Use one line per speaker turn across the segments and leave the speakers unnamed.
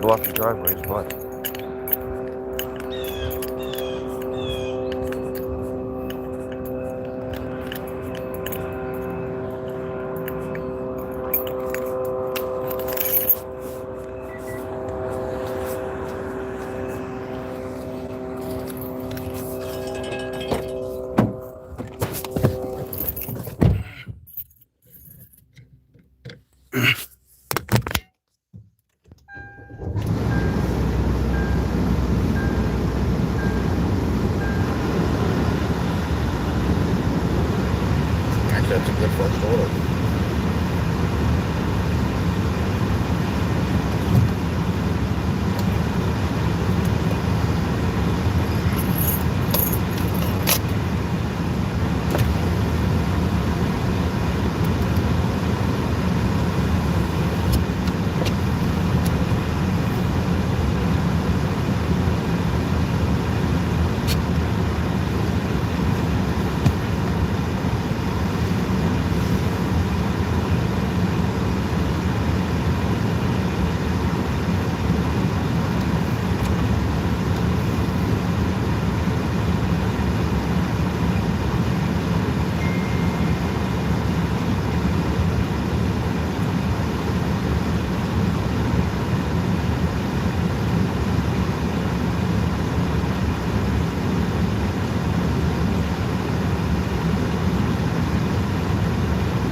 block your driveways, but
actually that's a good first order.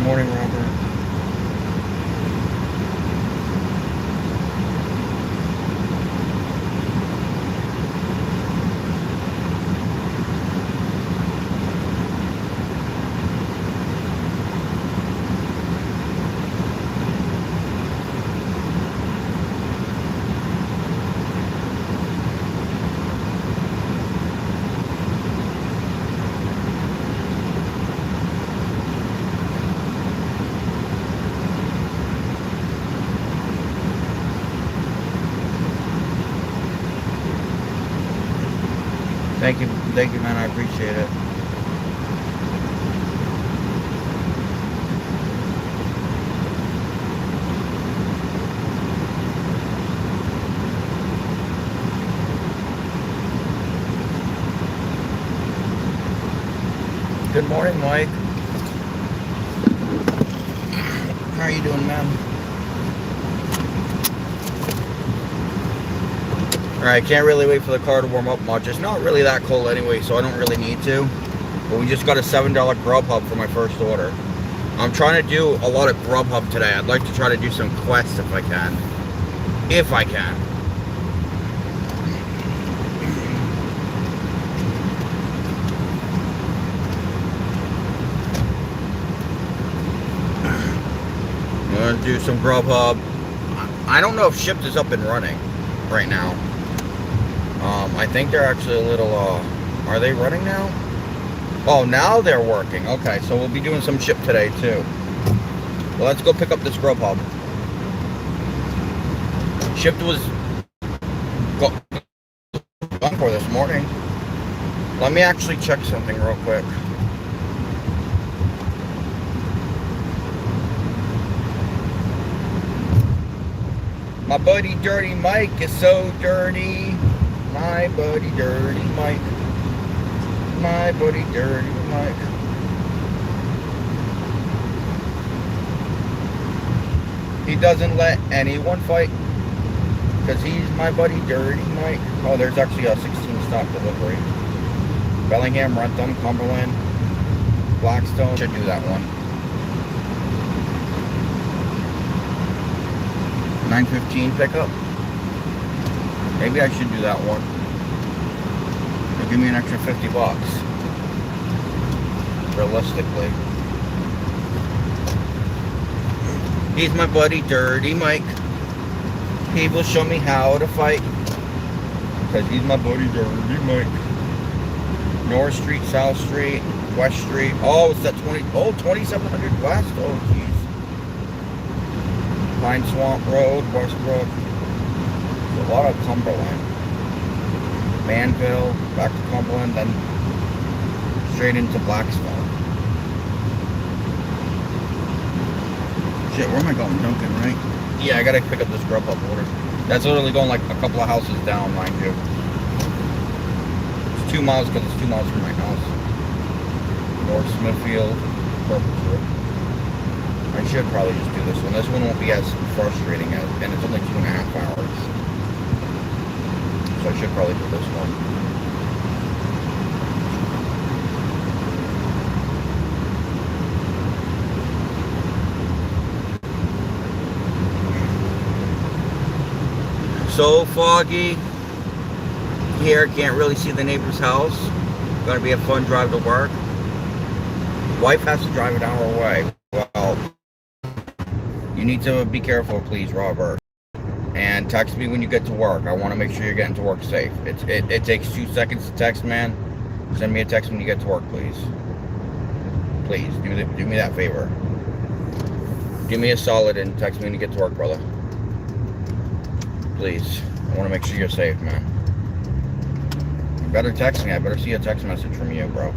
Morning, Robert. Thank you, man. I appreciate it. Good morning, Mike. How are you doing, man? Alright, can't really wait for the car to warm up much. It's not really that cold anyway, so I don't really need to. But we just got a $7 Grubhub for my first order. I'm trying to do a lot of Grubhub today. I'd like to try to do some quests if I can. If I can. I'm going to do some Grubhub. I don't know if Shipt is up and running right now. I think they're actually a little, are they running now? Oh, now they're working. Okay, so we'll be doing some Shipt today, too. Well, let's go pick up this Grubhub. Shipt was gone for this morning. Let me actually check something real quick. My buddy Dirty Mike is so dirty. My buddy Dirty Mike. My buddy Dirty Mike. He doesn't let anyone fight because he's my buddy Dirty Mike. Oh, there's actually a 16 stock delivery. Bellingham, Rentham, Cumberland, Blackstone. Should do that one. 9:15 pickup. Maybe I should do that one. It'll give me an extra $50. Realistically. He's my buddy Dirty Mike. He will show me how to fight. Because he's my buddy Dirty Mike. North Street, South Street, West Street. Oh, it's that 2700 West. Oh, jeez. Pine Swamp Road, Westbrook. A lot of Cumberland. Manville, back to Cumberland, then straight into Blackstone. Shit, where am I going? Duncan, right? Yeah, I gotta pick up this Grubhub order. That's literally going like a couple of houses down, mind you. It's 2 miles because it's 2 miles from my house. North Smithfield, Purple. I should probably just do this one. This one won't be as frustrating as, and it's only 2.5 hours. So I should probably do this one. So foggy here, can't really see the neighbor's house. Gonna be a fun drive to work. Wife has to drive an hour away. Well, you need to be careful, please, Robert. And text me when you get to work. I want to make sure you're getting to work safe. It takes 2 seconds to text, man. Send me a text when you get to work, please. Please, do me that favor. Do me a solid and text me when you get to work, brother. Please. I want to make sure you're safe, man. You better text me. I better see a text message from you, bro.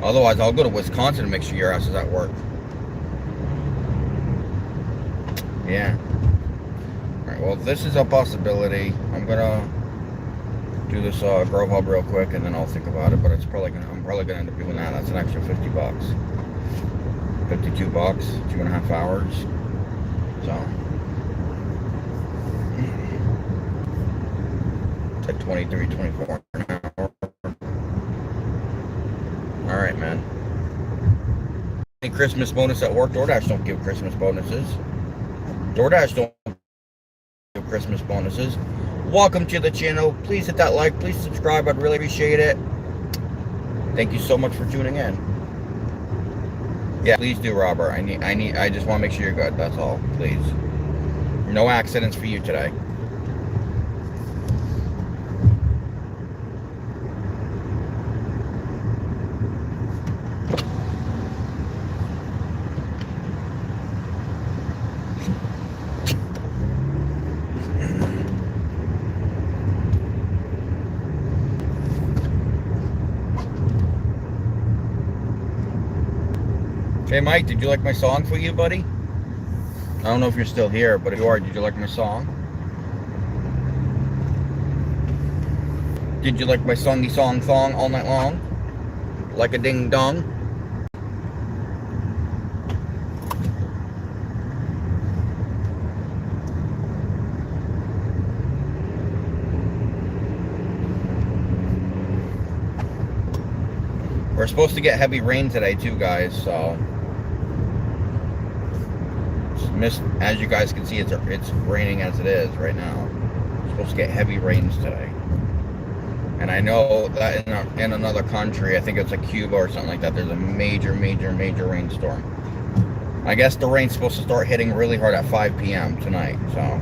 Otherwise, I'll go to Wisconsin to make sure your ass is at work. Yeah. Alright, well, this is a possibility. I'm gonna do this Grove Hub real quick and then I'll think about it, but I'm probably gonna end up doing that. That's an extra $50. $52, 2.5 hours. So it's like 23, 24 an hour. Alright, man. Any Christmas bonus at work? DoorDash don't give Christmas bonuses. DoorDash don't give Christmas bonuses. Welcome to the channel. Please hit that like. Please subscribe. I'd really appreciate it. Thank you so much for tuning in. Yeah, please do, Robert. I just want to make sure you're good. That's all. Please. No accidents for you today. Hey Mike, did you like my song for you, buddy? I don't know if you're still here, but if you are, did you like my song? Did you like my songy song thong all night long? Like a ding dong? We're supposed to get heavy rain today too, guys, so as you guys can see, it's raining as it is right now. We're supposed to get heavy rains today. And I know that in another country, I think it's like Cuba or something like that, there's a major rainstorm. I guess the rain's supposed to start hitting really hard at 5 p.m. tonight, so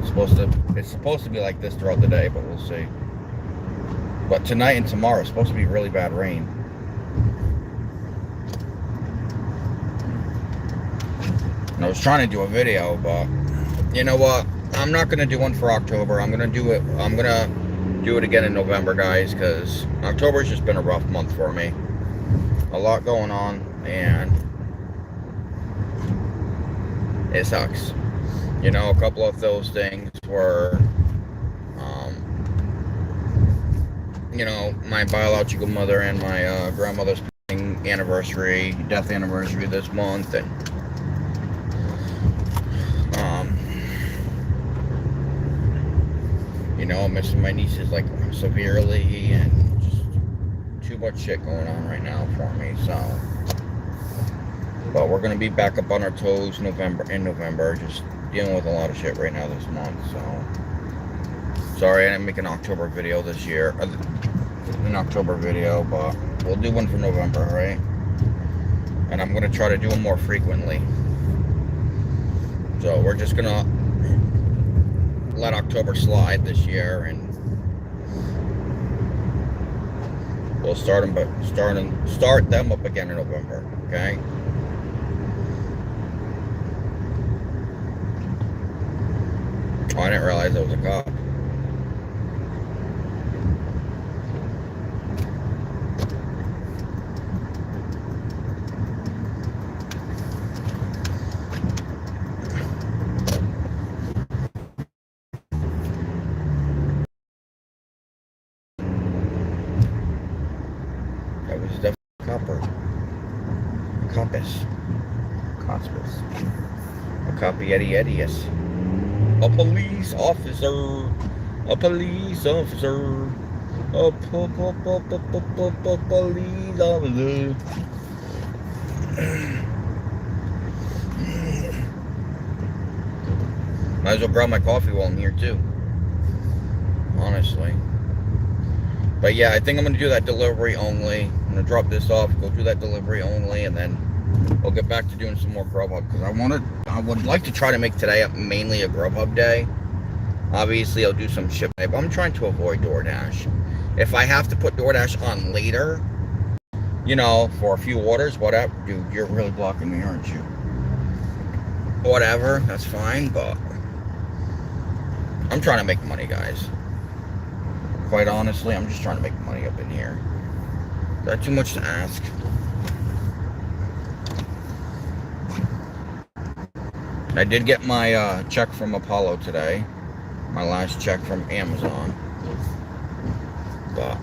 it's supposed to be like this throughout the day, but we'll see. But tonight and tomorrow, it's supposed to be really bad rain. And I was trying to do a video, but you know what? I'm not gonna do one for October. I'm gonna do it again in November, guys, because October's just been a rough month for me. A lot going on, and it sucks. You know, a couple of those things were, you know, my biological mother and my grandmother's death anniversary this month, and you know, I'm missing my nieces like severely, and just too much shit going on right now for me. So, but we're gonna be back up on our toes in November, just dealing with a lot of shit right now this month. So sorry I didn't make an October video this year, but we'll do one for November, right? And I'm gonna try to do them more frequently. So we're just gonna let October slide this year, and we'll start them up again in November, okay? Oh, I didn't realize it was a cop. It was definitely copper. Compass. Cospus. A copy Eddie Eddius. A police officer. A police officer. A police officer. Might as well grab my coffee while I'm here too. Honestly. But yeah, I think I'm going to do that delivery only. I'm going to drop this off, go do that delivery only, and then we'll get back to doing some more Grubhub. Because I would like to try to make today mainly a Grubhub day. Obviously, I'll do some shipping, but I'm trying to avoid DoorDash. If I have to put DoorDash on later, you know, for a few orders, whatever. Dude, you're really blocking me, aren't you? Whatever, that's fine, but I'm trying to make money, guys. Quite honestly, I'm just trying to make money up in here. Is that too much to ask? I did get my check from Apollo today. My last check from Amazon. But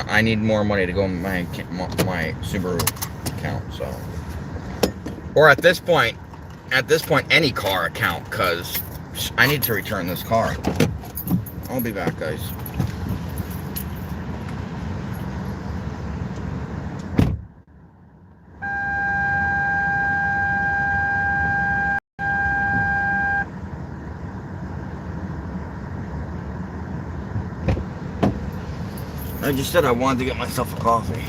I need more money to go in my Subaru account, so. Or at this point, any car account, because I need to return this car. I'll be back, guys. I just said I wanted to get myself a coffee.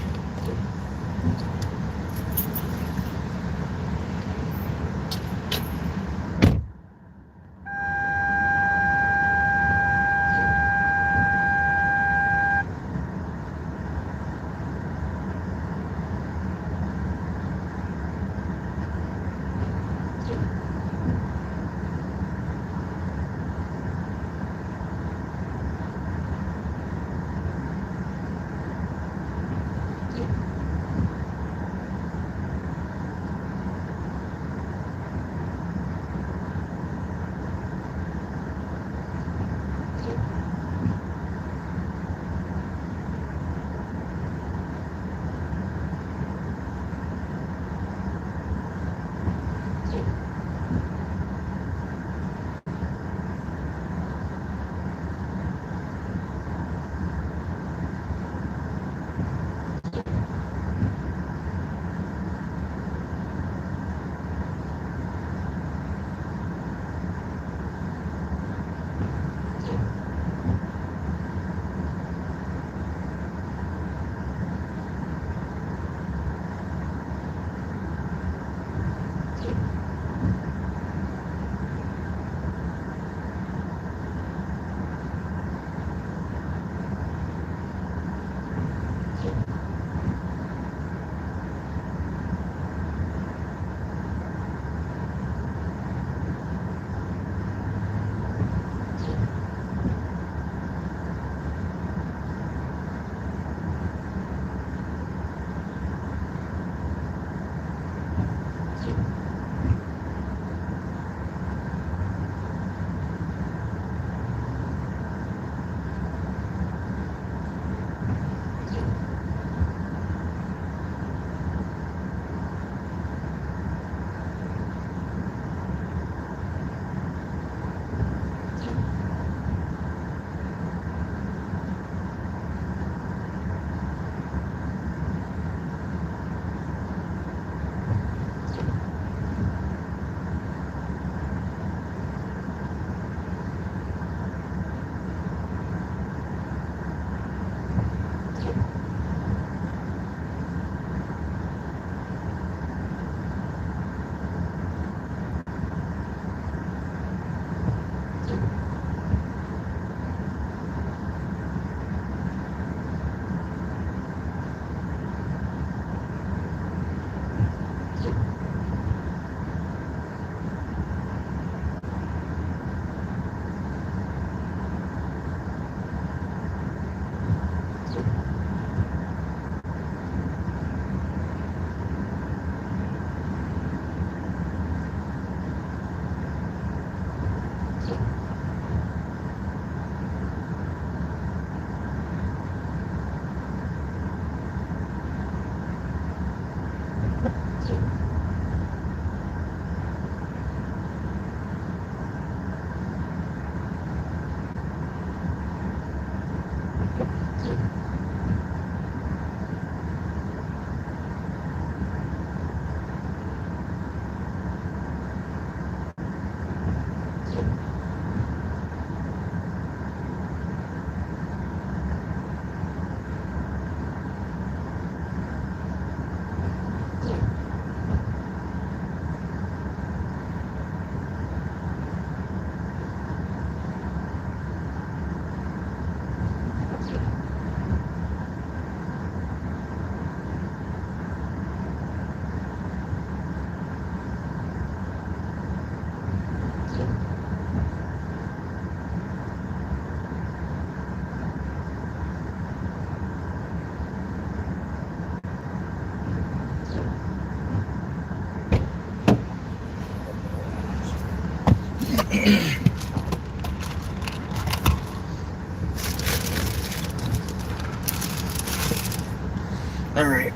Alright.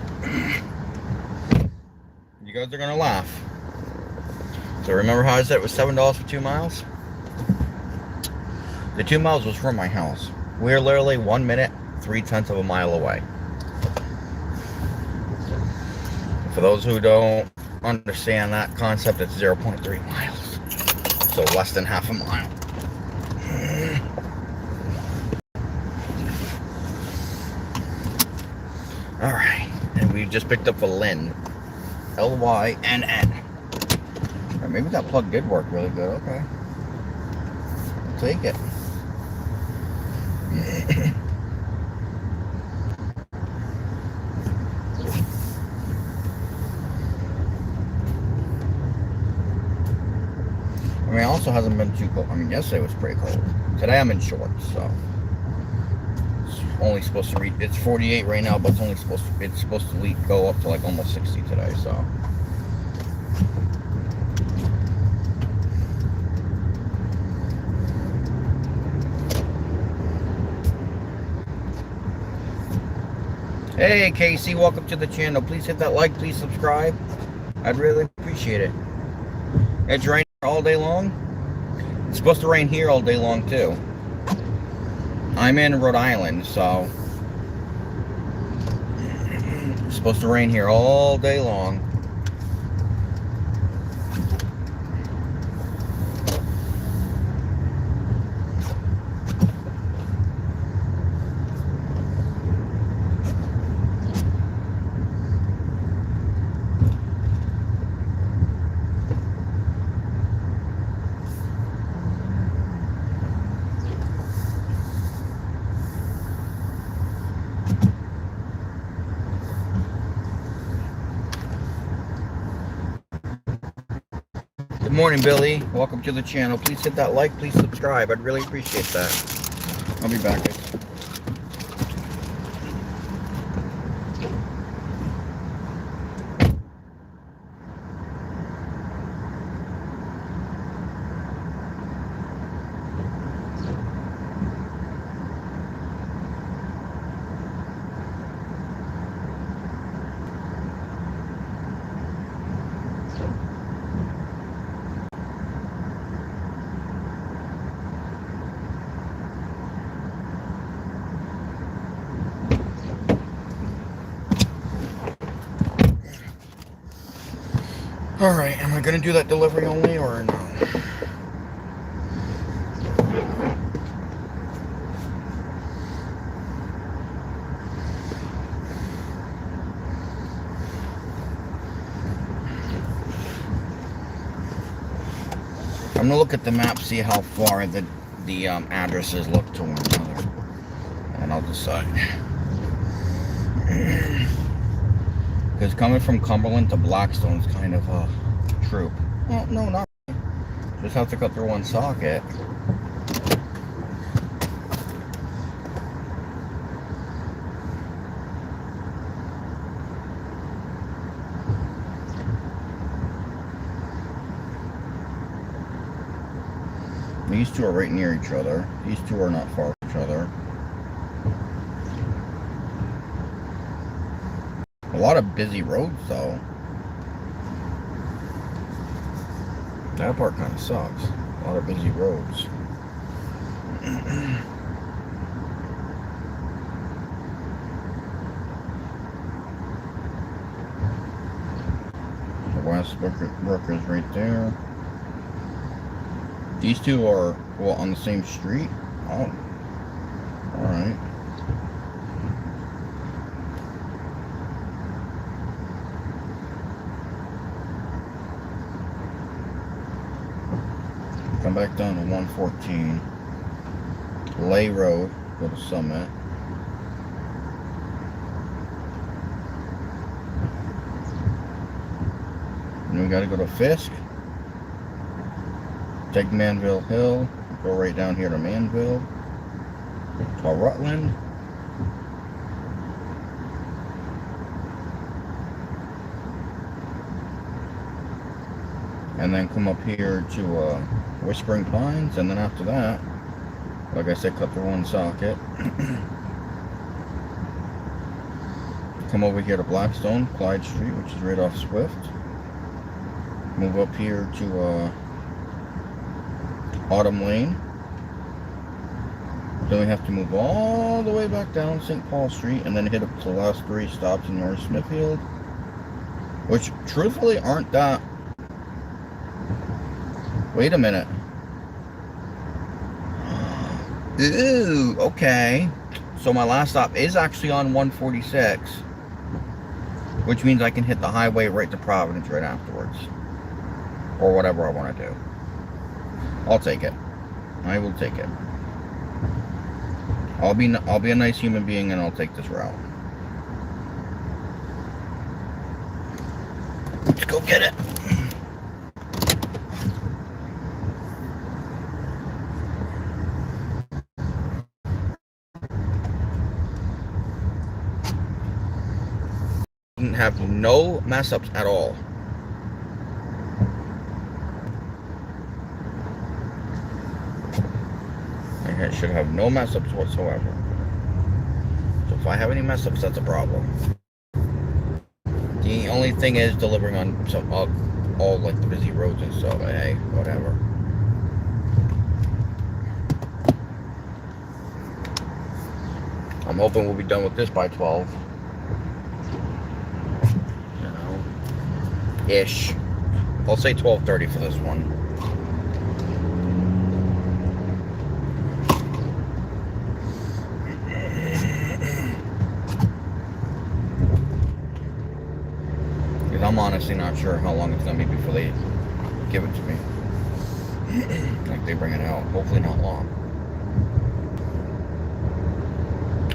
You guys are gonna laugh. So remember how I said it was $7 for 2 miles? The 2 miles was from my house. We're literally 1 minute, 3/10 of a mile away. For those who don't understand that concept, it's 0.3 miles. So less than half a mile. Alright, and we just picked up a Lynn. L-Y-N-N. Or maybe that plug did work really good, okay. I'll take it. I mean, it also hasn't been too cold. I mean, yesterday was pretty cold. Today I'm in shorts, so it's only supposed to reach. It's 48 right now, but it's supposed to go up to like almost 60 today. So. Hey Casey, welcome to the channel. Please hit that like, please subscribe. I'd really appreciate it. It's raining all day long. It's supposed to rain here all day long too. I'm in Rhode Island, so it's supposed to rain here all day long. Good morning, Billy. Welcome to the channel. Please hit that like, please subscribe. I'd really appreciate that. I'll be back, guys. Alright, am I going to do that delivery only or no? I'm going to look at the map, see how far the addresses look to one another, and I'll decide. Because coming from Cumberland to Blackstone is kind of a troop. Well, no, not really. Just have to cut through one socket. These two are right near each other. These two are not far from each other. A lot of busy roads, though. That part kind of sucks. A lot of busy roads. The Westbrook is right there. These two are, well, on the same street? Oh. Alright. Come back down to 114. Lay Road, go to Summit. And we gotta go to Fisk. Take Manville Hill, go right down here to Manville, to Rutland. and then come up here to Whispering Pines, and then after that, like I said, cut through one socket. Come over here to Blackstone, Clyde Street, which is right off Swift. Move up here to Autumn Lane. Then we have to move all the way back down St. Paul Street and then hit up the last 3 stops in North Smithfield, which truthfully aren't that. Wait a minute. Ooh, okay. So my last stop is actually on 146, which means I can hit the highway right to Providence right afterwards, or whatever I want to do. I'll take it. I will take it. I'll be a nice human being and I'll take this route. Let's go get it. Didn't have no mess ups at all. I should have no mess ups whatsoever. So if I have any mess ups, that's a problem. The only thing is delivering on some all like the busy roads and stuff. Hey, whatever. I'm hoping we'll be done with this by 12. You know, ish. I'll say 12:30 for this one. I'm honestly not sure how long it's going to be before they give it to me. Like they bring it out. Hopefully not long.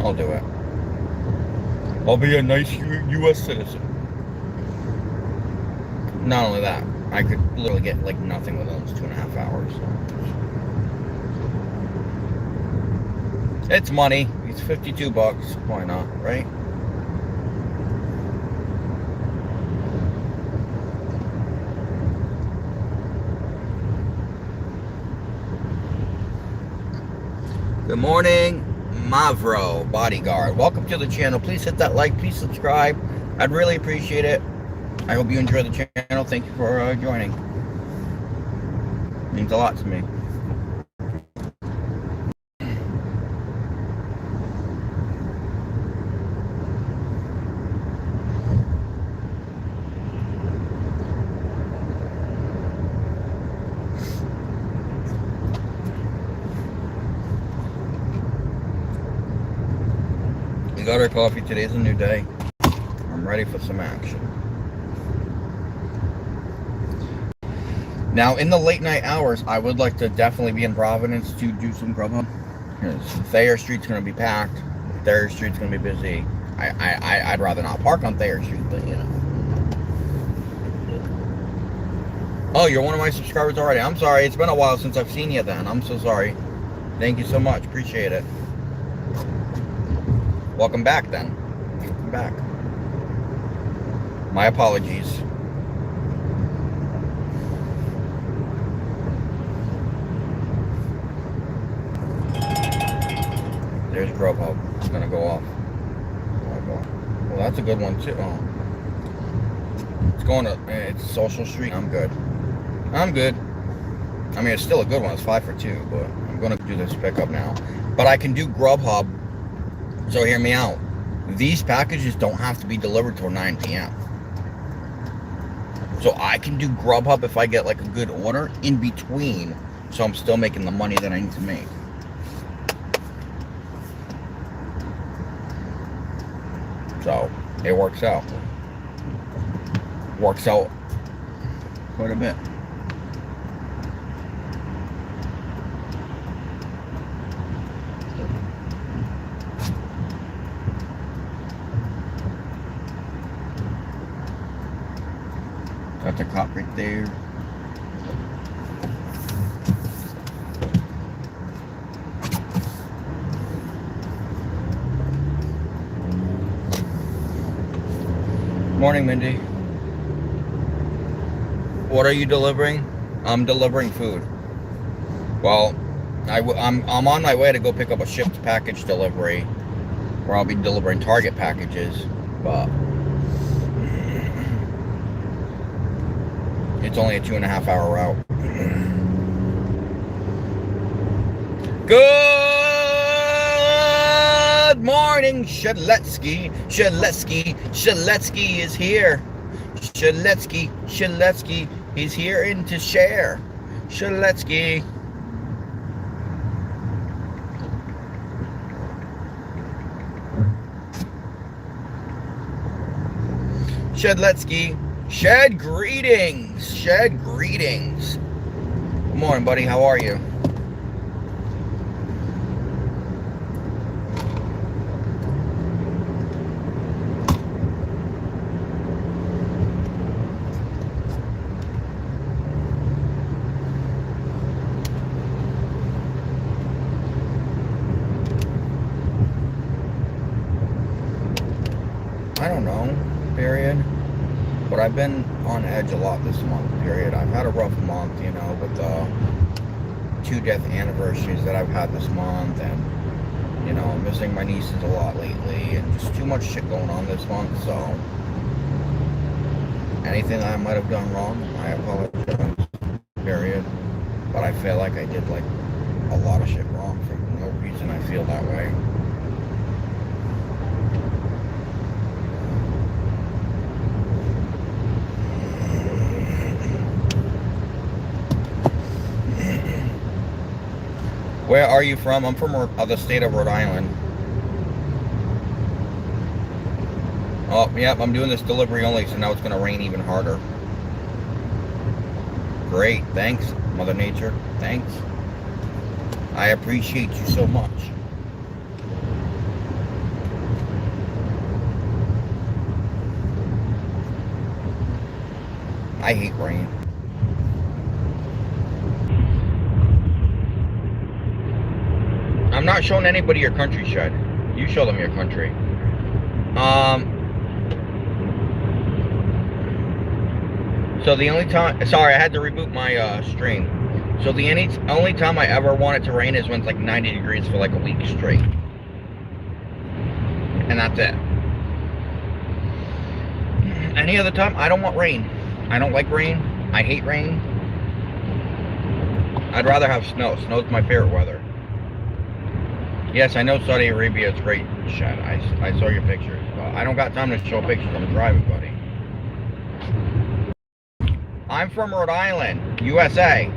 I'll do it. I'll be a nice U.S. citizen. Not only that, I could literally get like nothing within those 2.5 hours. So. It's money. It's $52. Why not, right? Good morning, Mavro Bodyguard. Welcome to the channel. Please hit that like. Please subscribe. I'd really appreciate it. I hope you enjoy the channel. Thank you for joining. It means a lot to me. We got our coffee. Today's a new day. I'm ready for some action. Now, in the late night hours, I would like to definitely be in Providence to do some Grubhub. Because Thayer Street's going to be packed. Thayer Street's going to be busy. I'd rather not park on Thayer Street, but you know. Oh, you're one of my subscribers already. I'm sorry. It's been a while since I've seen you then. I'm so sorry. Thank you so much. Appreciate it. Welcome back then. Welcome back. My apologies. There's Grubhub. It's gonna go off. Well, that's a good one too. Oh. It's going to, it's Social Street. I'm good. I'm good. I mean, it's still a good one. It's 5 for 2, but I'm gonna do this pickup now. But I can do Grubhub. So hear me out. These packages don't have to be delivered till 9 p.m. So I can do Grubhub if I get like a good order in between, so I'm still making the money that I need to make. So it works out. Works out quite a bit. Got the cop right there. Morning, Mindy. What are you delivering? I'm delivering food. Well, I'm on my way to go pick up a shipped package delivery, where I'll be delivering Target packages, but it's only a 2.5 hour route. Good morning, Shaletsky. Shaletsky is here. Shaletsky, he's here in to share. Shaletsky. Shedletsky. Shed greetings. Shed greetings. Good morning, buddy. How are you? I don't know, period. But I've been on edge a lot this month, period. I've had a rough month, you know, with the 2 death anniversaries that I've had this month, and, you know, I'm missing my nieces a lot lately, and just too much shit going on this month, so anything I might have done wrong, I apologize, period. But I feel like I did, like, a lot of shit wrong for no reason I feel that way. Where are you from? I'm from the state of Rhode Island. Oh, yep, I'm doing this delivery only, so now it's going to rain even harder. Great, thanks, Mother Nature. Thanks. I appreciate you so much. I hate rain. I'm not showing anybody your country, Shed. You show them your country. So the only time, sorry, I had to reboot my stream. So the only time I ever want it to rain is when it's like 90 degrees for like a week straight. And that's it. Any other time, I don't want rain. I don't like rain. I hate rain. I'd rather have snow. Snow's my favorite weather. Yes, I know Saudi Arabia is great, Shed. I saw your pictures. But I don't got time to show pictures. I'm driving, buddy. I'm from Rhode Island, USA.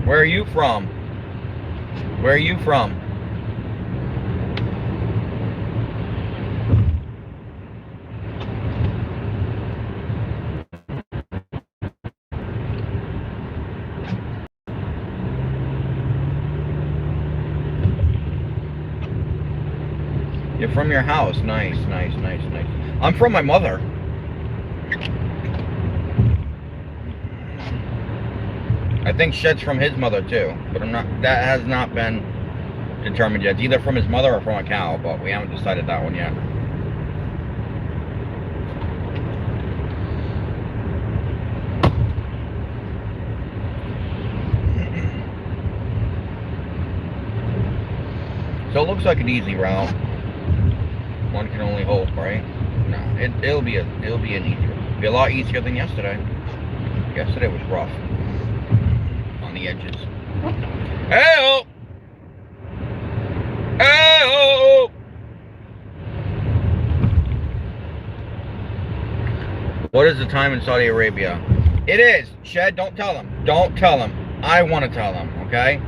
Where are you from? Where are you from? You're from your house. Nice, nice, nice, nice. I'm from my mother. I think Shed's from his mother too, but that has not been determined yet. It's either from his mother or from a cow, but we haven't decided that one yet. So it looks like an easy route. One can only hope, right? No, it'll be an easier. It'll be a lot easier than yesterday. Yesterday was rough on the edges. Hey-oh! Hey-oh! What is the time in Saudi Arabia? It is. Shed, don't tell him. Don't tell him. I want to tell him, okay?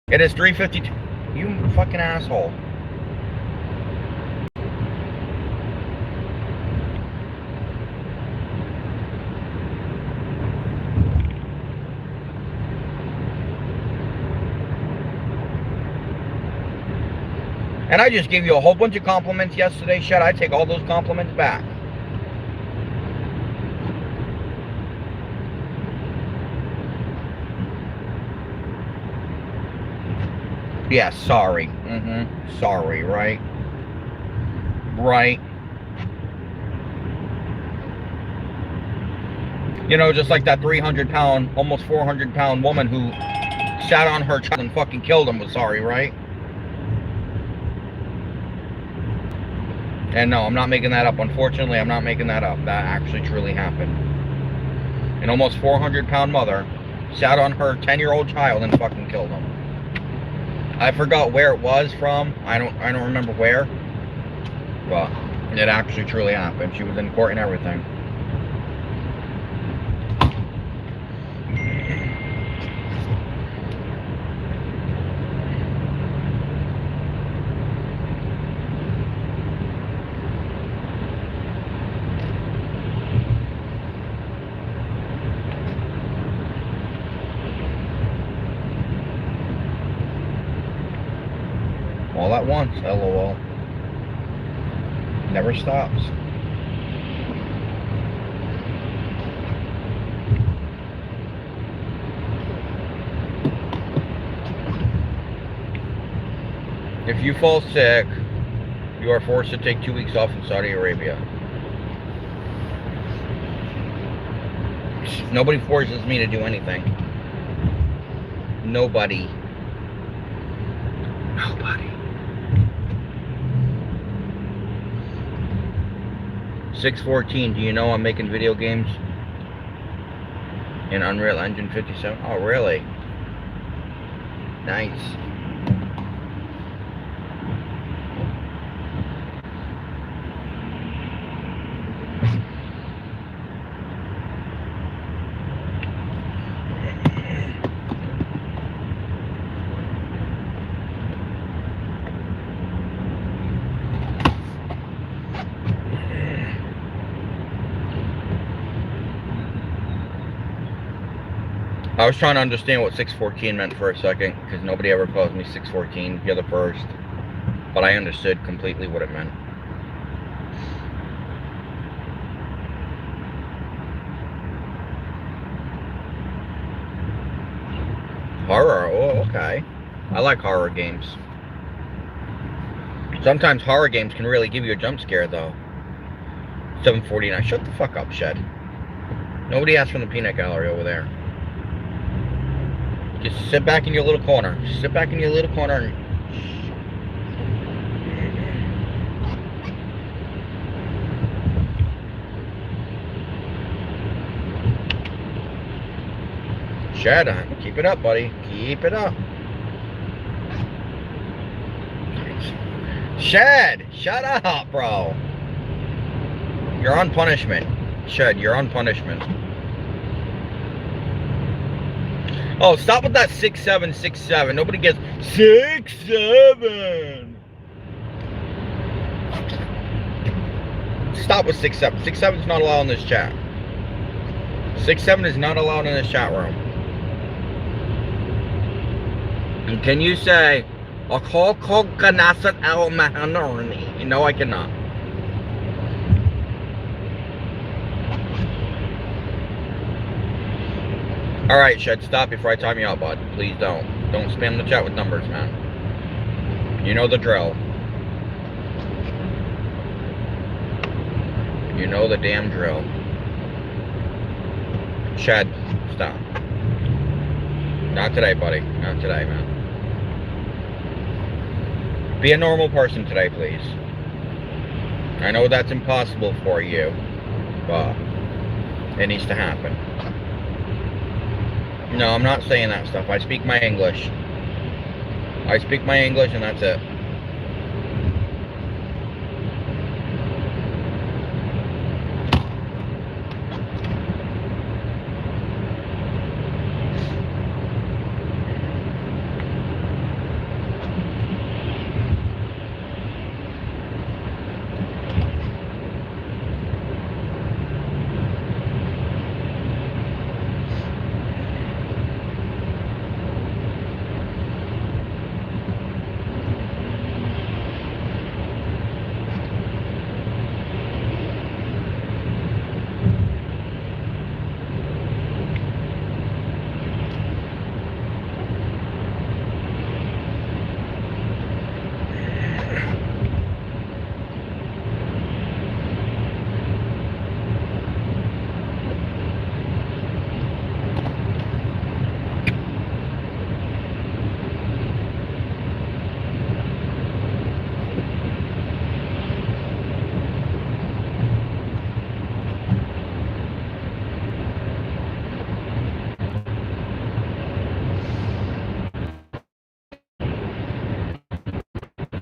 It is 3:52. You fucking asshole. And I just gave you a whole bunch of compliments yesterday, Shed. I take all those compliments back. Yeah, sorry. Sorry, right? Right. You know, just like that 300-pound, almost 400-pound woman who sat on her child and fucking killed him was sorry, right? And no, I'm not making that up. Unfortunately, I'm not making that up. That actually truly happened. An almost 400-pound mother sat on her 10-year-old child and fucking killed him. I forgot where it was from. I don't remember where. But it actually truly happened. She was in court and everything. All at once, LOL. Never stops. If you fall sick, you are forced to take 2 weeks off in Saudi Arabia. Nobody forces me to do anything. Nobody. 614, do you know I'm making video games in Unreal Engine 57? Oh, really? Nice. I was trying to understand what 614 meant for a second, because nobody ever calls me 614. You're the first. But I understood completely what it meant. Horror? Oh, okay. I like horror games. Sometimes horror games can really give you a jump scare, though. 749. Shut the fuck up, Shed. Nobody asked from the peanut gallery over there. Just sit back in your little corner. Just sit back in your little corner and... Shed, keep it up, buddy. Keep it up. Shed, shut up, bro. You're on punishment. Shed, you're on punishment. Oh, stop with that 6767. Nobody gets 67. Stop with 67. 67 is not allowed in this chat. 67 is not allowed in this chat room. And can you say, no, I cannot. Alright, Shed, stop before I time you out, bud. Please don't. Don't spam the chat with numbers, man. You know the drill. You know the damn drill. Shed, stop. Not today, buddy. Not today, man. Be a normal person today, please. I know that's impossible for you, but it needs to happen. No, I'm not saying that stuff. I speak my English. I speak my English and that's it.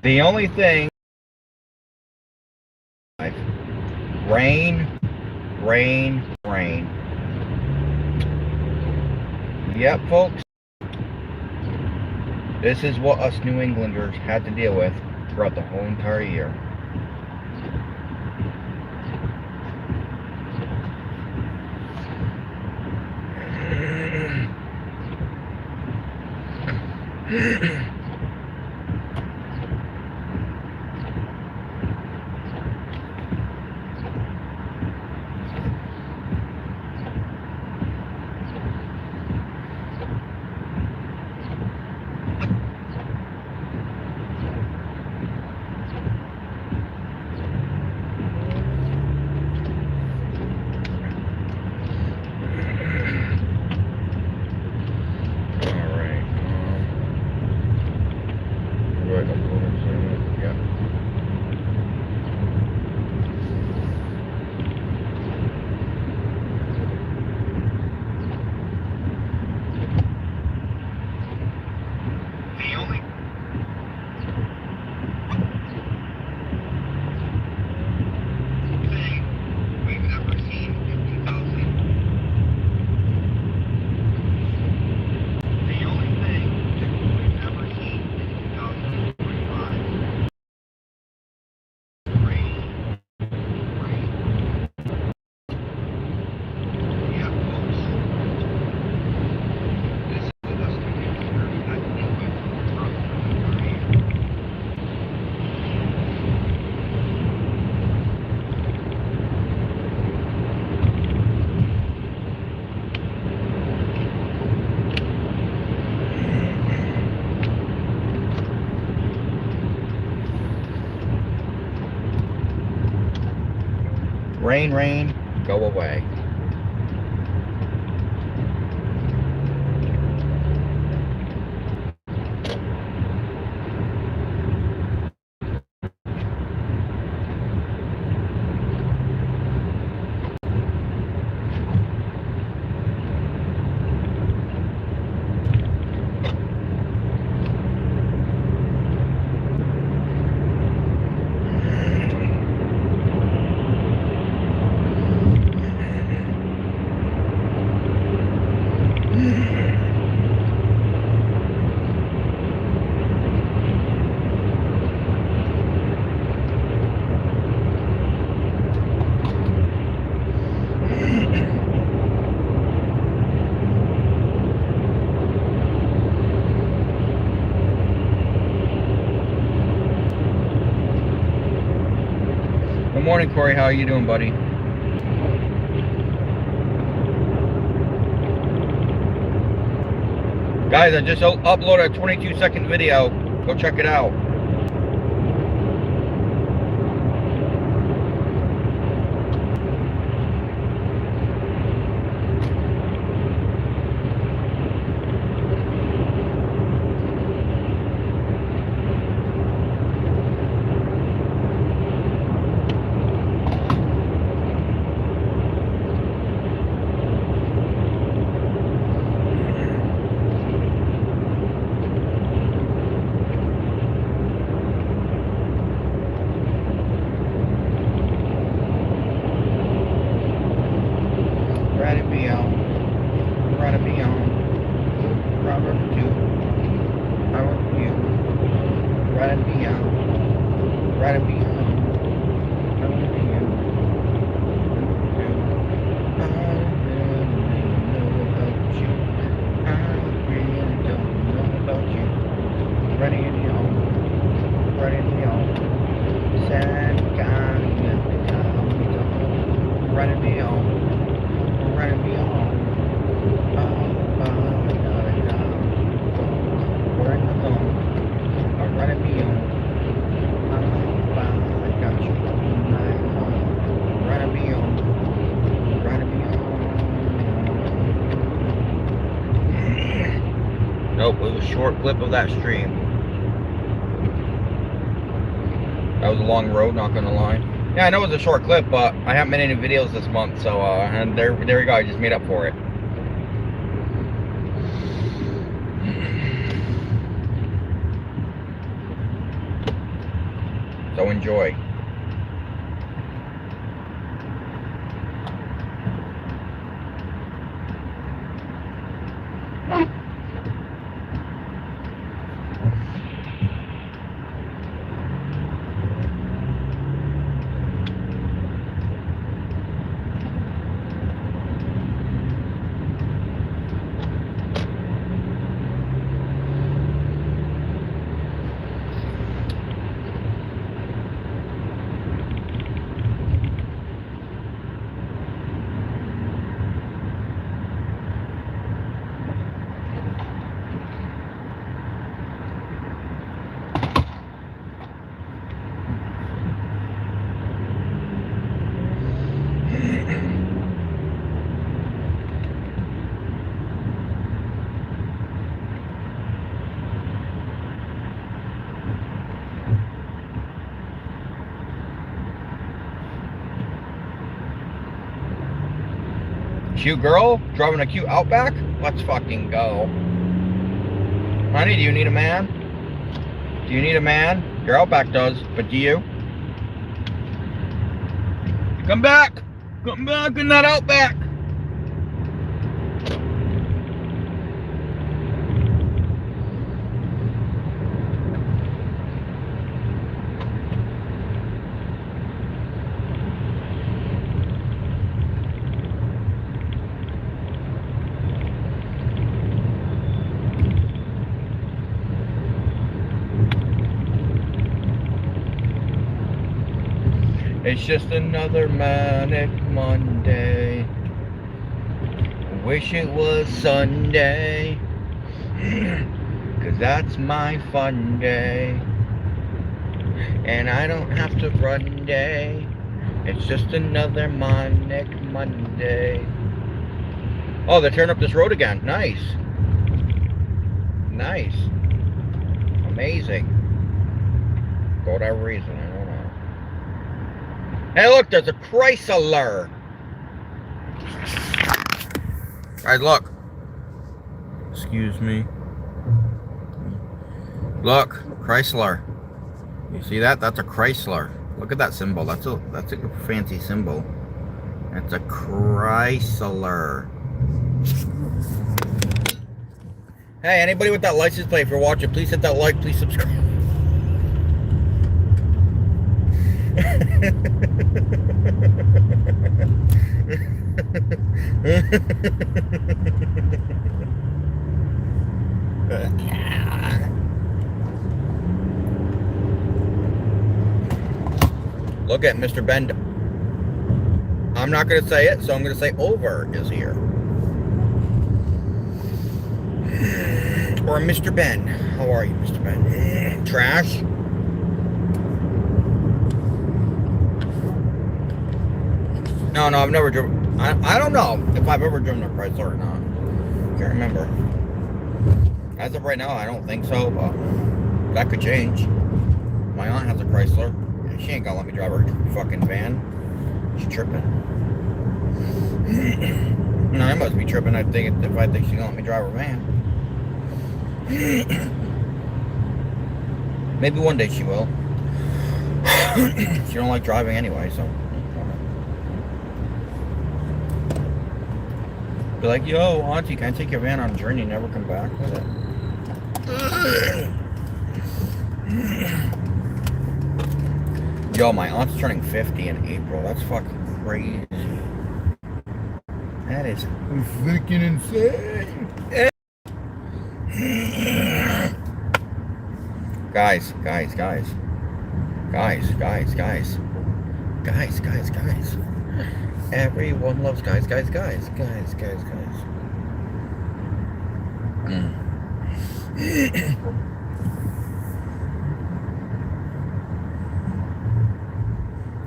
The only thing, rain, rain, rain. Yep, folks. This is what us New Englanders had to deal with throughout the whole entire year. Rain, rain, go away. Good morning, Corey. How are you doing, buddy? Guys, I just uploaded a 22-second video. Go check it out. Nope, it was a short clip of that stream. That was a long road, not gonna lie. Yeah, I know it was a short clip, but I haven't made any videos this month, so and there we go. I just made up for it. So enjoy. Cute girl driving a cute Outback? Let's fucking go. Honey, do you need a man? Do you need a man? Your Outback does, but do you? Come back! Come back in that Outback! It's just another manic Monday. Wish it was Sunday, 'cause that's my fun day. And I don't have to run day. It's just another manic Monday. Oh, they're tearing up this road again. Nice. Nice. Amazing. For whatever reason, I don't know. Hey, look, there's a Chrysler. Guys, look. Excuse me. Look, Chrysler. You see that? That's a Chrysler. Look at that symbol. That's a fancy symbol. That's a Chrysler. Hey, anybody with that license plate, if you're watching, please hit that like, please subscribe. Look at Mr. Ben. I'm not going to say it, so I'm going to say over is here. Or Mr. Ben. How are you, Mr. Ben? Trash. No, I've never driven. I don't know if I've ever driven a Chrysler or not. Can't remember. As of right now, I don't think so, but that could change. My aunt has a Chrysler. She ain't gonna let me drive her fucking van. She's tripping. No, I must be tripping. If I think she's gonna let me drive her van. Maybe one day she will. She don't like driving anyway, so. Be like, yo, auntie, can I take your van on a journey and never come back with it? Yo, my aunt's turning 50 in April. That's fucking crazy. That is freaking insane. Guys. Everyone loves guys.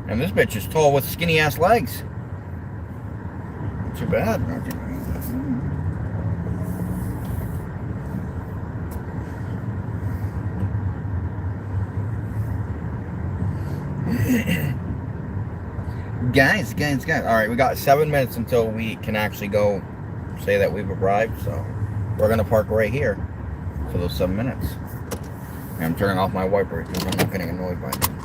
And this bitch is tall with skinny ass legs. Not too bad. Guys. All right, we got 7 minutes until we can actually go say that we've arrived. So we're gonna park right here for those 7 minutes. And I'm turning off my wiper because I'm not getting annoyed by them.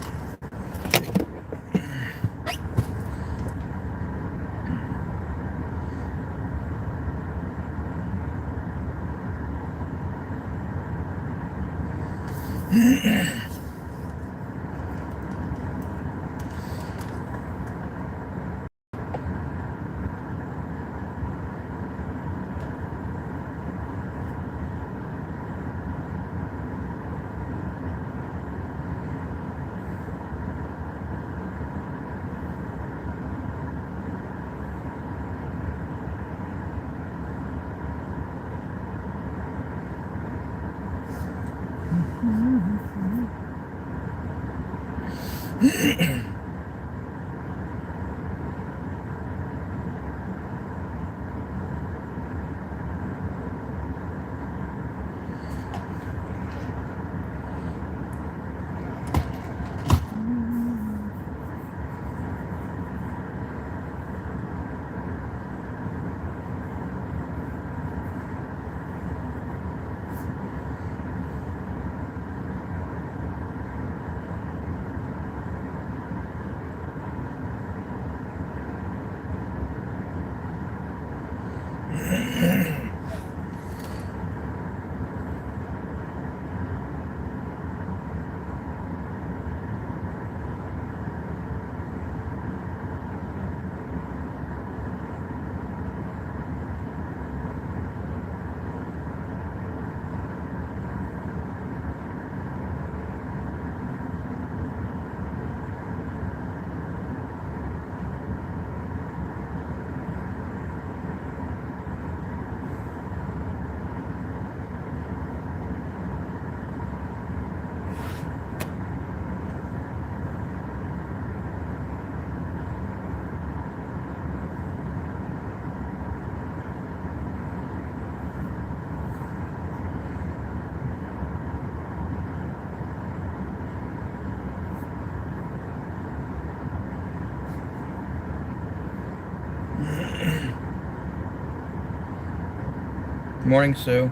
Morning, Sue.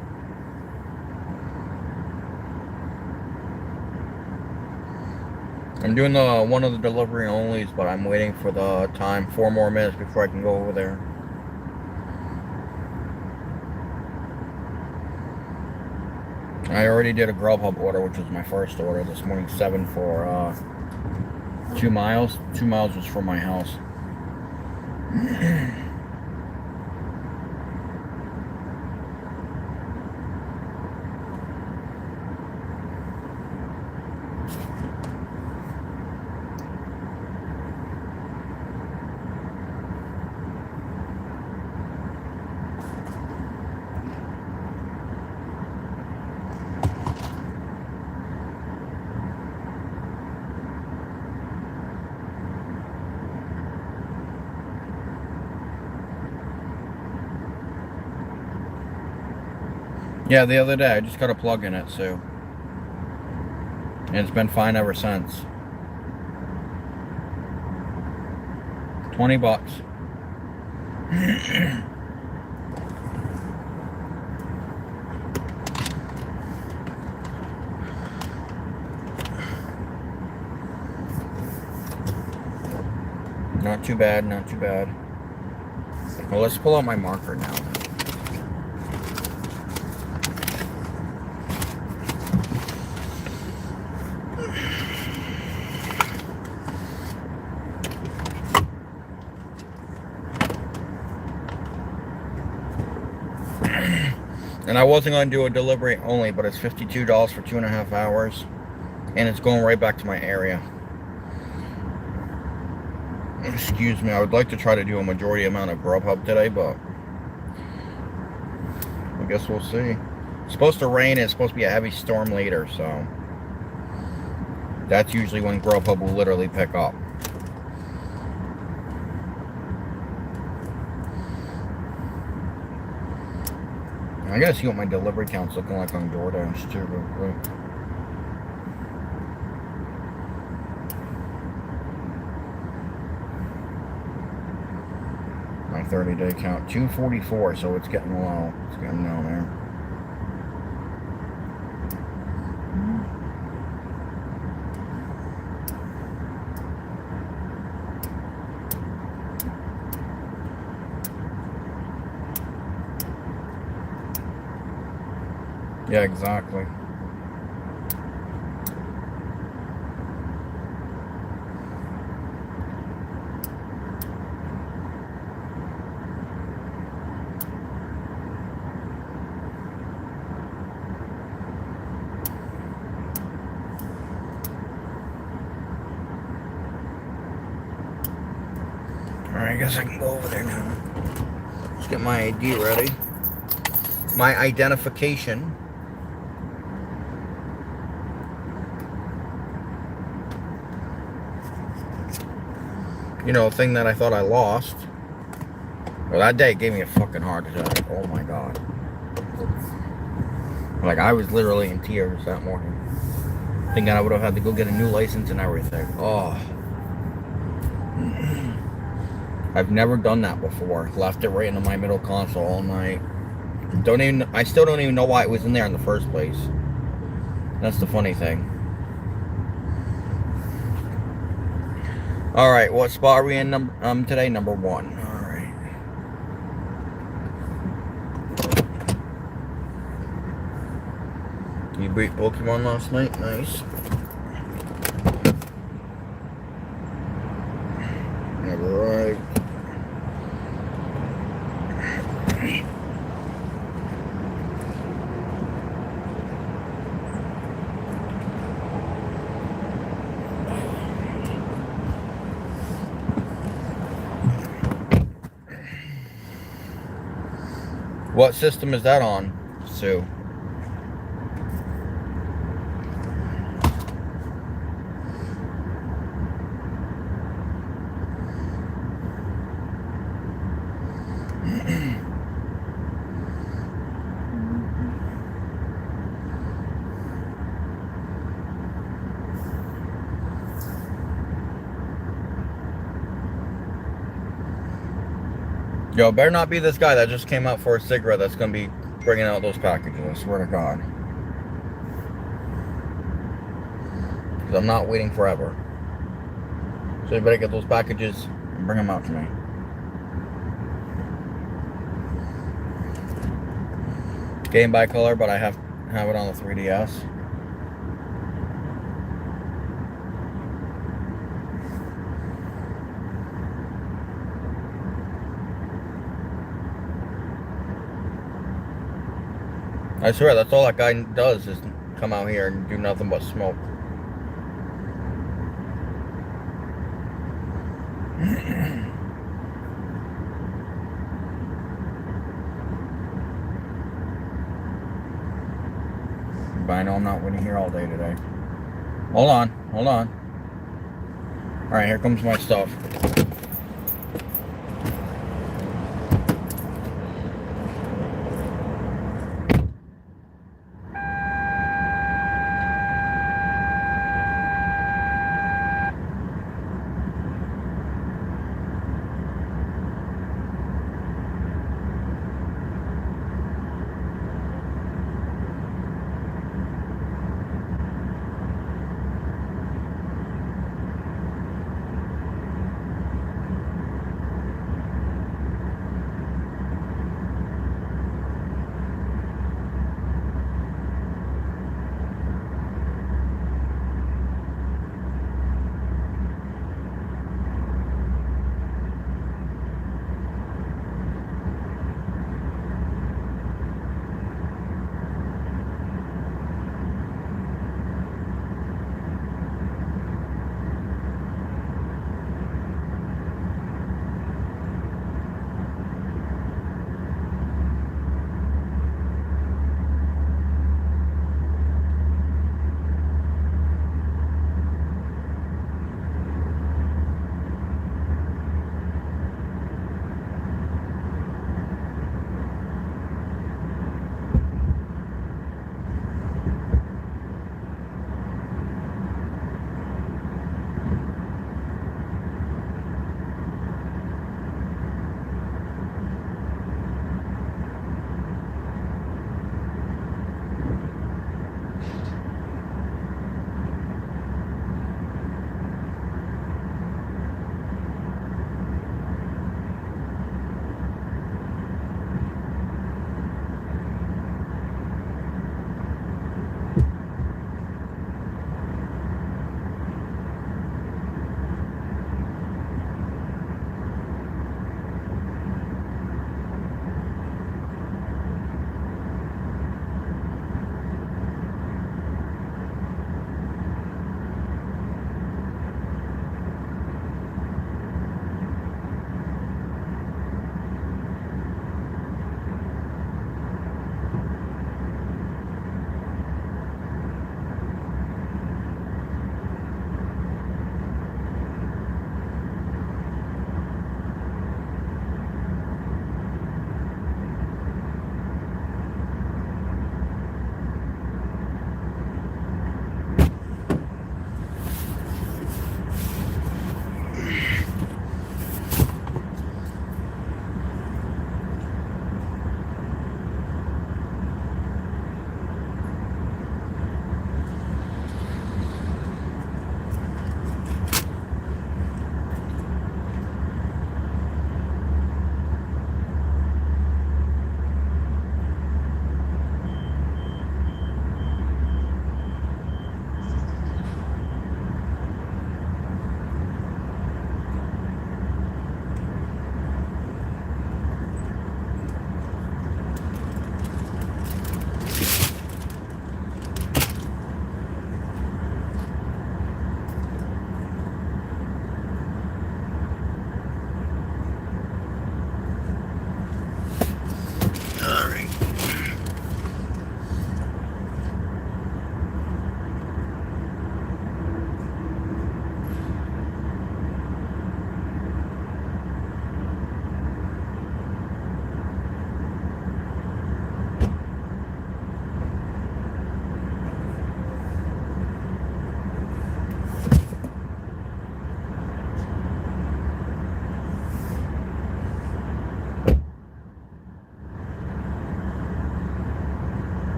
I'm doing the one of the delivery onlys, but I'm waiting for the time, 4 more minutes before I can go over there. I already did a Grubhub order, which was my first order this morning, 7 for 2 miles. 2 miles was from my house. Yeah, the other day I just got a plug in it, Sue. And it's been fine ever since. $20. Not too bad, not too bad. Well, let's pull out my marker now. And I wasn't going to do a delivery only, but it's $52 for 2.5 hours. And it's going right back to my area. Excuse me, I would like to try to do a majority amount of Grubhub today, but I guess we'll see. It's supposed to rain, and it's supposed to be a heavy storm later, so that's usually when Grubhub will literally pick up. I gotta see what my delivery count's looking like on DoorDash too, real quick. My 30-day count, 244, so it's getting low. It's getting down there. Yeah, exactly. I guess I can go over there now. Let's get my ID ready. My identification. You know, thing that I thought I lost. Well, that day gave me a fucking heart attack. Oh my god. Like, I was literally in tears that morning. Thinking I would have had to go get a new license and everything. Oh. I've never done that before. Left it right into my middle console all night. I still don't even know why it was in there in the first place. That's the funny thing. Alright, what spot are we in today? Number 1. Alright. You beat Pokemon last night? Nice. Never arrived. What system is that on, Sue? Yo, better not be this guy that just came out for a cigarette that's going to be bringing out those packages. I swear to God. Because I'm not waiting forever. So you better get those packages and bring them out to me. Game by color, but I have it on the 3DS. I swear, that's all that guy does is come out here and do nothing but smoke. But I know I'm not waiting here all day today. Hold on, hold on. Alright, here comes my stuff.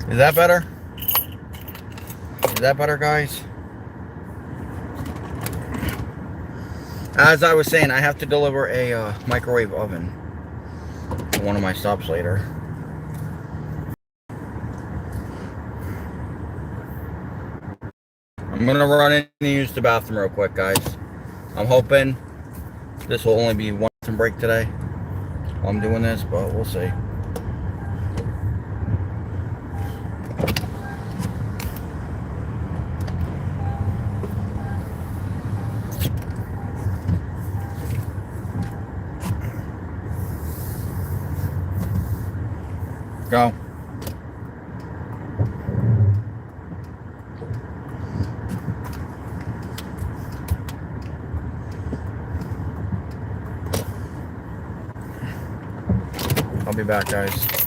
Is that better? Is that better, guys? As I was saying, I have to deliver a microwave oven to one of my stops later. I'm going to run in and use the bathroom real quick, guys. I'm hoping this will only be one break today while I'm doing this, but we'll see. Go. I'll be back, guys.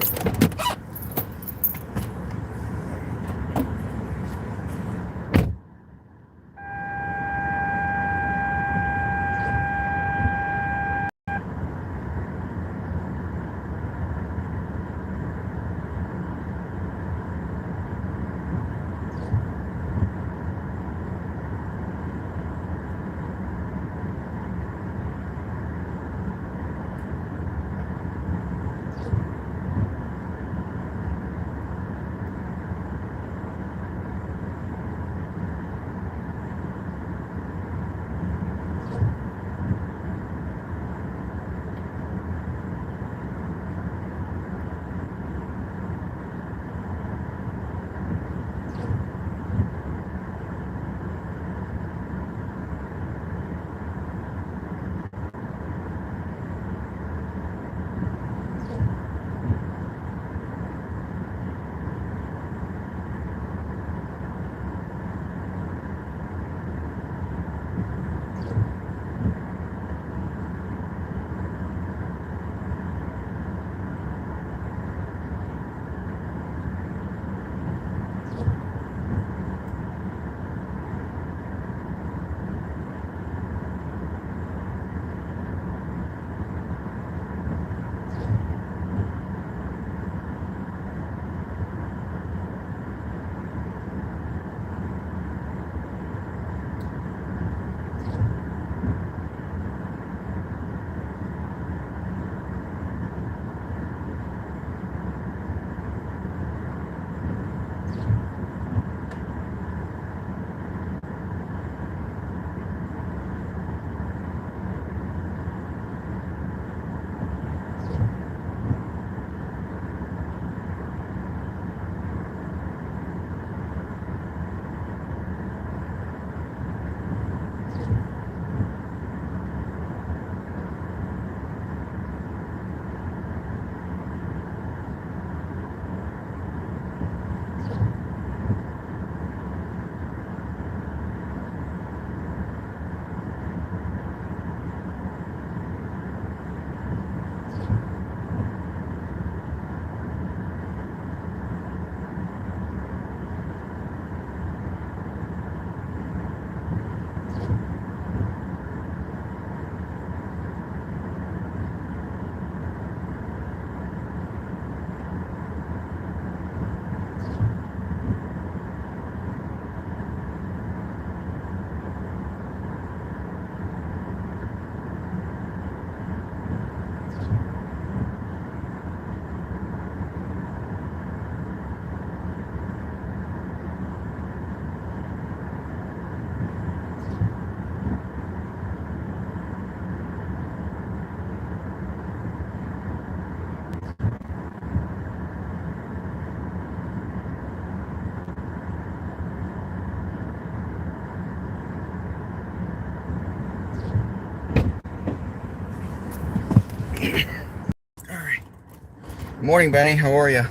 Morning, Benny. How are you?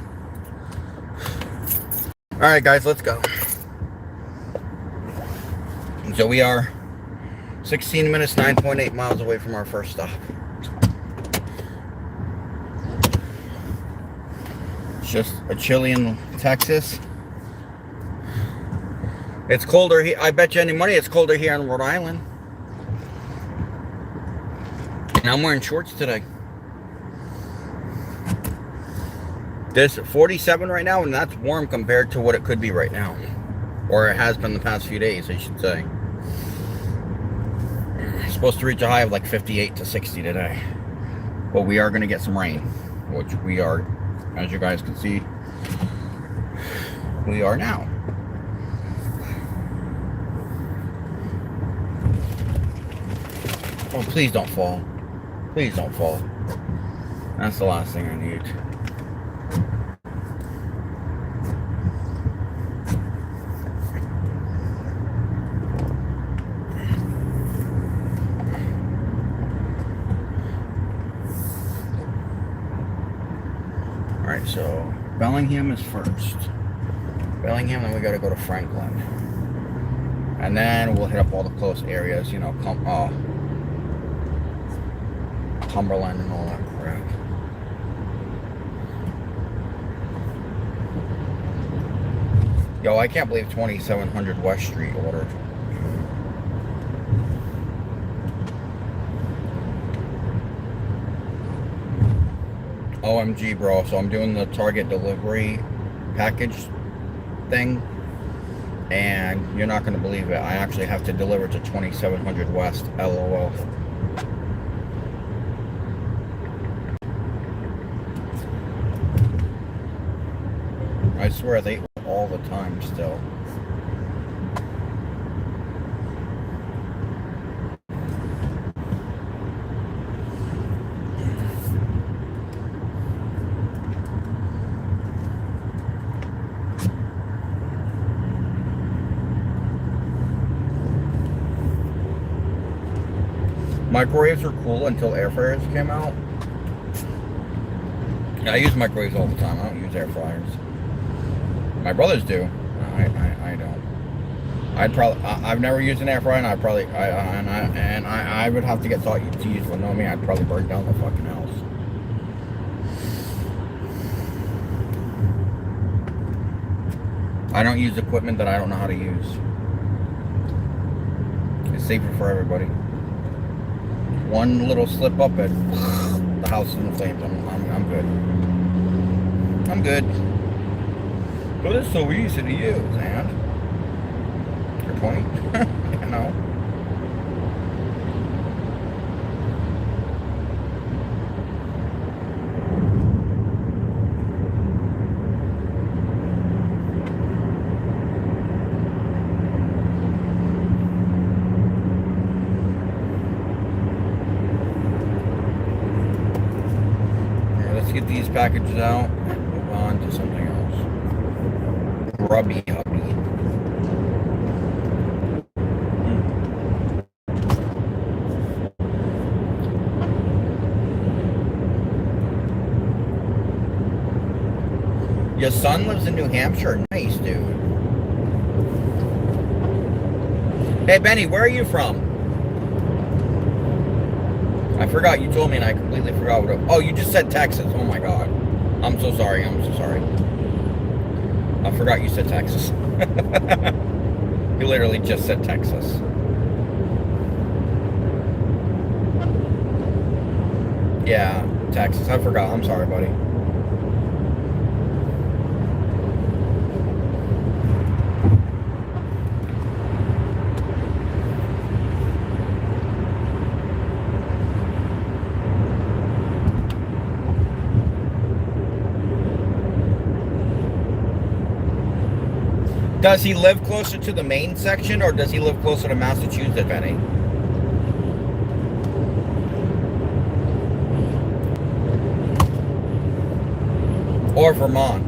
All right, guys, let's go. So we are 16 minutes, 9.8 miles away from our first stop. It's just a chilly in Texas. It's colder here. I bet you any money it's colder here in Rhode Island. And I'm wearing shorts today. This 47 right now, and that's warm compared to what it could be right now. Or it has been the past few days, I should say. It's supposed to reach a high of like 58 to 60 today. But we are going to get some rain, which we are, as you guys can see, we are now. Oh, please don't fall. Please don't fall. That's the last thing I need. Alright, so Bellingham is first. Bellingham, then we gotta go to Franklin. And then we'll hit up all the close areas, you know, Cumberland and all that crap. Yo, I can't believe 2700 West Street ordered. OMG, bro. So I'm doing the Target delivery package thing, and you're not going to believe it. I actually have to deliver to 2700 West. LOL. I swear they all the time still. Microwaves are cool until air fryers came out. I use microwaves all the time. I don't use air fryers. My brothers do. I don't. I've never used an air fryer, and I would have to get taught to use one. No, me, I'd probably burn down the fucking house. I don't use equipment that I don't know how to use. It's safer for everybody. One little slip up and the house is in flames. I'm good. I'm good. But it's so easy to use, and your point, you know. Let's get these packages out and move on to something else. Grubby Hubby. Your son lives in New Hampshire? Nice, dude. Hey, Benny, where are you from? I forgot, you told me and I completely forgot what it was. Oh, you just said Texas. Oh my God. I'm so sorry. I'm so sorry. I forgot you said Texas. You literally just said Texas. Yeah, Texas. I forgot. I'm sorry, buddy. Does he live closer to the main section, or does he live closer to Massachusetts, Benny? Or Vermont?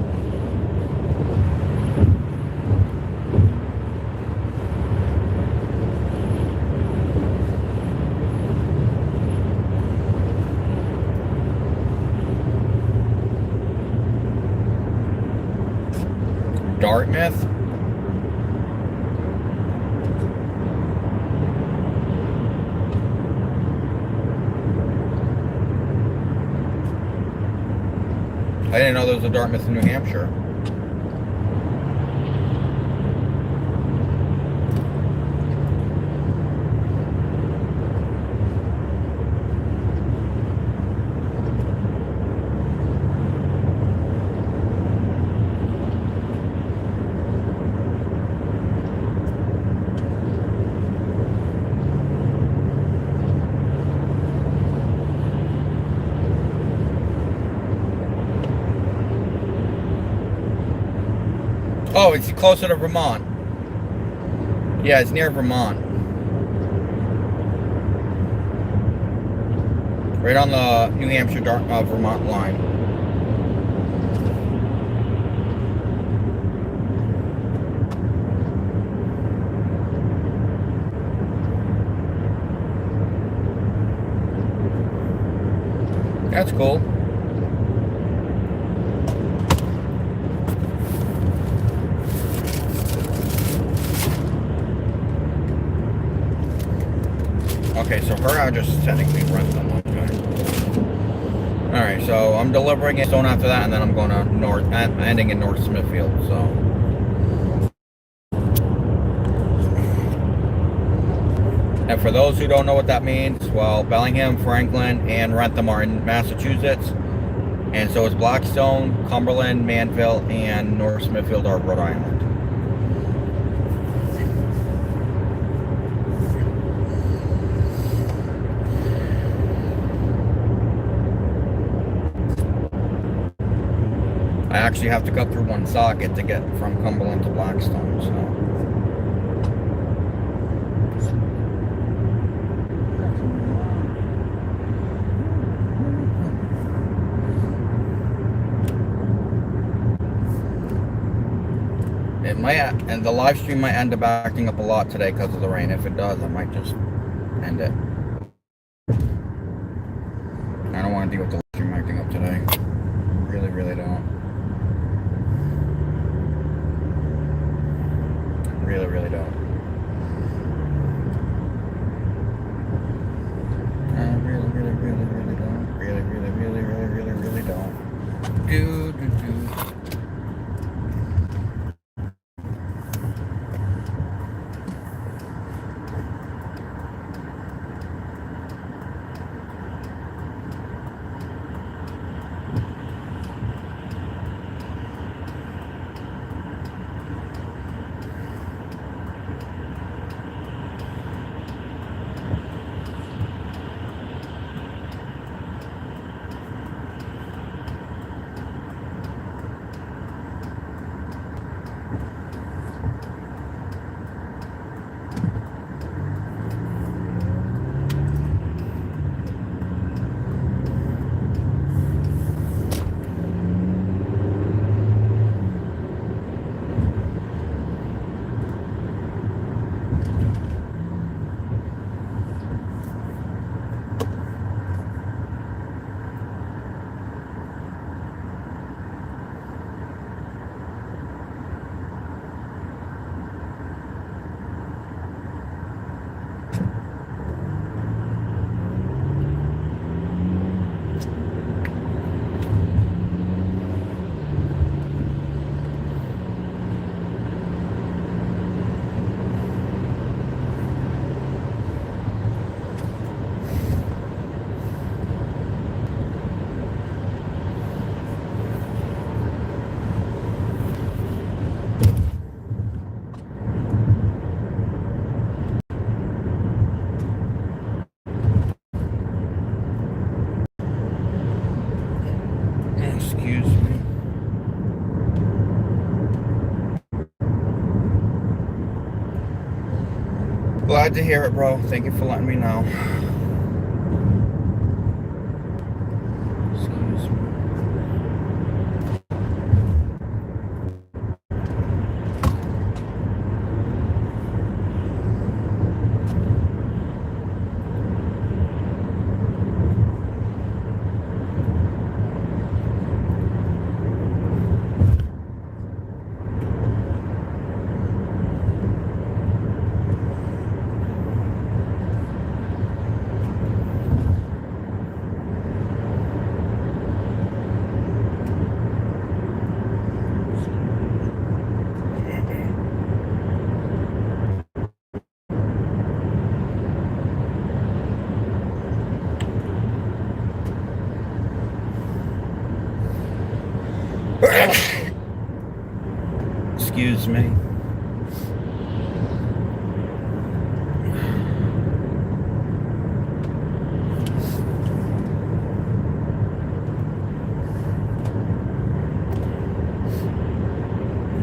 Dartmouth? I didn't know there was a Dartmouth in New Hampshire. Oh, it's closer to Vermont. Yeah, it's near Vermont. Right on the New Hampshire Vermont line. That's cool. Okay, so her address is technically Rentham. Okay. Alright, so I'm delivering it soon after that, and then I'm going to ending in North Smithfield, so. And for those who don't know what that means, well, Bellingham, Franklin, and Rentham are in Massachusetts. And so is Blackstone, Cumberland, Manville, and North Smithfield are Rhode Island. I actually have to cut through one socket to get from Cumberland to Blackstone, so. It might, and the live stream might end up acting up a lot today because of the rain. If it does, I might just end it. I don't want to deal with the live stream acting up today. Really, really don't. Really, really don't. Really, really, really, really don't. Really, really, really, really, really, really don't. Do, do, do. Excuse me. Glad to hear it, bro. Thank you for letting me know. Excuse me. Excuse me.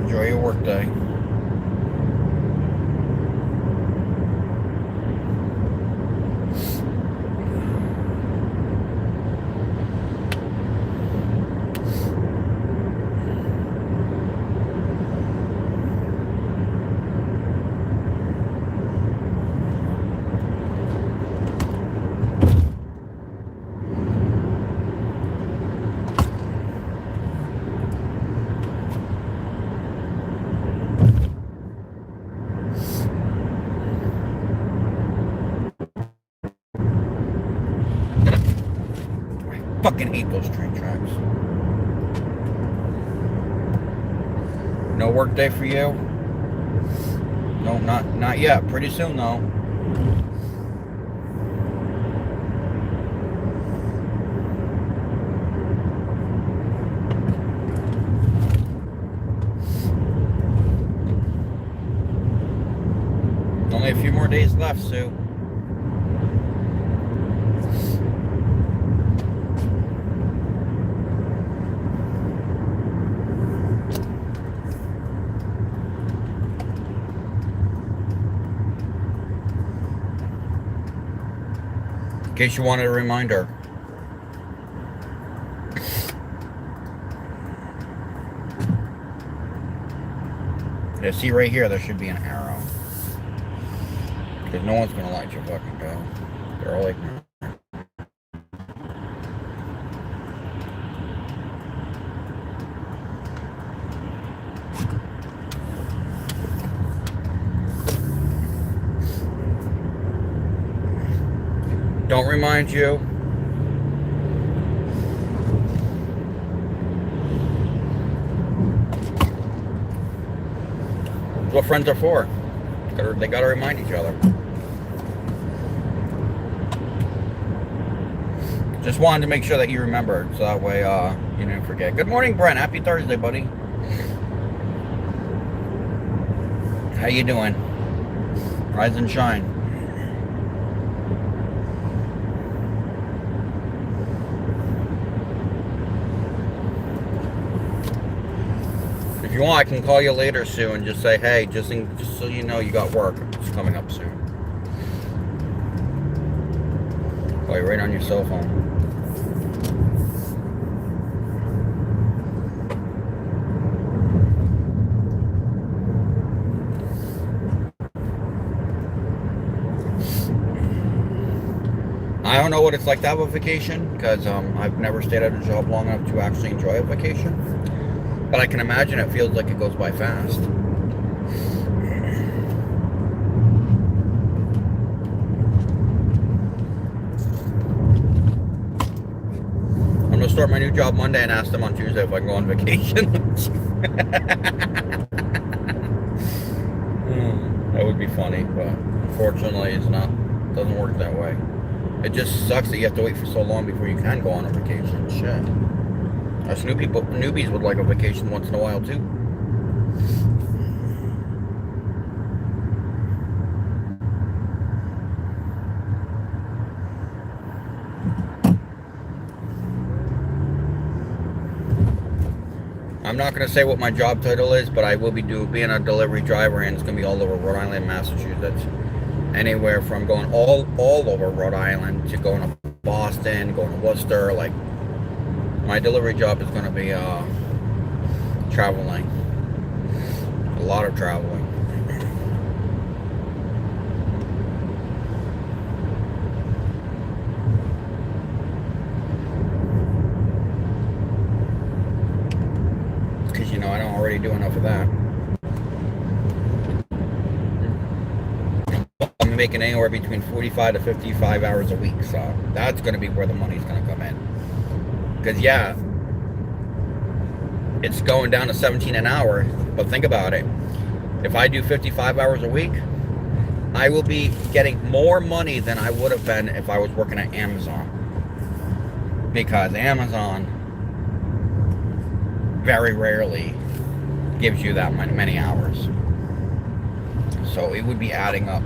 Enjoy your work day. Fucking hate those train tracks. No work day for you? No, not yet. Pretty soon though. Only a few more days left, Sue. In case you wanted a reminder. Yeah, see right here, there should be an arrow. Because no one's gonna let you fucking go. They're all ignorant. Don't remind you. That's what friends are for. They gotta remind each other. Just wanted to make sure that you remembered, so that way you didn't forget. Good morning, Brent. Happy Thursday, buddy. How you doing? Rise and shine. If you want, I can call you later, Sue, and just say, hey, just so you know, you got work. It's coming up soon. Call you right on your cell phone. I don't know what it's like to have a vacation, because I've never stayed at a job long enough to actually enjoy a vacation. But I can imagine it feels like it goes by fast. I'm going to start my new job Monday and ask them on Tuesday if I can go on vacation. That would be funny, but unfortunately it doesn't work that way. It just sucks that you have to wait for so long before you can go on a vacation. Shit. Us newbies would like a vacation once in a while too. I'm not going to say what my job title is, but I will be being a delivery driver, and it's going to be all over Rhode Island, Massachusetts. Anywhere from going all over Rhode Island to going to Boston, going to Worcester. Like, my delivery job is going to be traveling. A lot of traveling. Because, you know, I don't already do enough of that. I'm making anywhere between 45 to 55 hours a week, so that's going to be where the money's going to come in. Because, yeah, it's going down to 17 an hour, but think about it. If I do 55 hours a week, I will be getting more money than I would have been if I was working at Amazon. Because Amazon very rarely gives you that many hours. So it would be adding up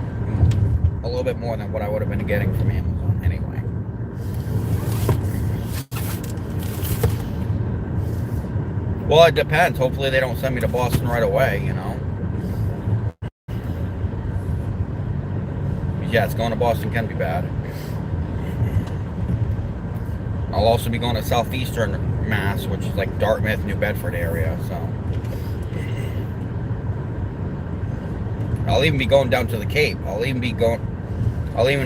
a little bit more than what I would have been getting from Amazon anyway. Well, it depends. Hopefully they don't send me to Boston right away, you know. Yeah, it's going to Boston can be bad. I'll also be going to southeastern Mass, which is like Dartmouth, New Bedford area, so. I'll even be going down to the Cape. I'll even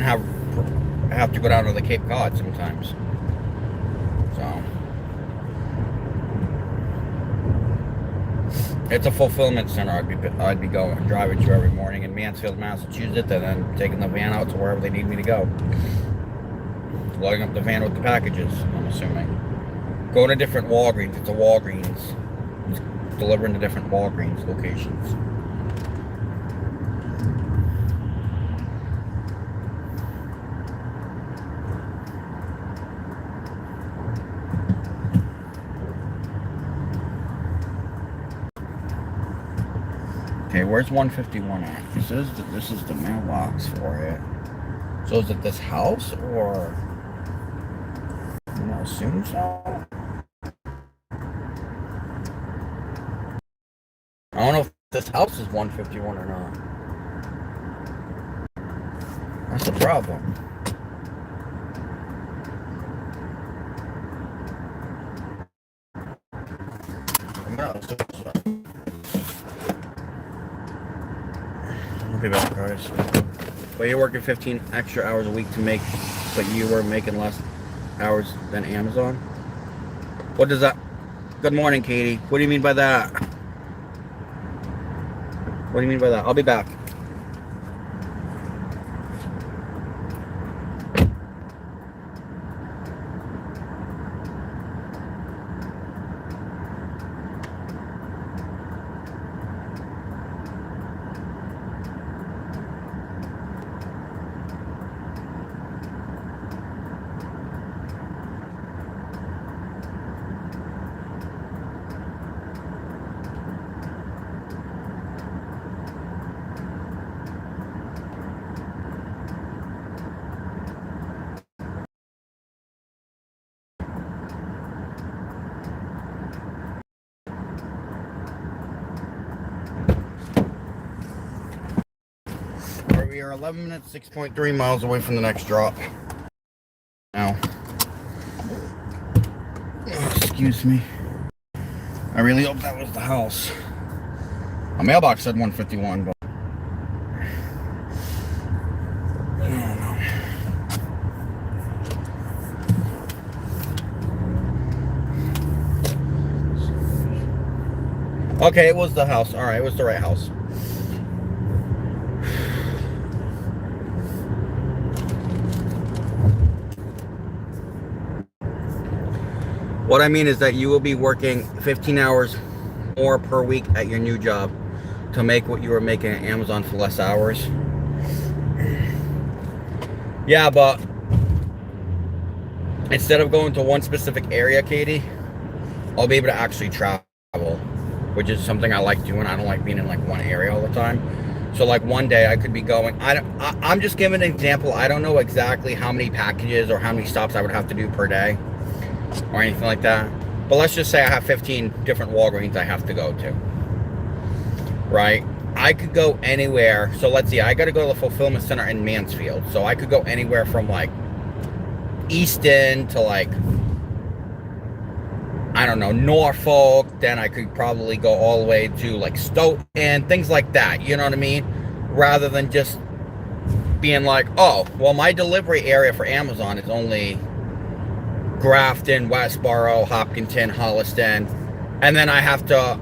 have to go down to the Cape Cod sometimes. So. It's a fulfillment center I'd be driving to every morning in Mansfield, Massachusetts, and then taking the van out to wherever they need me to go. Loading up the van with the packages, I'm assuming. Going to different Walgreens. It's a Walgreens. It's delivering to different Walgreens locations. Okay, where's 151 at? It says that this is the mailbox for it. So is it this house or? I assume so. I don't know if this house is 151 or not. That's the problem. I'll be back, guys. But you're working 15 extra hours a week to make, but you were making less hours than Amazon? What does that? Good morning, Katie. What do you mean by that? What do you mean by that? I'll be back. We are 11 minutes, 6.3 miles away from the next drop. Now, excuse me. I really hope that was the house. My mailbox said 151, but I don't know. Okay, it was the house. All right, it was the right house. What I mean is that you will be working 15 hours more per week at your new job to make what you were making at Amazon for less hours. Yeah, but instead of going to one specific area, Katie, I'll be able to actually travel, which is something I like doing. I don't like being in like one area all the time. So like one day I could be going, I'm just giving an example. I don't know exactly how many packages or how many stops I would have to do per day or anything like that. But let's just say I have 15 different Walgreens I have to go to, right? I could go anywhere. So let's see, I got to go to the fulfillment center in Mansfield. So I could go anywhere from like Easton to like, I don't know, Norfolk. Then I could probably go all the way to like Stoughton, things like that. You know what I mean? Rather than just being like, oh, well, my delivery area for Amazon is only Grafton, Westboro, Hopkinton, Holliston, and then I have to,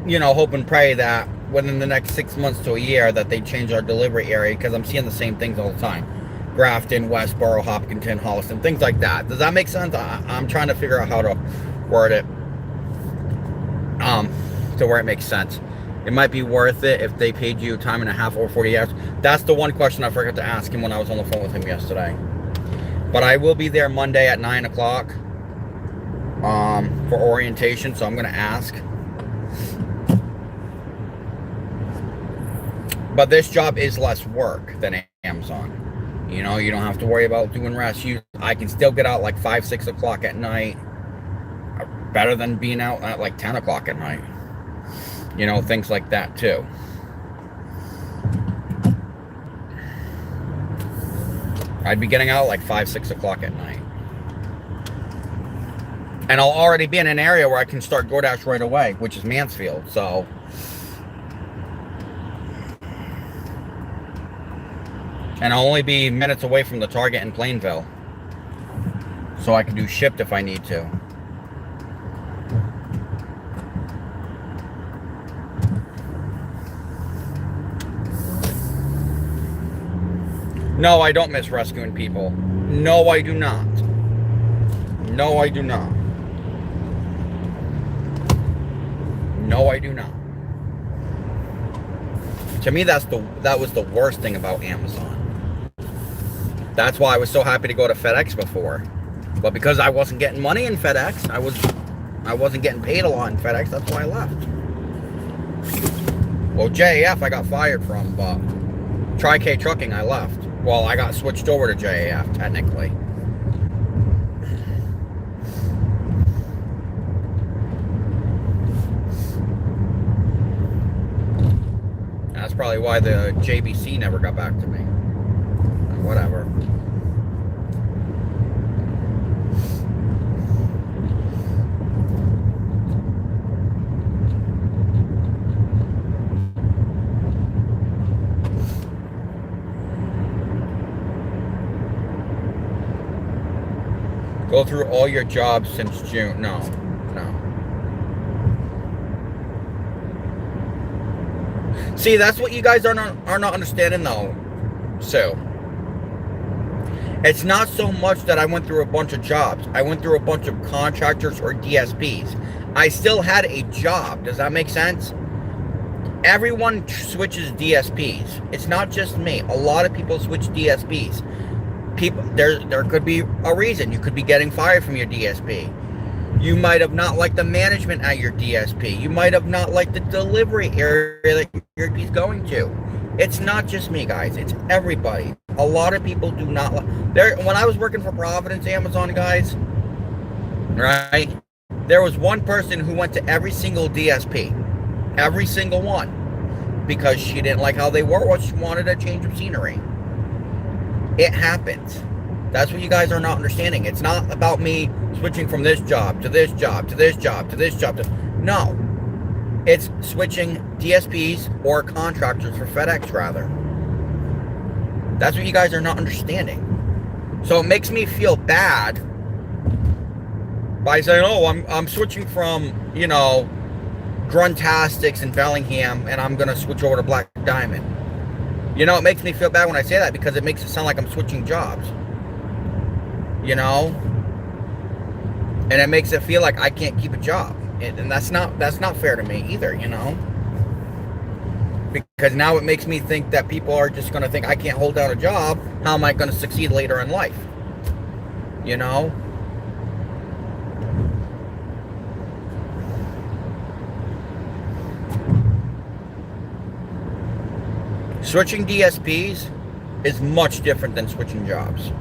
you know, hope and pray that within the next 6 months to a year that they change our delivery area, because I'm seeing the same things all the time. Grafton, Westboro, Hopkinton, Holliston, things like that. Does that make sense? I'm trying to figure out how to word it to where it makes sense. It might be worth it if they paid you time and a half or 40 hours. That's the one question I forgot to ask him when I was on the phone with him yesterday. But I will be there Monday at 9 o'clock for orientation, so I'm going to ask. But this job is less work than Amazon. You know, you don't have to worry about doing rest. I can still get out like 5, 6 o'clock at night. Better than being out at like 10 o'clock at night. You know, things like that too. I'd be getting out like 5, 6 o'clock at night. And I'll already be in an area where I can start DoorDash right away, which is Mansfield, so. And I'll only be minutes away from the Target in Plainville. So I can do Shipt if I need to. No, I don't miss rescuing people. No, I do not. No, I do not. No, I do not. To me, that was the worst thing about Amazon. That's why I was so happy to go to FedEx before. But because I wasn't getting money in FedEx, I wasn't getting paid a lot in FedEx, that's why I left. Well, JAF I got fired from, but Tri-K Trucking I left. Well, I got switched over to JAF, technically. That's probably why the JBC never got back to me. Whatever. Go through all your jobs since June. No. See, that's what you guys are not understanding though. So, it's not so much that I went through a bunch of jobs. I went through a bunch of contractors or DSPs. I still had a job. Does that make sense? Everyone switches DSPs. It's not just me. A lot of people switch DSPs. There could be a reason. You could be getting fired from your DSP. You might have not liked the management at your DSP. You might have not liked the delivery area that your DSP is going to. It's not just me, guys. It's everybody. A lot of people do not like. When I was working for Providence Amazon, guys, right? There was one person who went to every single DSP, every single one, because she didn't like how they were, or she wanted a change of scenery. It happens. That's what you guys are not understanding. It's not about me switching from this job to this job to this job to this job. No. It's switching DSPs or contractors for FedEx, rather. That's what you guys are not understanding. So it makes me feel bad by saying, oh, I'm switching from, you know, Gruntastics in Bellingham and I'm going to switch over to Black Diamond. You know, it makes me feel bad when I say that because it makes it sound like I'm switching jobs. You know? And it makes it feel like I can't keep a job. And that's not fair to me either, you know? Because now it makes me think that people are just going to think I can't hold down a job. How am I going to succeed later in life? You know? Switching DSPs is much different than switching jobs.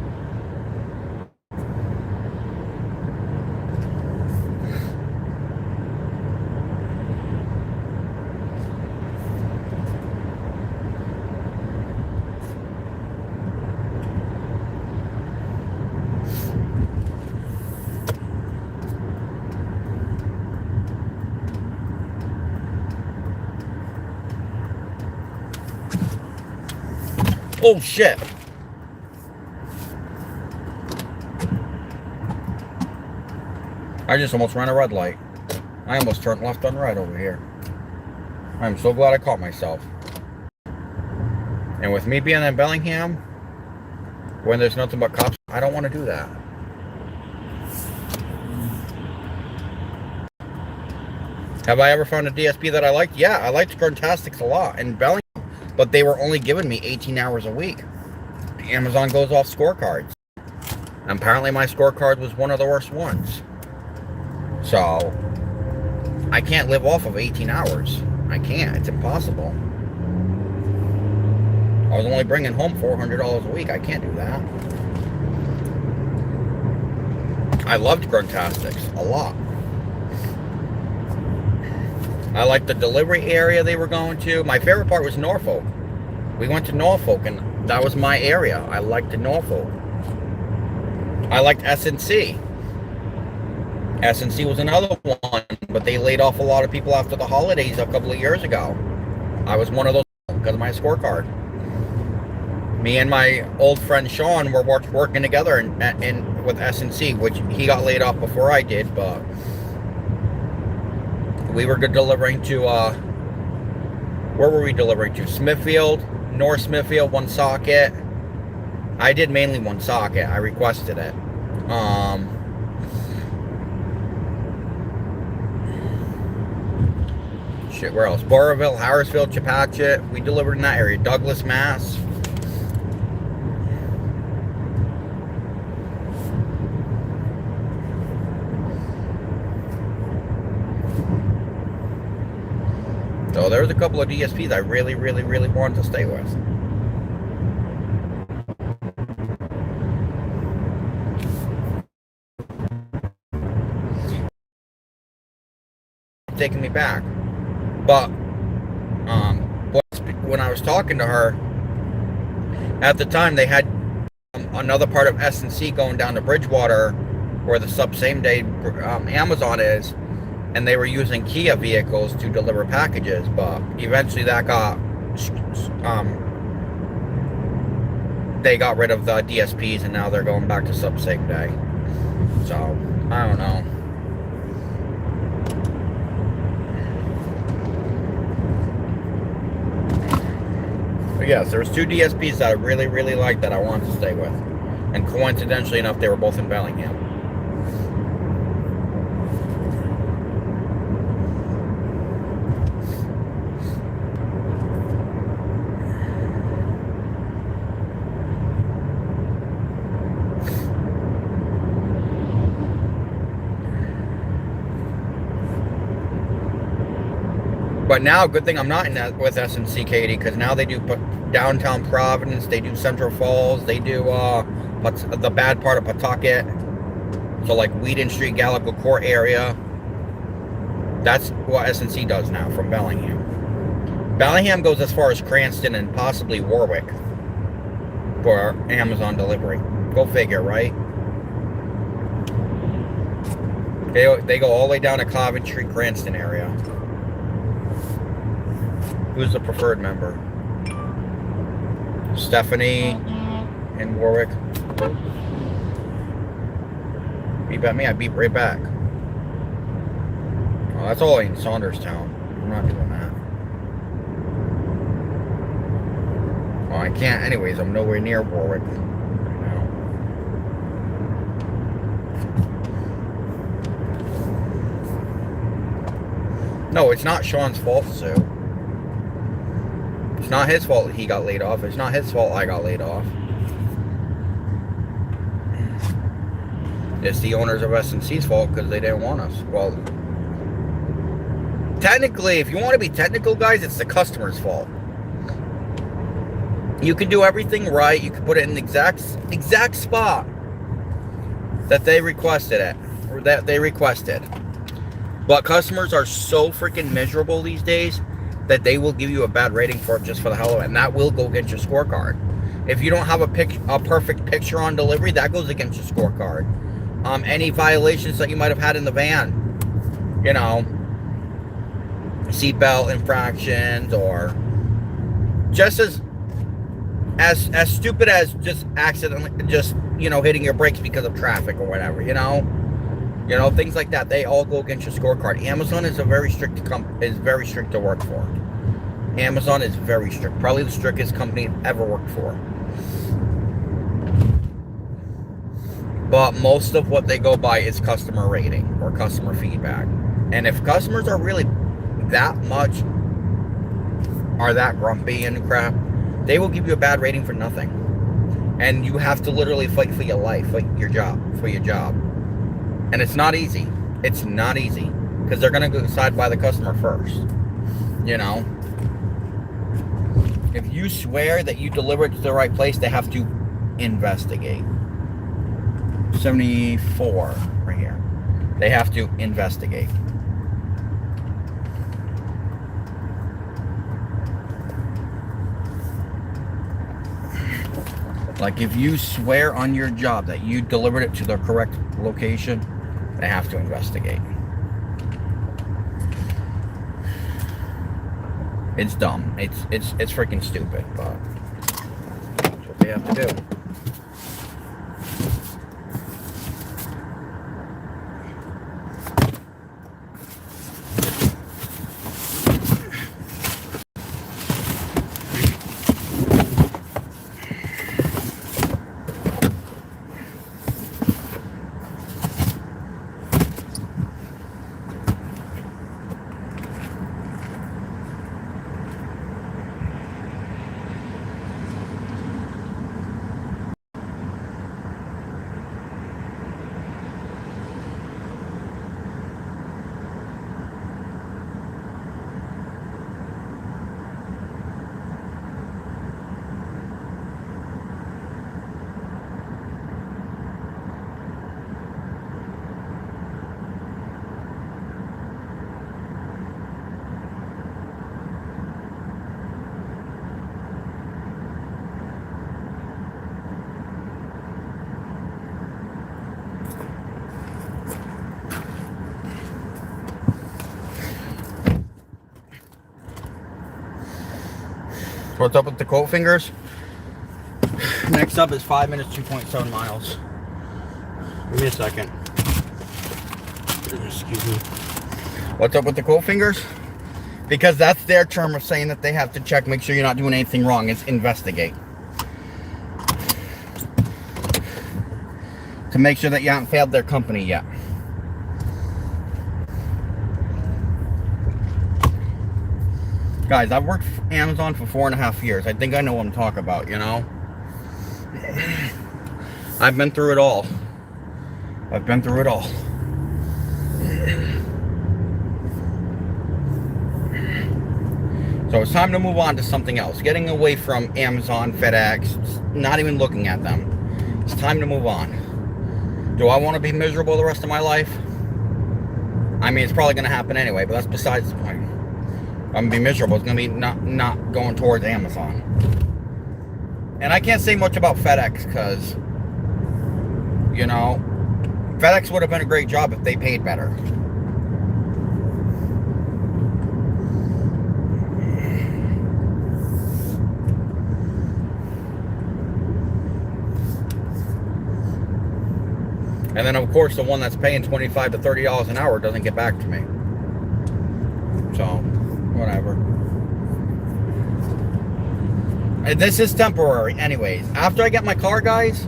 Oh shit. I just almost ran a red light. I almost turned left on right over here. I'm so glad I caught myself. And with me being in Bellingham, when there's nothing but cops, I don't want to do that. Have I ever found a DSP that I liked? Yeah, I liked Gruntastics a lot in Bellingham. But they were only giving me 18 hours a week. Amazon goes off scorecards. And apparently my scorecard was one of the worst ones. So, I can't live off of 18 hours. I can't. It's impossible. I was only bringing home $400 a week. I can't do that. I loved Gruntastics a lot. I liked the delivery area they were going to. My favorite part was Norfolk. We went to Norfolk, and that was my area. I liked Norfolk. I liked SNC. SNC was another one, but they laid off a lot of people after the holidays a couple of years ago. I was one of those because of my scorecard. Me and my old friend Sean were working together in with SNC, which he got laid off before I did, but we were delivering to, where were we delivering to? Smithfield, North Smithfield, Woonsocket. I did mainly Woonsocket. I requested it. Shit, where else? Burrillville, Harrisville, Chepachet. We delivered in that area. Douglas, Mass. So there was a couple of DSPs I really, really, really wanted to stay with. Taking me back. But when I was talking to her, at the time they had another part of SNC going down to Bridgewater, where the same day Amazon is, and they were using Kia vehicles to deliver packages. But eventually that got they got rid of the DSPs, and now they're going back to same day. So I don't know. But yes, there was two DSPs that I really, really liked that I wanted to stay with. And coincidentally enough, they were both in Bellingham. But now, good thing I'm not in that with SNC, Katie, because now they do downtown Providence, they do Central Falls, they do the bad part of Pawtucket, so like Whedon Street, Gallagher Court area. That's what SNC does now from Bellingham. Bellingham goes as far as Cranston and possibly Warwick for Amazon delivery. Go figure, right? They go all the way down to Coventry, Cranston area. Who's the preferred member? Stephanie in Warwick. Beep at me, I beep right back. Oh, that's all in Saunderstown. I'm not doing that. Well, I can't anyways. I'm nowhere near Warwick right now. No, it's not Sean's fault, Sue. It's not his fault he got laid off. It's not his fault I got laid off. It's the owners of SNC's fault because they didn't want us. Well, technically, if you want to be technical, guys, it's the customer's fault. You can do everything right. You can put it in the exact spot that they requested it, or that they requested. But customers are so freaking miserable these days that they will give you a bad rating for it just for the hell of it, and that will go against your scorecard. If you don't have a perfect picture on delivery, that goes against your scorecard. Any violations that you might have had in the van, you know, seatbelt infractions, or just as stupid as just accidentally, just, you know, hitting your brakes because of traffic or whatever, you know, things like that. They all go against your scorecard. Amazon is very strict to work for. Amazon is very strict, probably the strictest company I've ever worked for. But most of what they go by is customer rating or customer feedback. And if customers are really that grumpy and crap, they will give you a bad rating for nothing. And you have to literally fight for your life, fight for your job. And it's not easy. It's not easy. Because they're going to decide by the customer first. You know? If you swear that you delivered to the right place, they have to investigate. 74 right here. They have to investigate. Like, if you swear on your job that you delivered it to the correct location, they have to investigate. It's dumb. It's freaking stupid, but that's what they have to do. What's up with the coat fingers? Next up is 5 minutes, 2.7 miles. Give me a second. Excuse me. What's up with the coat fingers? Because that's their term of saying that they have to check, make sure you're not doing anything wrong. It's investigate. To make sure that you haven't failed their company yet. Guys, I've worked for Amazon for 4.5 years. I think I know what I'm talking about, you know? I've been through it all. I've been through it all. So it's time to move on to something else. Getting away from Amazon, FedEx, not even looking at them. It's time to move on. Do I want to be miserable the rest of my life? I mean, it's probably going to happen anyway, but that's besides the point. I'm going to be miserable. It's going to be not going towards Amazon. And I can't say much about FedEx because, you know, FedEx would have been a great job if they paid better. And then, of course, the one that's paying $25 to $30 an hour doesn't get back to me. So, whatever. And this is temporary anyways. After I get my car, guys,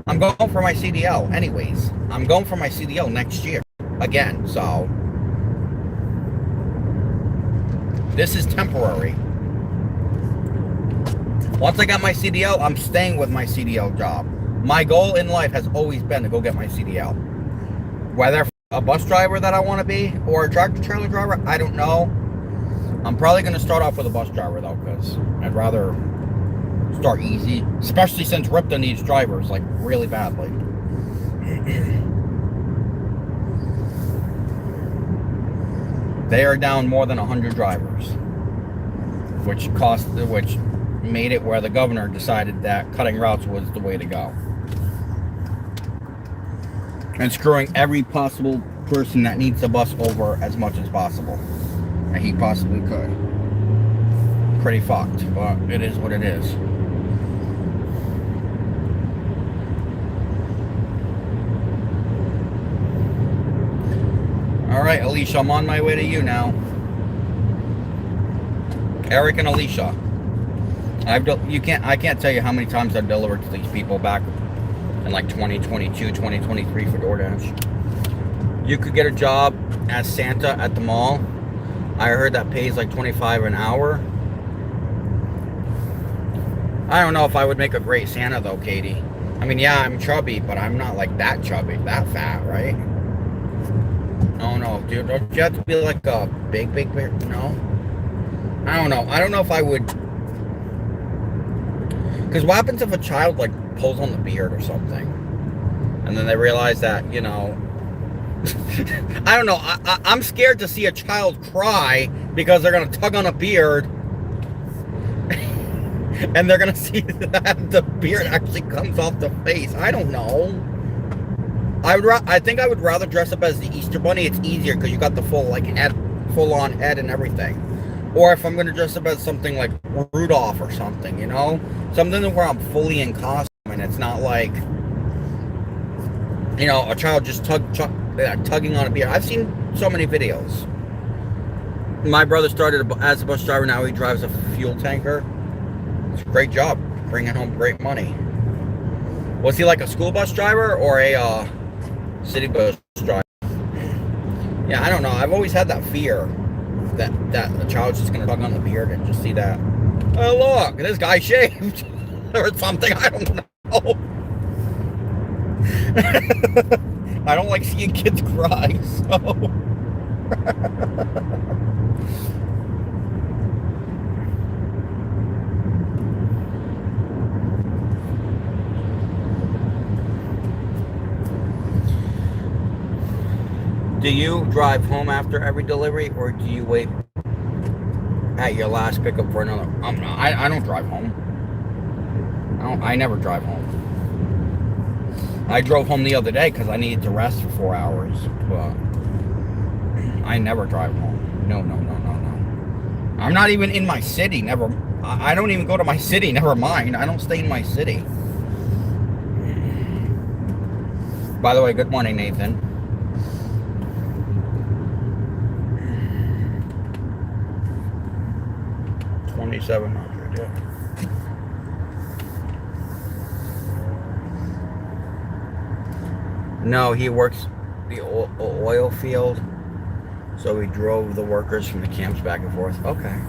I'm going for my CDL anyways. I'm going for my CDL next year again, so this is temporary. Once I got my CDL, I'm staying with my CDL job. My goal in life has always been to go get my CDL. Whether a bus driver that I want to be or a tractor trailer driver, I don't know. I'm probably going to start off with a bus driver though, because I'd rather start easy, especially since RIPTA needs drivers like really badly. They are down more than 100 drivers, which made it where the governor decided that cutting routes was the way to go. And screwing every possible person that needs the bus over as much as possible that he possibly could. Pretty fucked, but it is what it is. Alright, Alicia, I'm on my way to you now. Eric and Alicia. I can't tell you how many times I've delivered to these people back in like 2022, 2023 for DoorDash. You could get a job as Santa at the mall. I heard that pays like $25 an hour. I don't know if I would make a great Santa though, Katie. I mean, yeah, I'm chubby, but I'm not like that chubby, that fat, right? Oh no, dude, don't you have to be like a big beard? No? I don't know. I don't know if I would. Because what happens if a child like pulls on the beard or something? And then they realize that, you know, I don't know. I'm scared to see a child cry because they're going to tug on a beard And they're gonna see that the beard actually comes off the face. I don't know. I think I would rather dress up as the Easter Bunny. It's easier because you got the full like head, full on head and everything. Or if I'm gonna dress up as something like Rudolph or something, you know, something where I'm fully in costume and it's not like, you know, a child just tugging on a beard. I've seen so many videos. My brother started as a bus driver. Now he drives a fuel tanker. It's a great job, bringing home great money. Was he like a school bus driver or a city bus driver? Yeah, I don't know. I've always had that fear that the child's just gonna tug on the beard and just see that. Oh look, this guy shaved or something. I don't know. I don't like seeing kids cry, so. Do you drive home after every delivery, or do you wait at your last pickup for another? I don't drive home. I never drive home. I drove home the other day because I needed to rest for 4 hours, but I never drive home. No. I'm not even in my city. Never. I don't even go to my city. Never mind. I don't stay in my city. By the way, good morning, Nathan. $2,700, yeah. No, he works the oil field, so he drove the workers from the camps back and forth. Okay.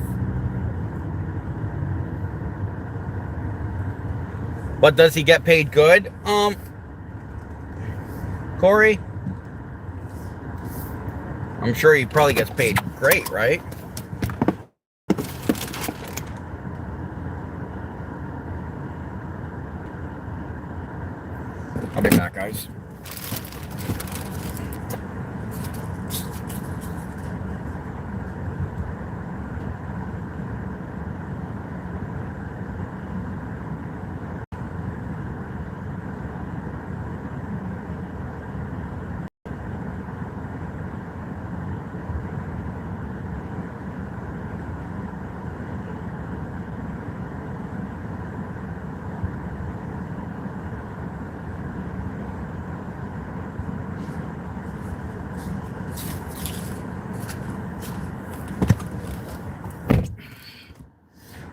But does he get paid good? Corey? I'm sure he probably gets paid great, right? I'll be back, guys.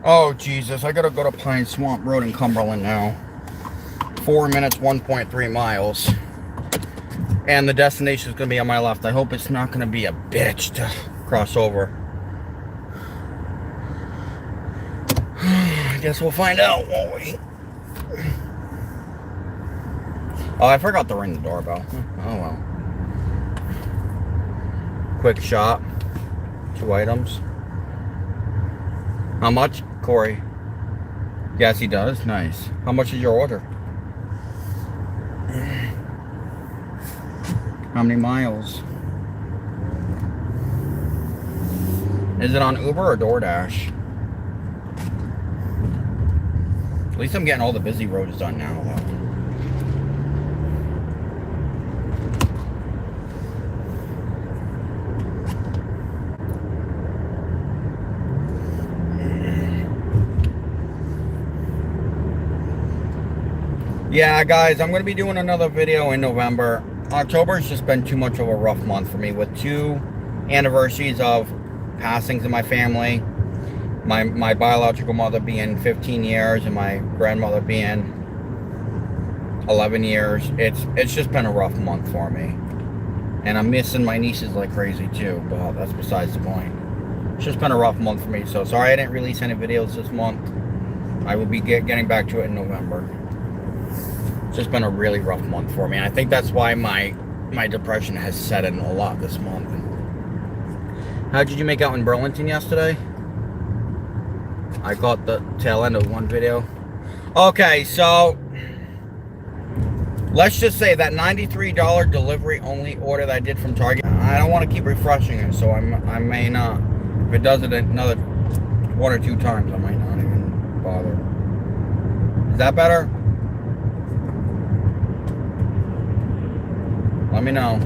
Oh, Jesus, I gotta go to Pine Swamp Road in Cumberland now. 4 minutes, 1.3 miles. And the destination is gonna be on my left. I hope it's not gonna be a bitch to cross over. I guess we'll find out, won't we? Oh, I forgot to ring the doorbell. Oh, well. Quick shop. 2 items. How much? Corey. Yes, he does. Nice. How much is your order? How many miles? Is it on Uber or DoorDash? At least I'm getting all the busy roads done now, though. Yeah, guys, I'm going to be doing another video in November. October has just been too much of a rough month for me with 2 anniversaries of passings in my family. My biological mother being 15 years and my grandmother being 11 years. It's just been a rough month for me. And I'm missing my nieces like crazy too, but that's besides the point. It's just been a rough month for me, so sorry I didn't release any videos this month. I will be getting back to it in November. It's just been a really rough month for me. I think that's why my depression has set in a lot this month. How did you make out in Burlington yesterday? I caught the tail end of one video. Okay, so let's just say that $93 delivery only order that I did from Target. I don't want to keep refreshing it, so I may not. If it does it another 1 or 2 times, I might not even bother. Is that better? Let me know.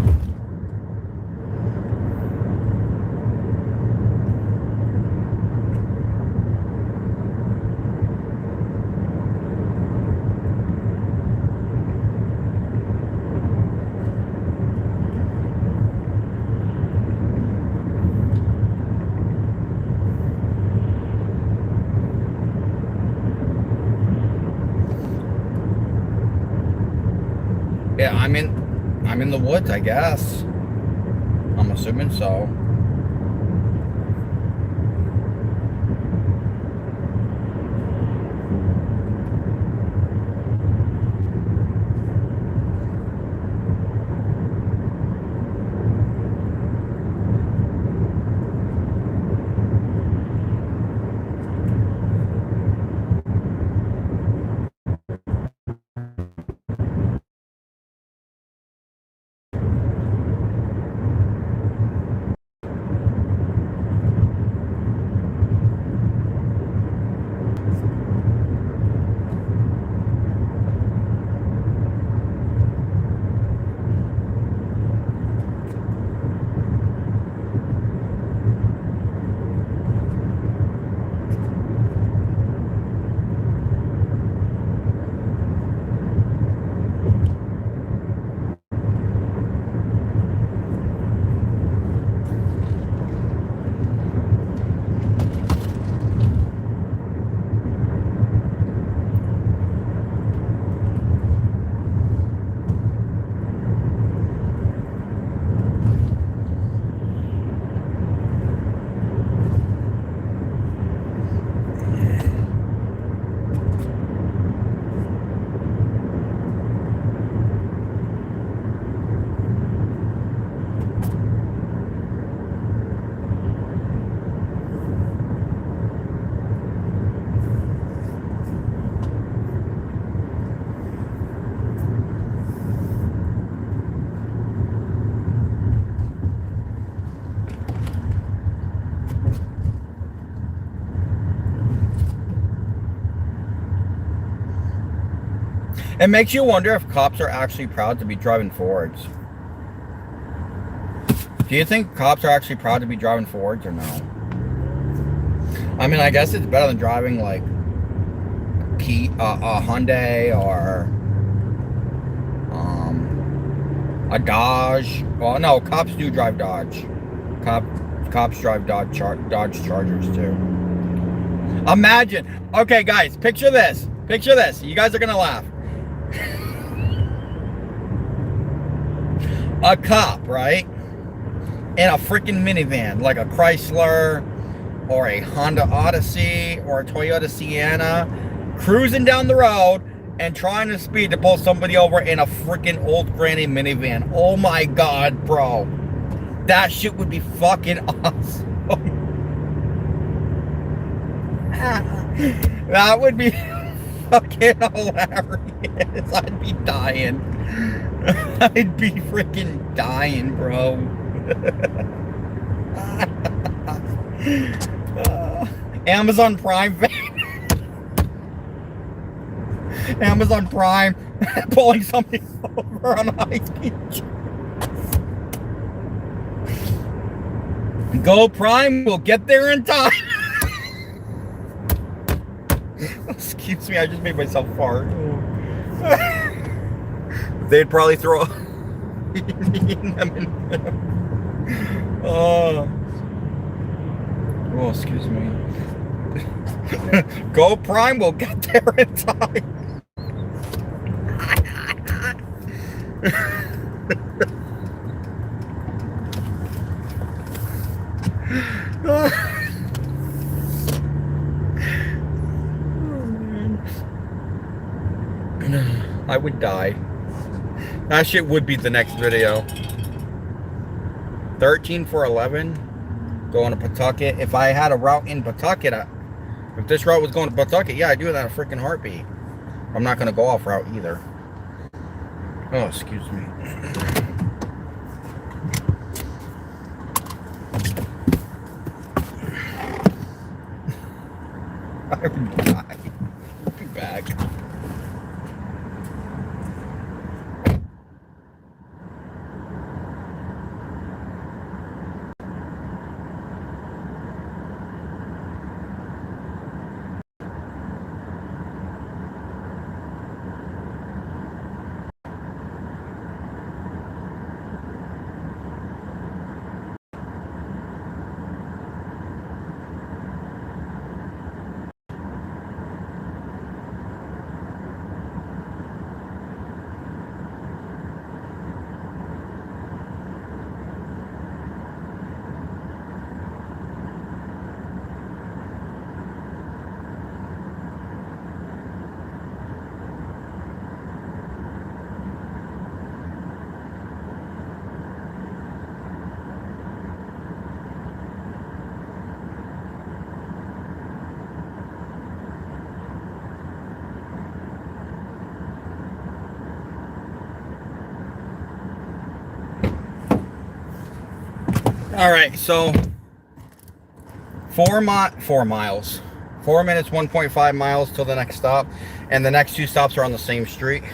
Yeah, I'm in the woods, I guess. I'm assuming so. It makes you wonder if cops are actually proud to be driving Fords. Do you think cops are actually proud to be driving Fords or no? I mean, I guess it's better than driving like a Hyundai or a Dodge. Well, no, cops do drive Dodge. Cops drive Dodge Chargers too. Imagine. Okay, guys, picture this. Picture this. You guys are gonna laugh. A cop, right? In a freaking minivan, like a Chrysler or a Honda Odyssey or a Toyota Sienna, cruising down the road and trying to speed to pull somebody over in a freaking old granny minivan. Oh my God, bro. That shit would be fucking awesome. That would be fucking hilarious. I'd be dying. I'd be freaking dying, bro. Amazon Prime Amazon Prime pulling somebody over on a high speed. Go Prime, we'll get there in time. Excuse me, I just made myself fart. They'd probably throw them in. Oh, excuse me. Go Prime, we'll get there in time. I would die. That shit would be the next video. 13 for 11. Going to Pawtucket. If I had a route in Pawtucket, if this route was going to Pawtucket, yeah, I'd do that in a freaking heartbeat. I'm not going to go off route either. Oh, excuse me. I would die. heck? All right, so 4 miles, 4 minutes, 1.5 miles till the next stop, and the next 2 stops are on the same street.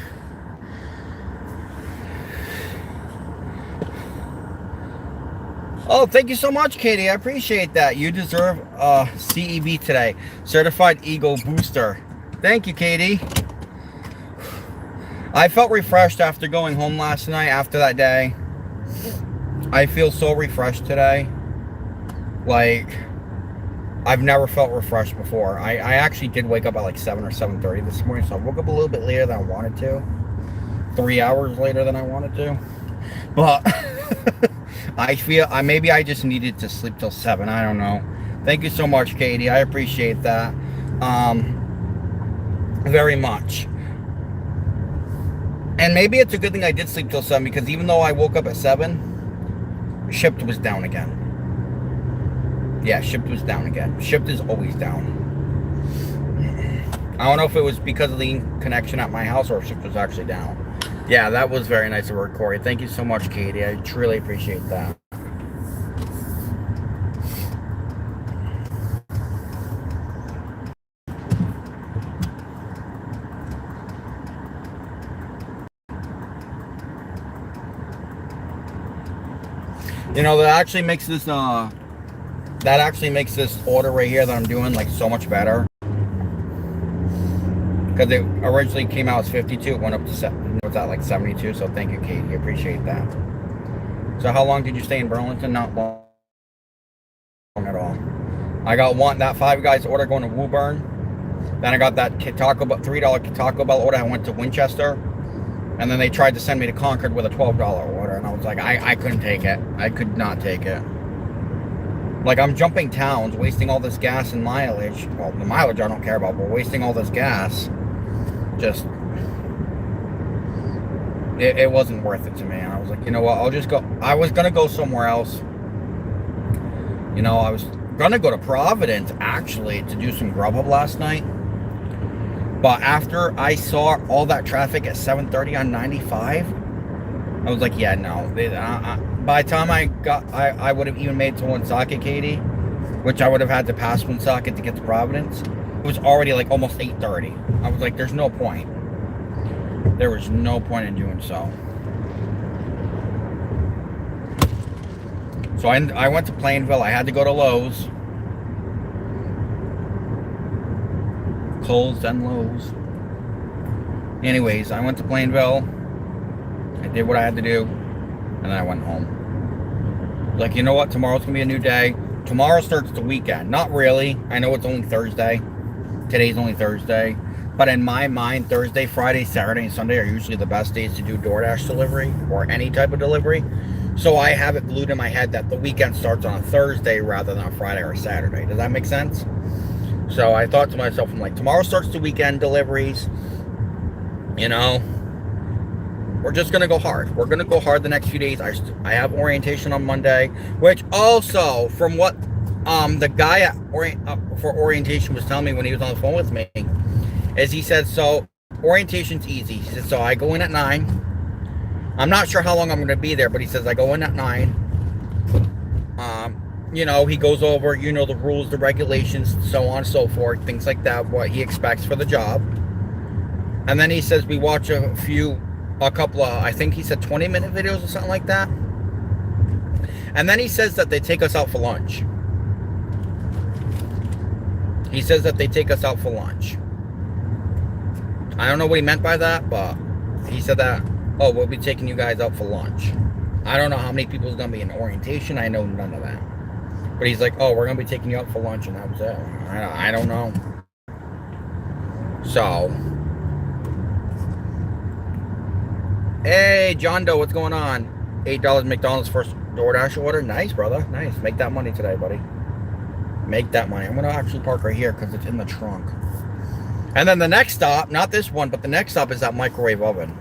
Oh, thank you so much, Katie. I appreciate that. You deserve a CEB today, Certified Ego Booster. Thank you, Katie. I felt refreshed after going home last night after that day. I feel so refreshed today. Like, I've never felt refreshed before. I actually did wake up at like 7 or 7:30 this morning, so I woke up a little bit later than I wanted to. 3 hours later than I wanted to. But I feel, maybe I just needed to sleep till 7. I don't know. Thank you so much, Katie. I appreciate that. Very much. And maybe it's a good thing I did sleep till 7, because even though I woke up at 7, Shipt was down again. Yeah, Shipt was down again. Shipt is always down. I don't know if it was because of the connection at my house or if Shipt was actually down. Yeah, that was very nice of her, Corey. Thank you so much, Katie. I truly appreciate that. You know, that actually makes this order right here that I'm doing like so much better. Because it originally came out as 52, it went up to like 72. So thank you, Katie. I appreciate that. So how long did you stay in Burlington? Not long at all. I got that Five Guys order going to Woburn. Then I got that Taco Bell, $3 Taco Bell order. I went to Winchester. And then they tried to send me to Concord with a $12 order. And I was like, I couldn't take it. I could not take it. Like, I'm jumping towns, wasting all this gas and mileage. Well, the mileage I don't care about, but wasting all this gas. Just, it wasn't worth it to me. And I was like, you know what, I'll just go. I was going to go somewhere else. You know, I was going to go to Providence, actually, to do some Grubhub last night. But after I saw all that traffic at 7:30 on 95, I was like, yeah, no. By the time I would have even made it to Woonsocket, Katie, which I would have had to pass Woonsocket to get to Providence. It was already like almost 8:30. I was like, there's no point. There was no point in doing so. So I went to Plainville. I had to go to Lowe's. Kohl's and Lowe's. Anyways, I went to Plainville. I did what I had to do. And then I went home. Like, you know what? Tomorrow's going to be a new day. Tomorrow starts the weekend. Not really. I know it's only Thursday. Today's only Thursday. But in my mind, Thursday, Friday, Saturday, and Sunday are usually the best days to do DoorDash delivery or any type of delivery. So I have it glued in my head that the weekend starts on a Thursday rather than a Friday or a Saturday. Does that make sense? So I thought to myself, I'm like, tomorrow starts the weekend deliveries. You know, we're just going to go hard. We're going to go hard the next few days. I have orientation on Monday, which also, from what the guy for orientation was telling me when he was on the phone with me, is he said, so orientation's easy. He said, so I go in at 9. I'm not sure how long I'm going to be there, but he says I go in at 9. You know, he goes over, you know, the rules, the regulations, so on and so forth, things like that, what he expects for the job. And then he says we watch a couple of, I think he said 20-minute videos or something like that. And then he says that they take us out for lunch. He says that they take us out for lunch. I don't know what he meant by that, but he said that, oh, we'll be taking you guys out for lunch. I don't know how many people is going to be in orientation. I know none of that. But he's like, oh, we're going to be taking you out for lunch, and that was it. I don't know. So, hey, John Doe, what's going on? $8 McDonald's first DoorDash order. Nice, brother. Nice. Make that money today, buddy. Make that money. I'm going to actually park right here because it's in the trunk. And then the next stop, not this one, but the next stop is that microwave oven.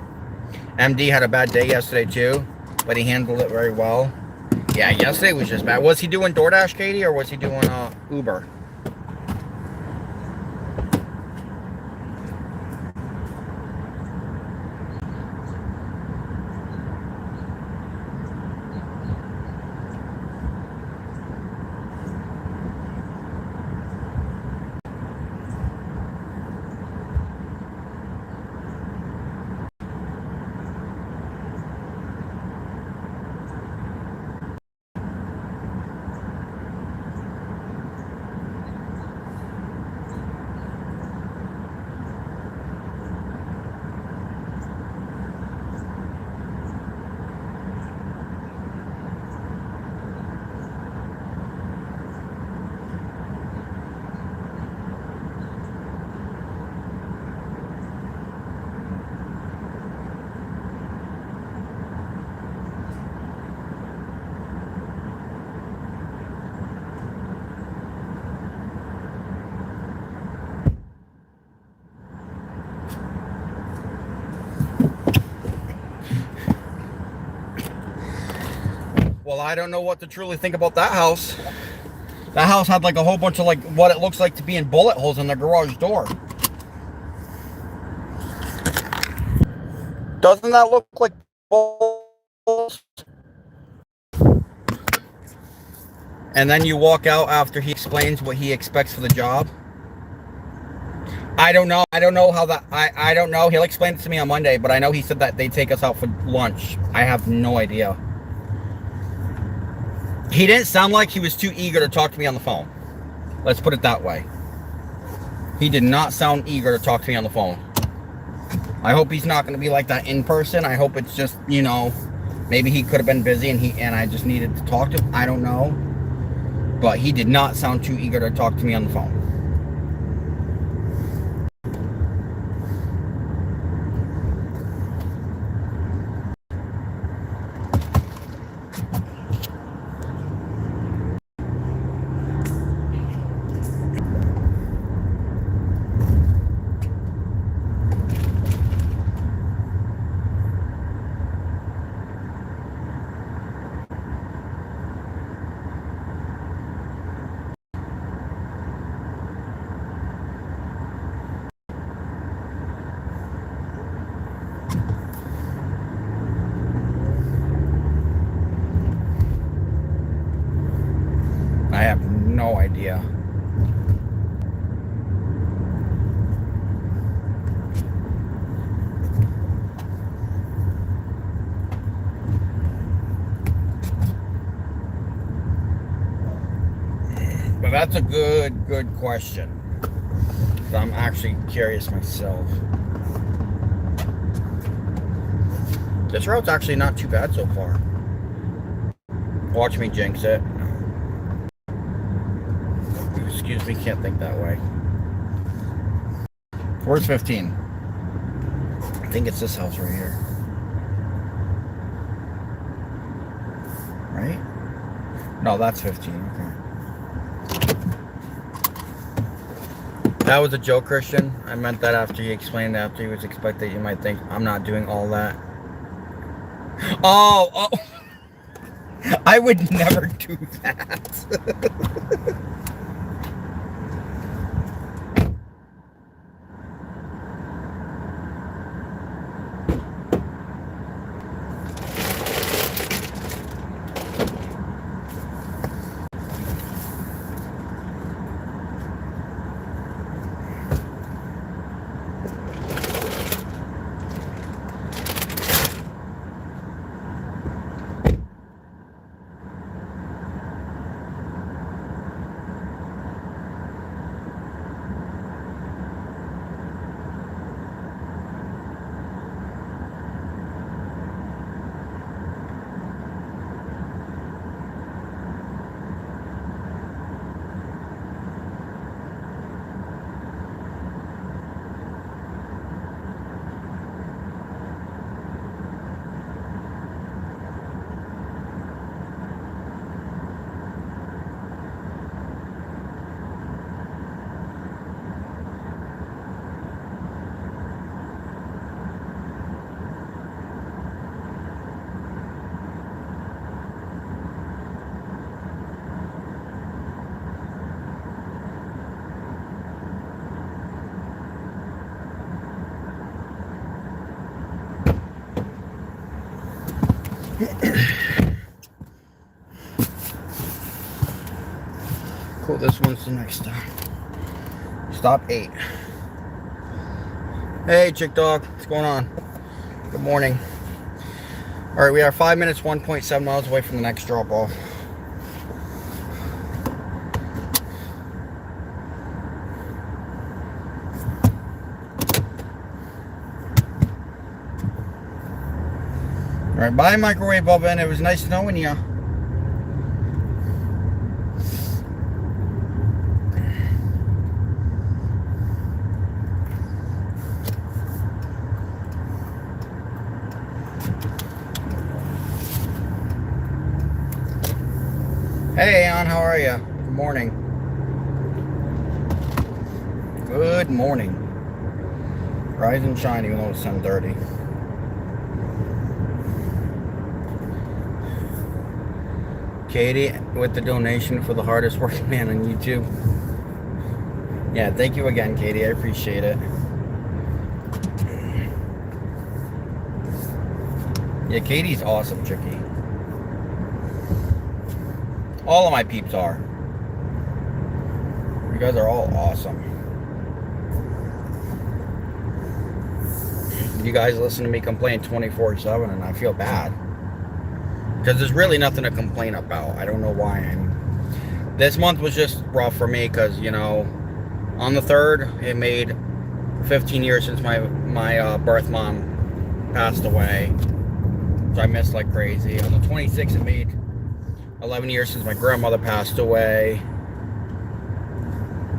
MD had a bad day yesterday too, but he handled it very well. Yeah, yesterday was just bad. Was he doing DoorDash, Katie, or was he doing Uber? Well, I don't know what to truly think about that house. That house had like a whole bunch of like what it looks like to be in bullet holes in the garage door. Doesn't that look like bullet? And then you walk out after he explains what he expects for the job. I don't know. I don't know how that, I don't know. He'll explain it to me on Monday, but I know he said that they take us out for lunch. I have no idea. He didn't sound like he was too eager to talk to me on the phone. Let's put it that way. He did not sound eager to talk to me on the phone. I hope he's not going to be like that in person. I hope it's just, you know, maybe he could have been busy and I just needed to talk to him. I don't know. But he did not sound too eager to talk to me on the phone. I have no idea. But that's a good question. So I'm actually curious myself. This route's actually not too bad so far. Watch me jinx it. Excuse me, can't think that way. Where's 15? I think it's this house right here. Right? No, that's 15. Okay. That was a joke, Christian. I meant that after he explained, after he was expected, you might think I'm not doing all that. Oh! I would never do that. Cool, this one's the next stop. Stop 8. Hey, Chick Dog, what's going on? Good morning. All right, we are 5 minutes, 1.7 miles away from the next drop off. All right, bye, Microwave Oven. It was nice knowing you. Hey, Aon, how are you? Good morning. Good morning. Rise and shine, even though it's 10:30. Katie with the donation for the hardest working man on YouTube. Yeah, thank you again, Katie. I appreciate it. Yeah, Katie's awesome, Chicky. All of my peeps are. You guys are all awesome. You guys listen to me complain 24/7 and I feel bad. Because there's really nothing to complain about. I don't know why this month was just rough for me because, you know, on the 3rd, it made 15 years since my birth mom passed away. So I missed like crazy. On the 26th, it made 11 years since my grandmother passed away.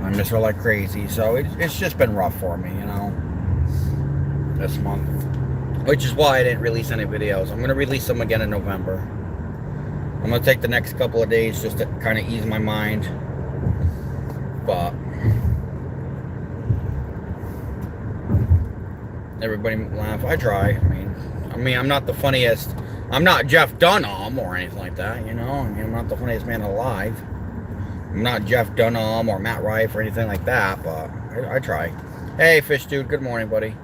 I miss her like crazy. So it's just been rough for me, you know, this month. Which is why I didn't release any videos. I'm going to release them again in November. I'm going to take the next couple of days just to kind of ease my mind. But everybody laugh. I try. I mean, I'm not the funniest. I'm not Jeff Dunham or anything like that, you know. I mean, I'm not the funniest man alive. I'm not Jeff Dunham or Matt Rife or anything like that, but I try. Hey, Fish Dude. Good morning, buddy.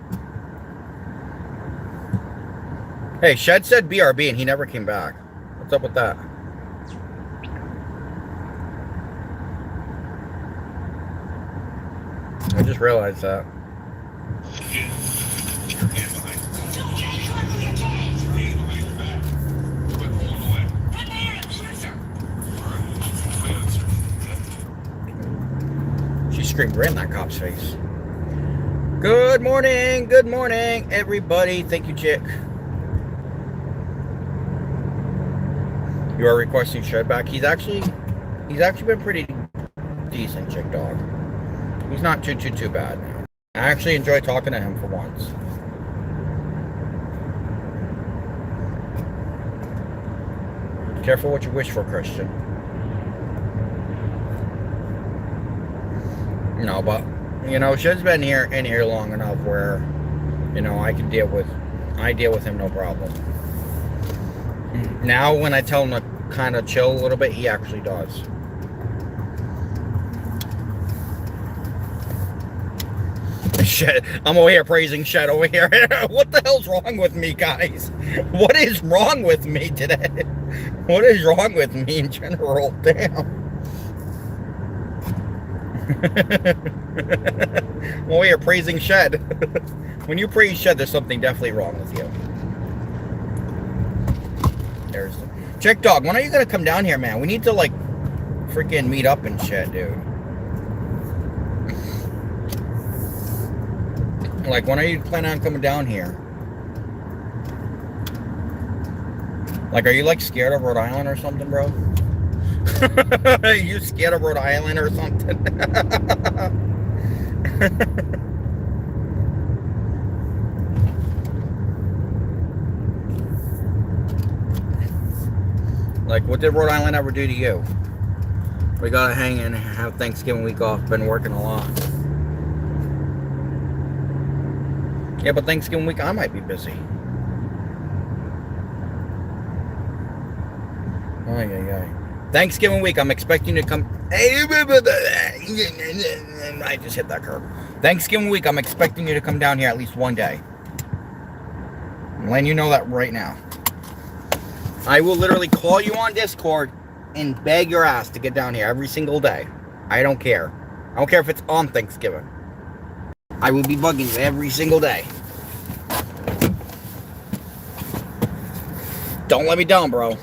Hey, Shed said BRB and he never came back. What's up with that? I just realized that. She screamed right in that cop's face. Good morning, everybody. Thank you, Chick. You are requesting Shed back. He's actually been pretty decent, Chick Dog. He's not too bad now. I actually enjoy talking to him for once. Careful what you wish for, Christian. No, but you know, Shed's been in here long enough where, you know, I deal with him no problem. Now when I tell him to kind of chill a little bit, he actually does. Shed, I'm over here praising Shed over here. What the hell's wrong with me, guys? What is wrong with me today? What is wrong with me in general? Damn. I'm over here praising Shed. When you praise Shed, there's something definitely wrong with you. There's Chick Dog. When are you gonna come down here, man? We need to like freaking meet up and shit, dude. Like, when are you planning on coming down here? Like, are you like scared of Rhode Island or something, bro? Are you scared of Rhode Island or something? Like, what did Rhode Island ever do to you? We gotta hang in and have Thanksgiving week off. Been working a lot. Yeah, but Thanksgiving week I might be busy. Thanksgiving week I'm expecting you to come. I just hit that curb. Thanksgiving week I'm expecting you to come down here at least one day. I'm letting you know that right now. I will literally call you on Discord and beg your ass to get down here every single day. I don't care. I don't care if it's on Thanksgiving. I will be bugging you every single day. Don't let me down, bro.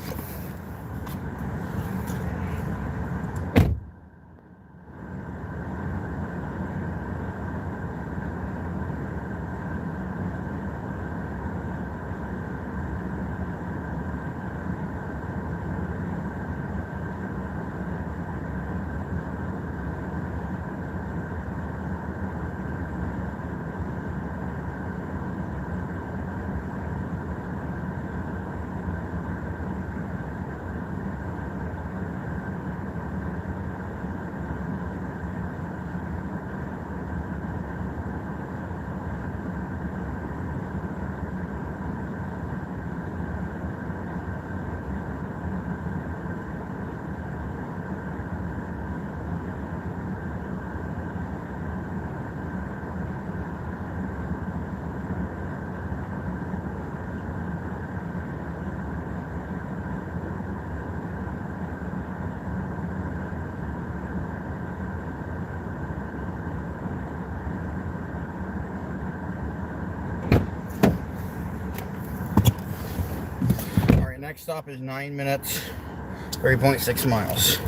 Next stop is 9 minutes, 3.6 miles.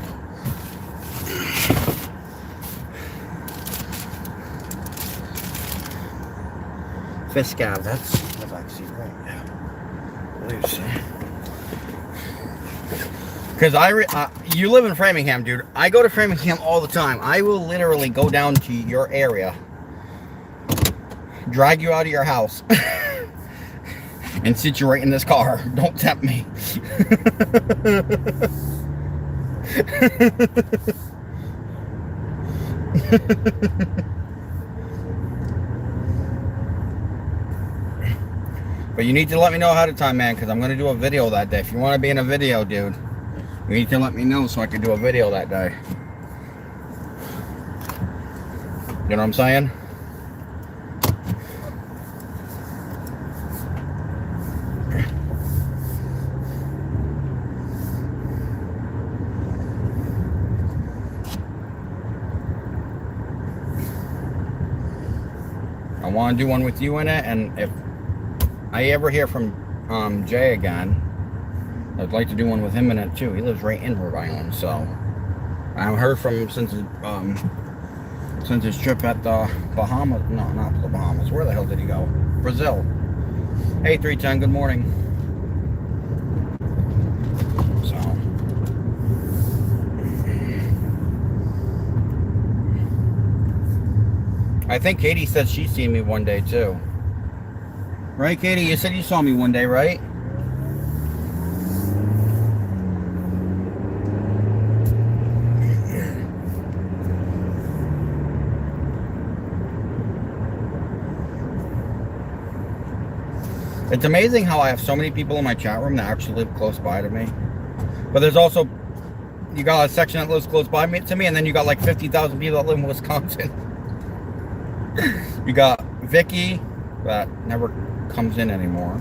Fisk Ave, that's actually right, yeah. I believe so. Because you live in Framingham, dude. I go to Framingham all the time. I will literally go down to your area, drag you out of your house, and sit you right in this car. Don't tempt me. But you need to let me know ahead of time, man, because I'm going to do a video that day. If you want to be in a video, dude, you need to let me know so I can do a video that day. You know what I'm saying? I want to do one with you in it, and if I ever hear from Jay again, I'd like to do one with him in it too. He lives right in Rhode Island, so I haven't heard from him since his trip at the Bahamas. No, not the Bahamas. Where the hell did he go? Brazil. Hey, 310. Good morning. So. I think Katie said she's seen me one day too. Right, Katie? You said you saw me one day, right? It's amazing how I have so many people in my chat room that actually live close by to me. But there's also, you got a section that lives close by to me, and then you got like 50,000 people that live in Wisconsin. You got Vicky, that never comes in anymore.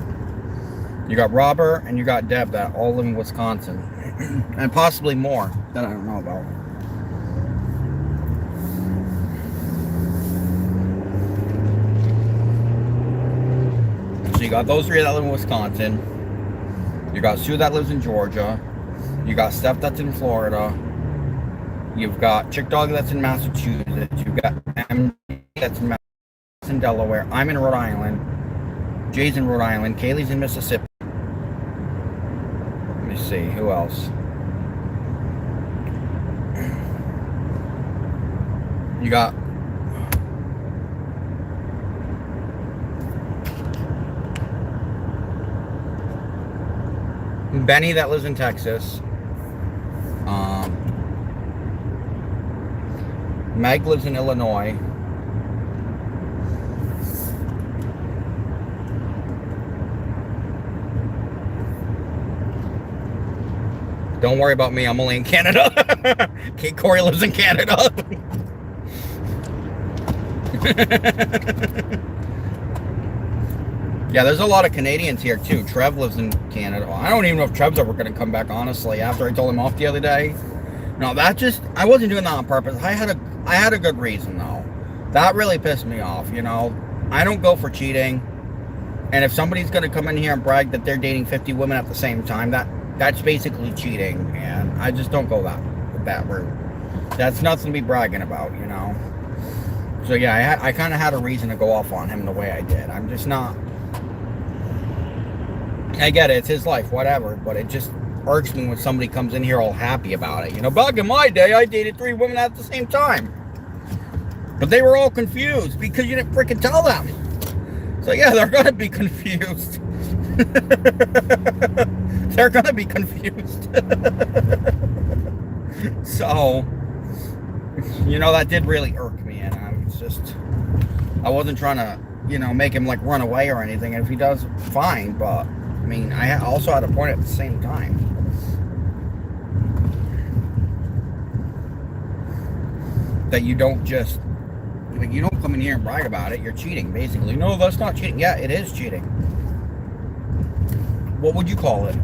You got Robert, and you got Deb, that all live in Wisconsin. And possibly more that I don't know about. So you got those three that live in Wisconsin. You got Sue that lives in Georgia. You got Steph that's in Florida. You've got Chick Dog that's in Massachusetts. You've got MD that's in Delaware. I'm in Rhode Island. Jay's in Rhode Island. Kaylee's in Mississippi. Let me see. Who else? You got Benny that lives in Texas. Meg lives in Illinois. Don't worry about me, I'm only in Canada. Kate Corey lives in Canada. Yeah, there's a lot of Canadians here too. Trev lives in Canada. I don't even know if Trev's ever going to come back, honestly, after I told him off the other day. No, I wasn't doing that on purpose. I had a good reason, though. That really pissed me off, you know. I don't go for cheating. And if somebody's going to come in here and brag that they're dating 50 women at the same time, that's basically cheating. And I just don't go that route. That's nothing to be bragging about, you know. So yeah, I kind of had a reason to go off on him the way I did. I'm just not... I get it, it's his life, whatever, but it just irks me when somebody comes in here all happy about it. You know, back in my day, I dated 3 women at the same time. But they were all confused because you didn't freaking tell them. So yeah, they're going to be confused. They're going to be confused. So, you know, that did really irk me, and I wasn't trying to, you know, make him like run away or anything. And if he does, fine, but I mean, I also had a point at the same time. That you don't just, like, you don't come in here and brag about it. You're cheating, basically. No, that's not cheating. Yeah, it is cheating. What would you call it?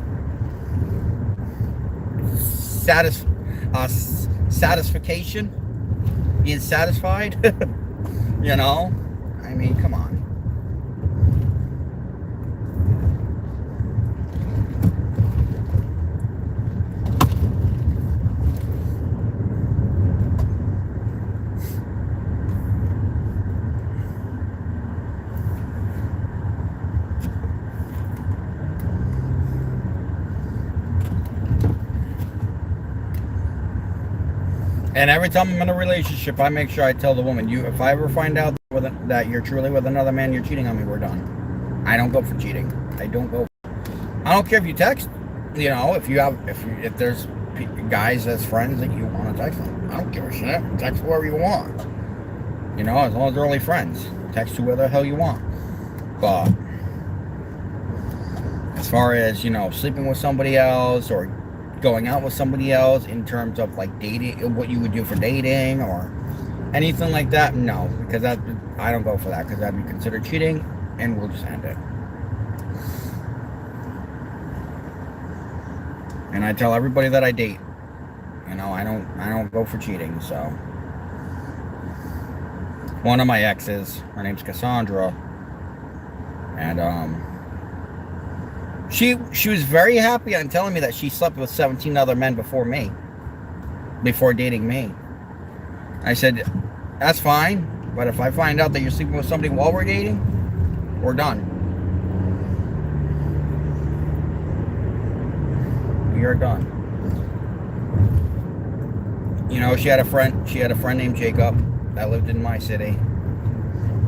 Satisfaction? Being satisfied? You know? I mean, come on. And every time I'm in a relationship, I make sure I tell the woman, if I ever find out that you're truly with another man, you're cheating on me, we're done. I don't go for cheating. I don't care if you text, you know, if there's guys as friends that you want to text them. I don't give a shit. Text whoever you want. You know, as long as they're only friends. Text whoever the hell you want. But as far as, you know, sleeping with somebody else or going out with somebody else in terms of like dating, what you would do for dating or anything like that, no, because I don't go for that, because that'd be considered cheating, and we'll just end it. And I tell everybody that I date, you know, I don't go for cheating. So one of my exes, her name's Cassandra, and She was very happy on telling me that she slept with 17 other men before dating me. I said, that's fine, but if I find out that you're sleeping with somebody while we're dating, we're done. You're done. You know, she had a friend named Jacob that lived in my city.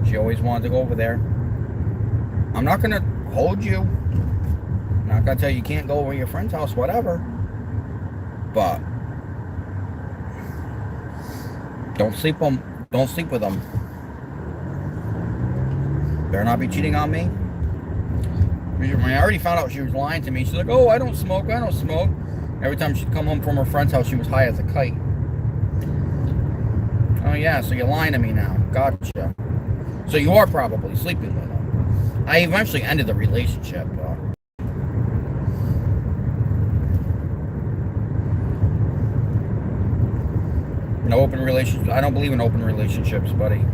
She always wanted to go over there. I'm not going to hold you. I'm not going to tell you can't go over to your friend's house, whatever. But don't sleep with them. Better not be cheating on me. I already found out she was lying to me. She's like, oh, I don't smoke. Every time she'd come home from her friend's house, she was high as a kite. Oh yeah, so you're lying to me now. Gotcha. So you are probably sleeping with them. I eventually ended the relationship. No open relationships. I don't believe in open relationships, buddy.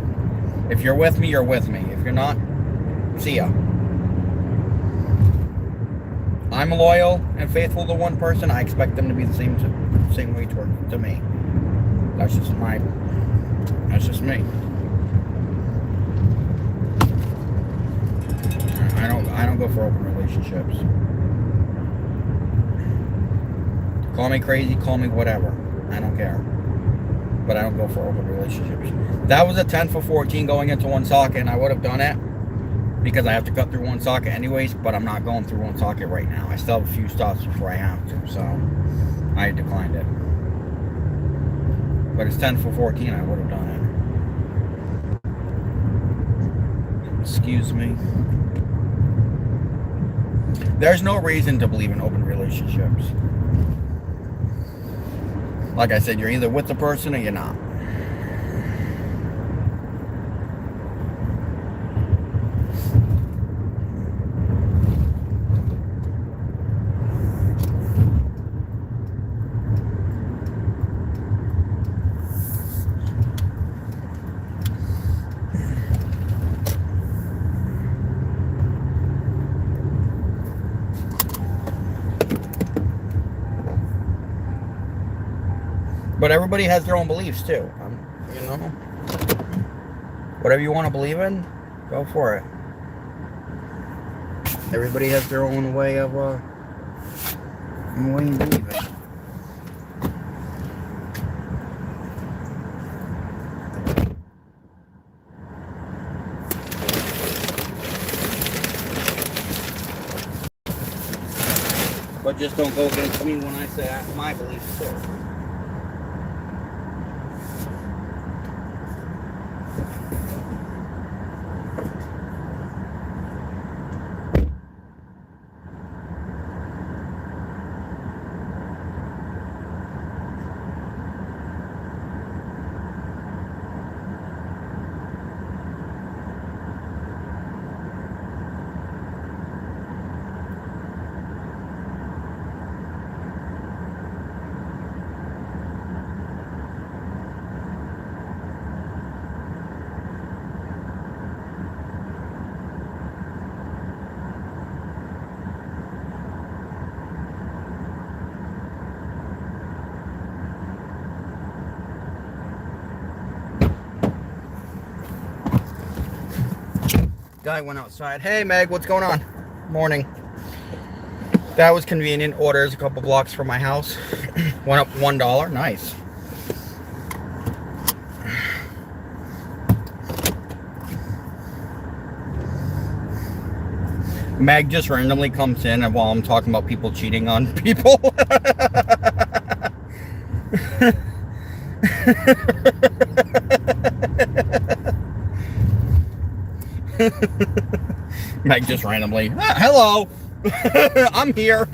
If you're with me, you're with me. If you're not, see ya. I'm loyal and faithful to one person. I expect them to be the same way to me. That's just me. I don't go for open relationships. Call me crazy, call me whatever. I don't care. But I don't go for open relationships. That was a 10 for 14 going into one socket, and I would have done it because I have to cut through one socket anyways, but I'm not going through one socket right now. I still have a few stops before I have to, so I declined it. But it's 10 for 14, I would have done it. Excuse me. There's no reason to believe in open relationships. Like I said, you're either with the person or you're not. But everybody has their own beliefs too. You know, whatever you want to believe in, go for it. Everybody has their own way of believing. But just don't go against me when I say my beliefs too. Guy went outside. Hey Meg, what's going on? Morning. That was convenient. Orders a couple blocks from my house. Went up $1. Nice. Meg just randomly comes in and while I'm talking about people cheating on people. Meg just randomly, hello, I'm here.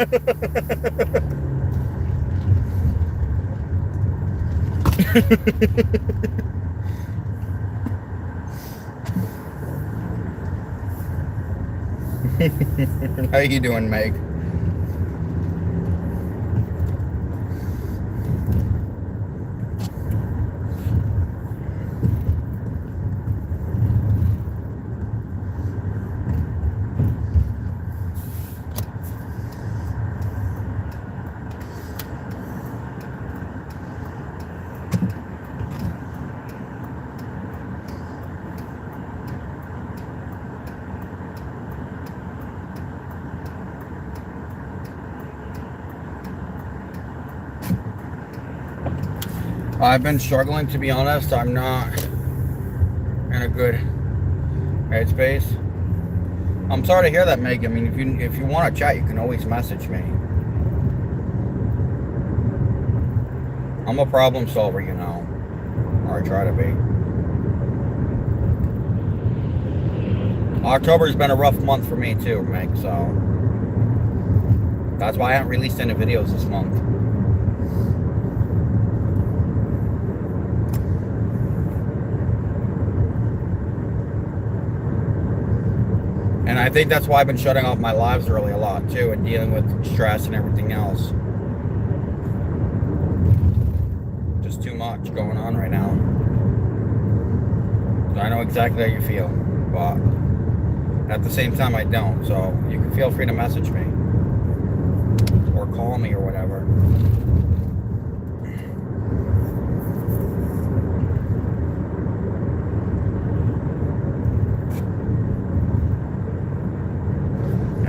How you doing, Meg? I've been struggling, to be honest. I'm not in a good headspace. I'm sorry to hear that, Meg. I mean, if you want to chat, you can always message me. I'm a problem solver, you know, or I try to be. October's been a rough month for me too, Meg. So that's why I haven't released any videos this month. And I think that's why I've been shutting off my lives really a lot too and dealing with stress and everything else. Just too much going on right now. So I know exactly how you feel, but at the same time I don't. So you can feel free to message me or call me or whatever.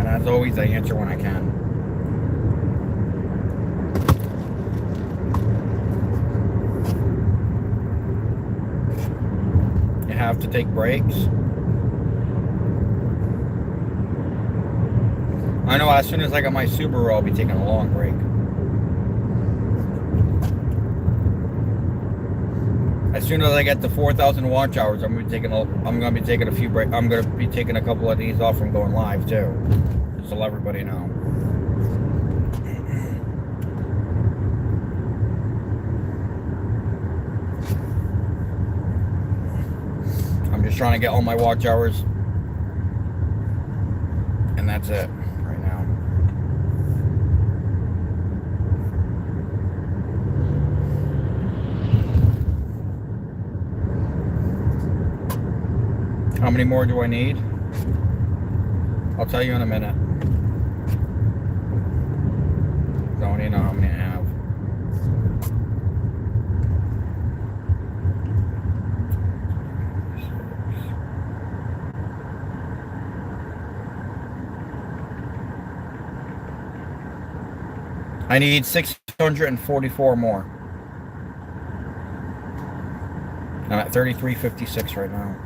As always, I answer when I can. You have to take breaks. I know as soon as I get my Subaru, I'll be taking a long break. As soon as I get to 4,000 watch hours, I'm gonna be taking a few breaks. I'm gonna be taking a couple of these off from going live too. Just to let everybody know. I'm just trying to get all my watch hours, and that's it right now. How many more do I need? I'll tell you in a minute. Don't even know how many I have. I need 644 more. I'm at 33.56 right now.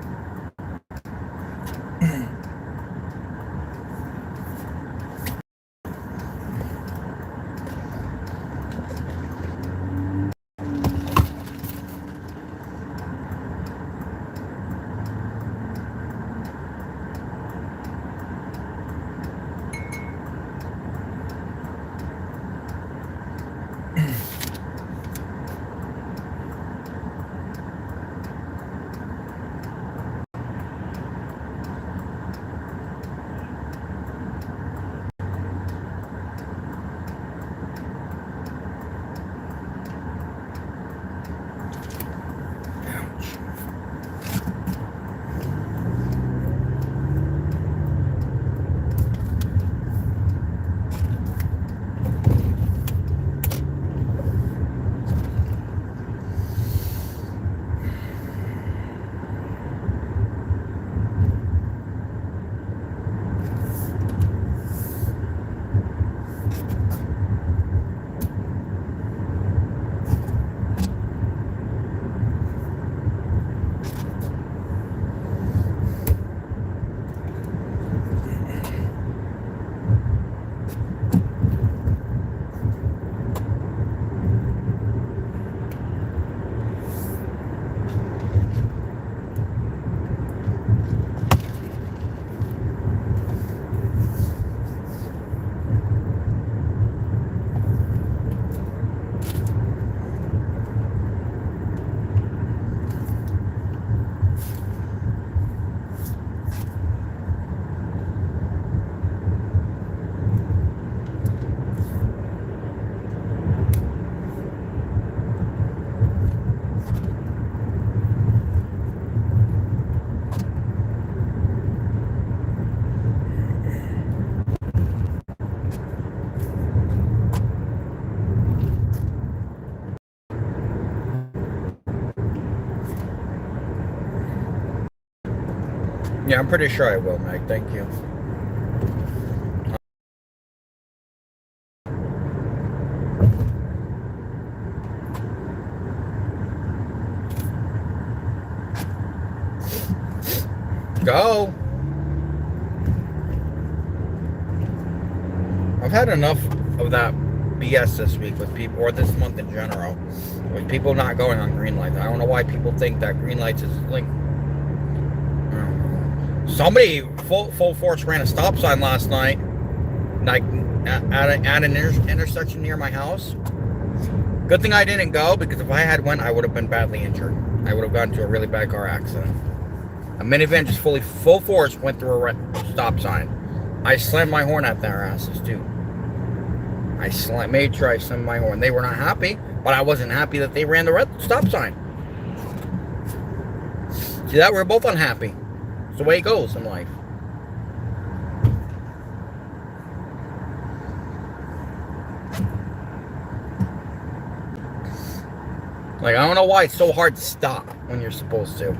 Yeah, I'm pretty sure I will, Meg. Thank you. Go. I've had enough of that BS this week with people, or this month in general, with people not going on green lights. I don't know why people think that green lights is like. Somebody full force ran a stop sign last night, like at an intersection near my house. Good thing I didn't go, because if I had went, I would have been badly injured. I would have gotten into a really bad car accident. A minivan just full force went through a stop sign. I slammed my horn at their asses too. Made sure I slammed my horn. They were not happy, but I wasn't happy that they ran the red stop sign. See that? We're both unhappy. It's the way it goes in life. Like, I don't know why it's so hard to stop when you're supposed to.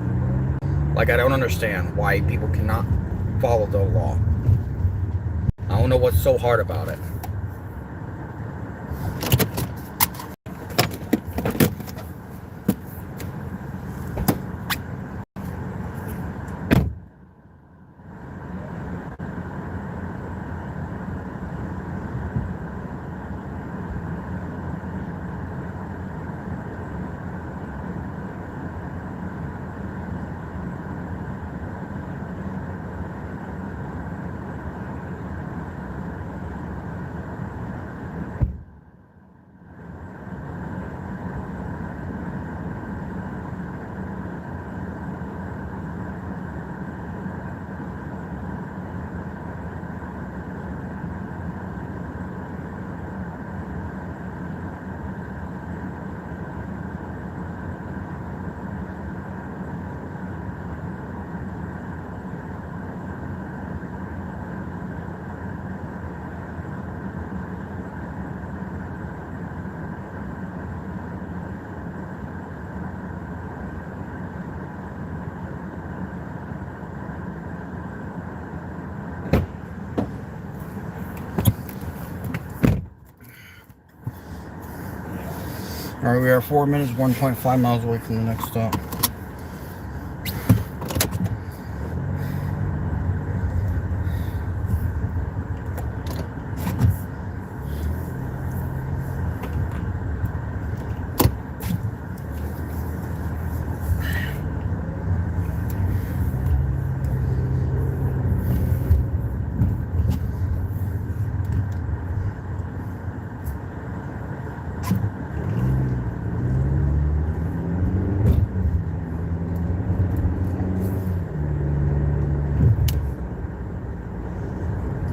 Like, I don't understand why people cannot follow the law. I don't know what's so hard about it. Alright, we are 4 minutes, 1.5 miles away from the next stop.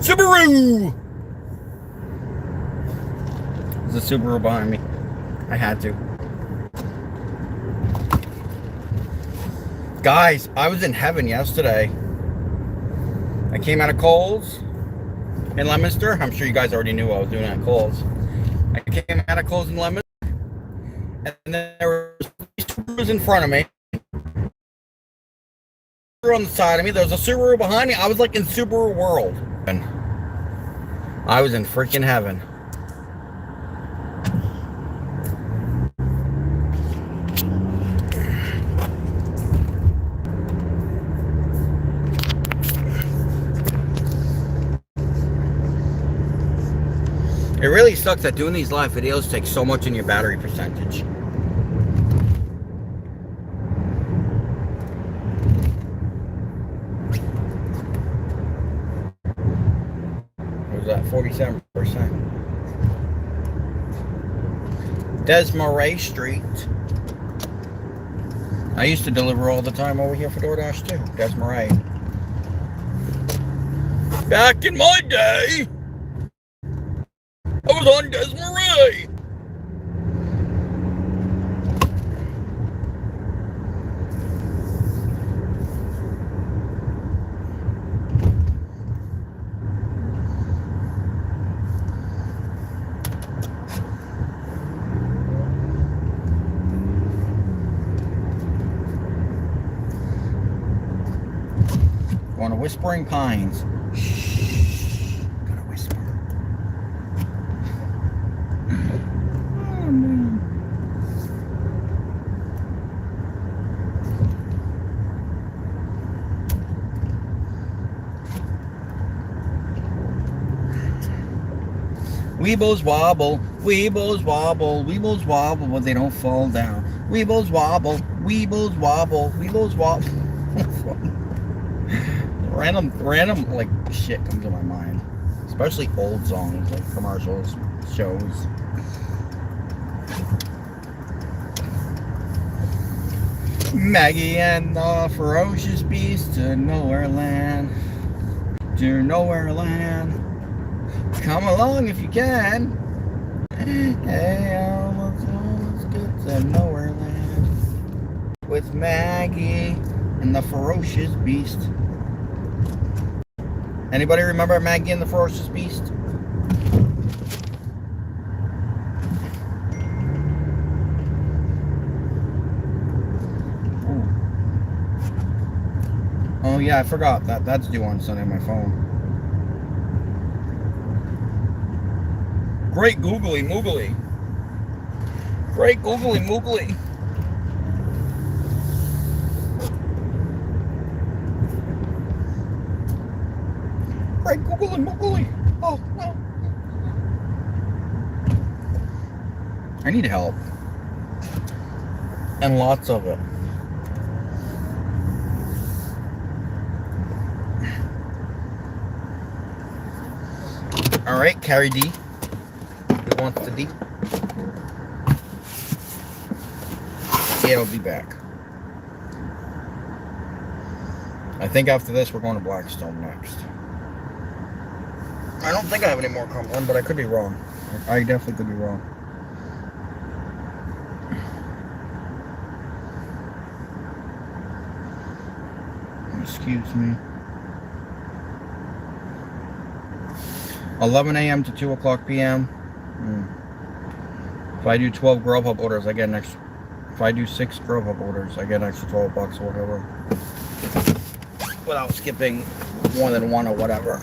Subaru! There's a Subaru behind me. I had to. Guys, I was in heaven yesterday. I came out of Kohl's in Leominster. I'm sure you guys already knew what I was doing at Kohl's. I came out of Kohl's in Leominster, and then there were Subarus in front of me. On the side of me, there was a Subaru behind me. I was like in Subaru world. And I was in freaking heaven. It really sucks that doing these live videos takes so much in your battery percentage. What was that? 47%. Desmarais Street. I used to deliver all the time over here for DoorDash too. Desmarais. Back in my day, I was on Desmarais. Going to Whispering Pines. Shh. Gotta whisper. Oh, man. Weebles wobble, weebles wobble, weebles wobble, but they don't fall down. Weebles wobble, weebles wobble, weebles wobble. Random like shit comes to my mind, especially old songs like commercials, shows. Maggie and the ferocious beast to nowhere land, to nowhere land. Come along if you can. Hey, let's get to nowhere land with Maggie and the ferocious beast. Anybody remember Maggie and the Ferocious Beast? Ooh. Oh yeah, I forgot that. That's due on Sunday on my phone. Great googly moogly. Great googly moogly. Great googly moogly. Oh no. I need help. And lots of it. Alright, Carrie D. Who wants the D? Yeah, I'll be back. I think after this we're going to Blackstone next. I don't think I have any more Cumberland, but I could be wrong. I definitely could be wrong. Excuse me. 11 a.m. to 2 o'clock p.m. If I do 12 Grubhub orders, I get an extra. If I do 6 Grubhub orders, I get an extra $12 or whatever. Without skipping more than one or whatever.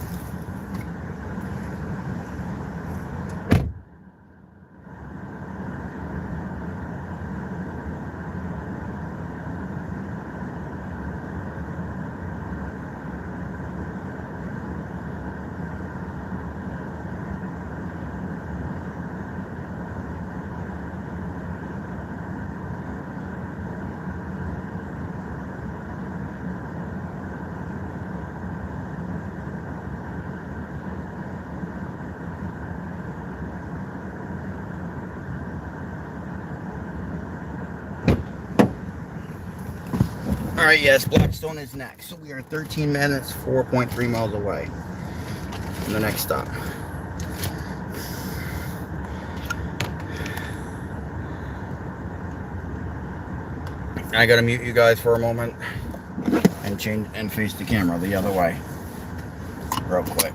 Alright, yes, Blackstone is next. So we are 13 minutes, 4.3 miles away from the next stop. I gotta mute you guys for a moment and change and face the camera the other way real quick.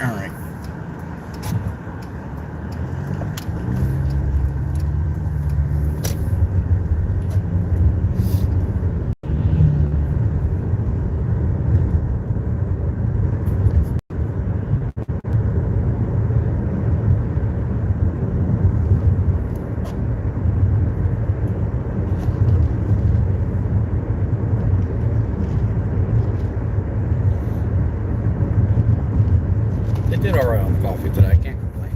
Alright. They did alright on the coffee today, I can't complain.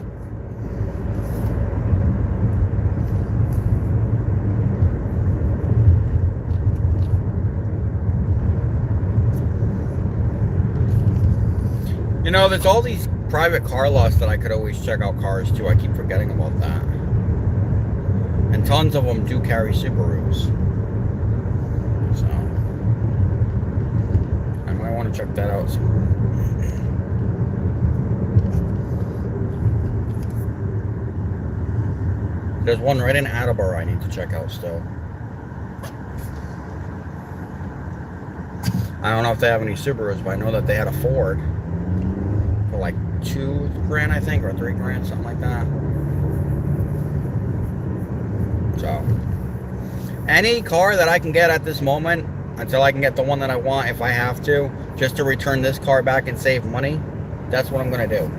You know, there's all these private car lots that I could always check out cars too. I keep forgetting about that. And tons of them do carry Subarus. So, I might want to check that out soon. There's one right in Attleboro I need to check out still. I don't know if they have any Subarus, but I know that they had a Ford for like $2,000, I think, or $3,000, something like that. So, any car that I can get at this moment, until I can get the one that I want, if I have to, just to return this car back and save money, that's what I'm going to do.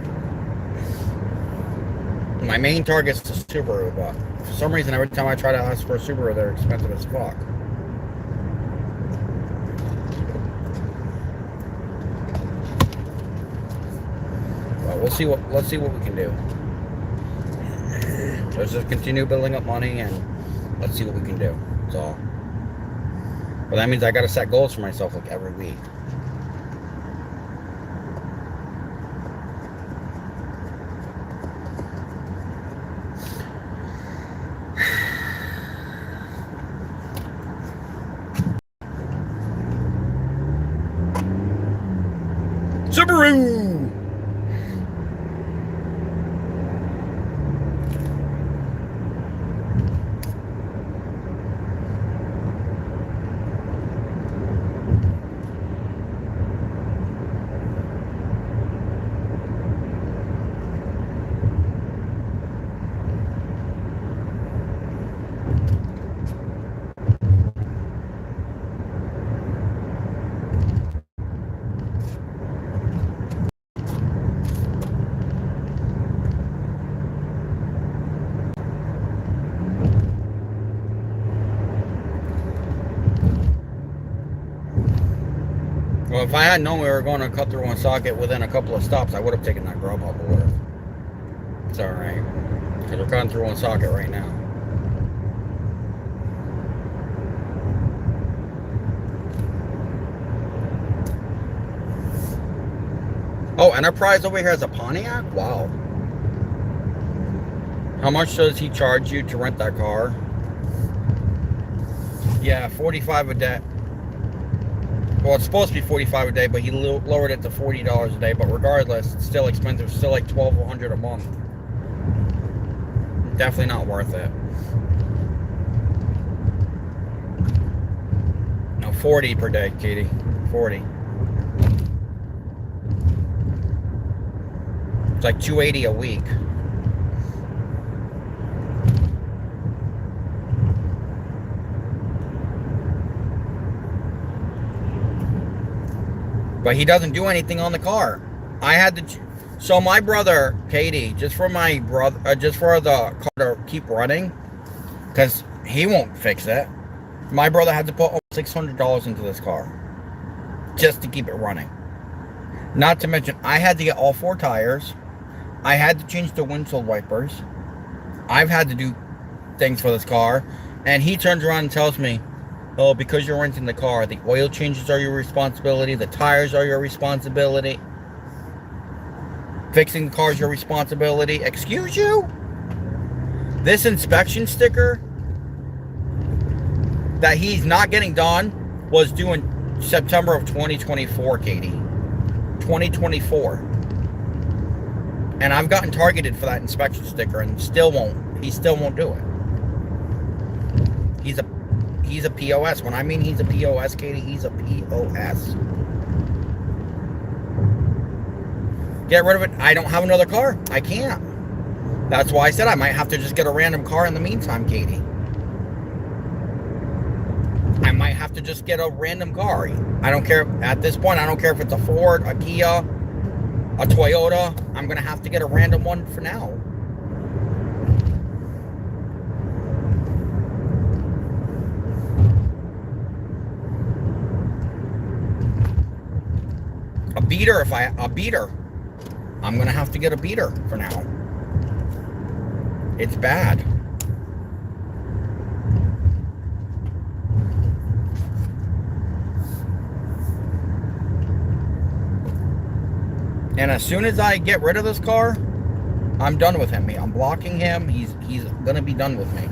My main target's the Subaru, but for some reason, every time I try to ask for a Subaru, they're expensive as fuck. Well, let's see what we can do. Let's just continue building up money and let's see what we can do. That's all. But that means I gotta set goals for myself like every week. Subaru! if I had known we were going to cut through Woonsocket within a couple of stops, I would have taken that Grubhub order. It's alright. Because we're cutting through Woonsocket right now. Oh, Enterprise over here has a Pontiac? Wow. How much does he charge you to rent that car? Yeah, $45 a day. Well, it's supposed to be $45 a day, but he lowered it to $40 a day. But regardless, it's still expensive. It's still like $1,200 a month. Definitely not worth it. No, 40 per day, Katie. 40. It's like $280 a week. But he doesn't do anything on the car. I had to. So my brother, Katie, just for my brother, just for the car to keep running, because he won't fix it. My brother had to put $600 into this car just to keep it running. Not to mention, I had to get all 4 tires. I had to change the windshield wipers. I've had to do things for this car, and he turns around and tells me, "Oh, because you're renting the car, the oil changes are your responsibility, the tires are your responsibility, fixing the car is your responsibility." Excuse you? This inspection sticker that he's not getting done was due in September of 2024, Katie. 2024. And I've gotten targeted for that inspection sticker and he still won't do it. He's a POS. When I mean he's a POS, Katie, he's a POS. Get rid of it. I don't have another car. I can't. That's why I said I might have to just get a random car in the meantime, Katie. I might have to just get a random car. I don't care. At this point, I don't care if it's a Ford, a Kia, a Toyota. I'm going to have to get a random one for now. A beater. I'm going to have to get a beater for now. It's bad. And as soon as I get rid of this car, I'm done with him. I'm blocking him. He's going to be done with me.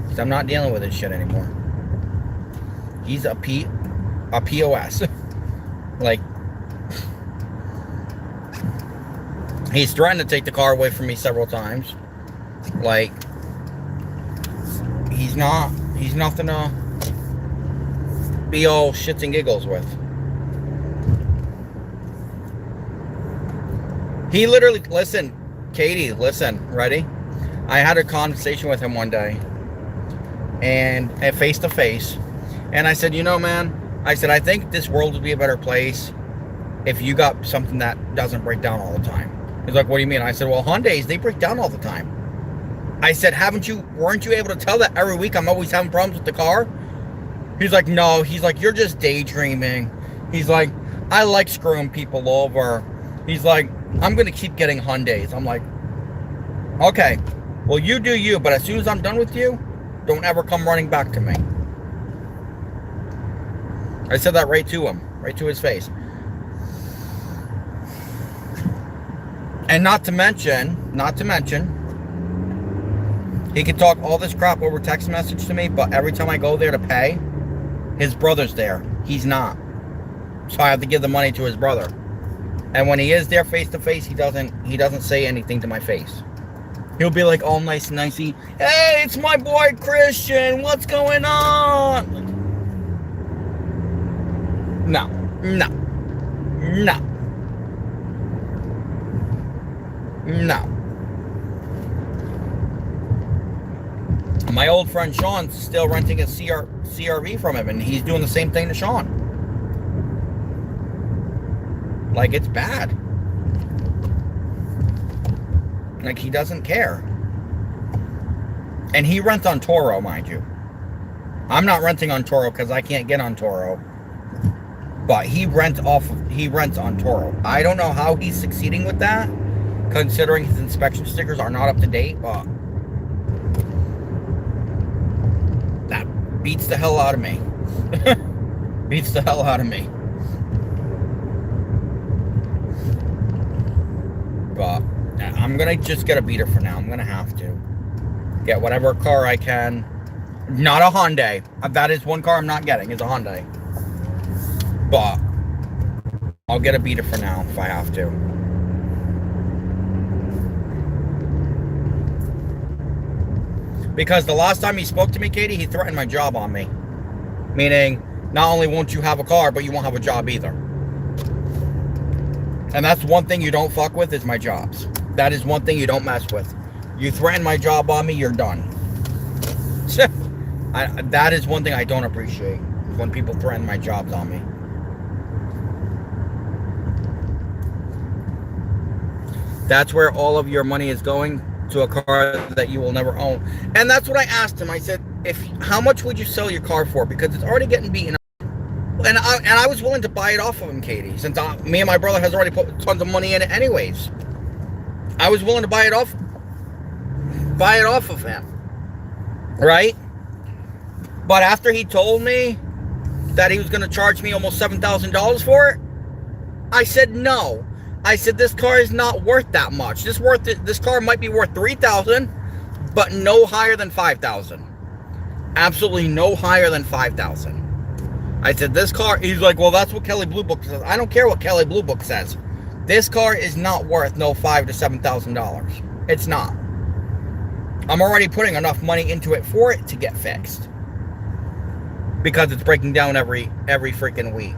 Because I'm not dealing with this shit anymore. He's a POS. Like, he's threatened to take the car away from me several times. Like, he's nothing to be all shits and giggles with. He literally, listen, Katie, listen, ready? I had a conversation with him one day, and face to face, and I said, you know, man, I said, I think this world would be a better place if you got something that doesn't break down all the time. He's like, what do you mean? I said, well, Hyundais, they break down all the time. I said, weren't you able to tell that every week I'm always having problems with the car? He's like, no. He's like, you're just daydreaming. He's like, I like screwing people over. He's like, I'm going to keep getting Hyundais. I'm like, okay, well, you do you, but as soon as I'm done with you, don't ever come running back to me. I said that right to him, right to his face. And not to mention, he can talk all this crap over text message to me, but every time I go there to pay, his brother's there. He's not. So I have to give the money to his brother. And when he is there face to face, he doesn't say anything to my face. He'll be like all nice and nicey, hey, it's my boy Christian, what's going on? No. My old friend Sean's still renting a CRV from him, and he's doing the same thing to Sean. Like, it's bad. Like, he doesn't care. And he rents on Turo, mind you. I'm not renting on Turo because I can't get on Turo. But he rents on Toro. I don't know how he's succeeding with that, considering his inspection stickers are not up to date, but that beats the hell out of me. Beats the hell out of me. But I'm gonna just get a beater for now. I'm gonna have to get whatever car I can. Not a Hyundai. That is one car I'm not getting, is a Hyundai. But I'll get a beater for now if I have to. Because the last time he spoke to me, Katie, he threatened my job on me. Meaning, not only won't you have a car, but you won't have a job either. And that's one thing you don't fuck with, is my jobs. That is one thing you don't mess with. You threaten my job on me, you're done. That is one thing I don't appreciate, when people threaten my jobs on me. That's where all of your money is going, to a car that you will never own. And that's what I asked him. I said, how much would you sell your car for? Because it's already getting beaten up. And I was willing to buy it off of him, Katie, since me and my brother has already put tons of money in it anyways. I was willing to buy it off of him, right? But after he told me that he was going to charge me almost $7,000 for it, I said no. I said, this car is not worth that much. This car might be worth $3,000, but no higher than $5,000. Absolutely no higher than $5,000. I said, this car, he's like, well, that's what Kelley Blue Book says. I don't care what Kelley Blue Book says. This car is not worth no $5,000 to $7,000. It's not. I'm already putting enough money into it for it to get fixed. Because it's breaking down every freaking week.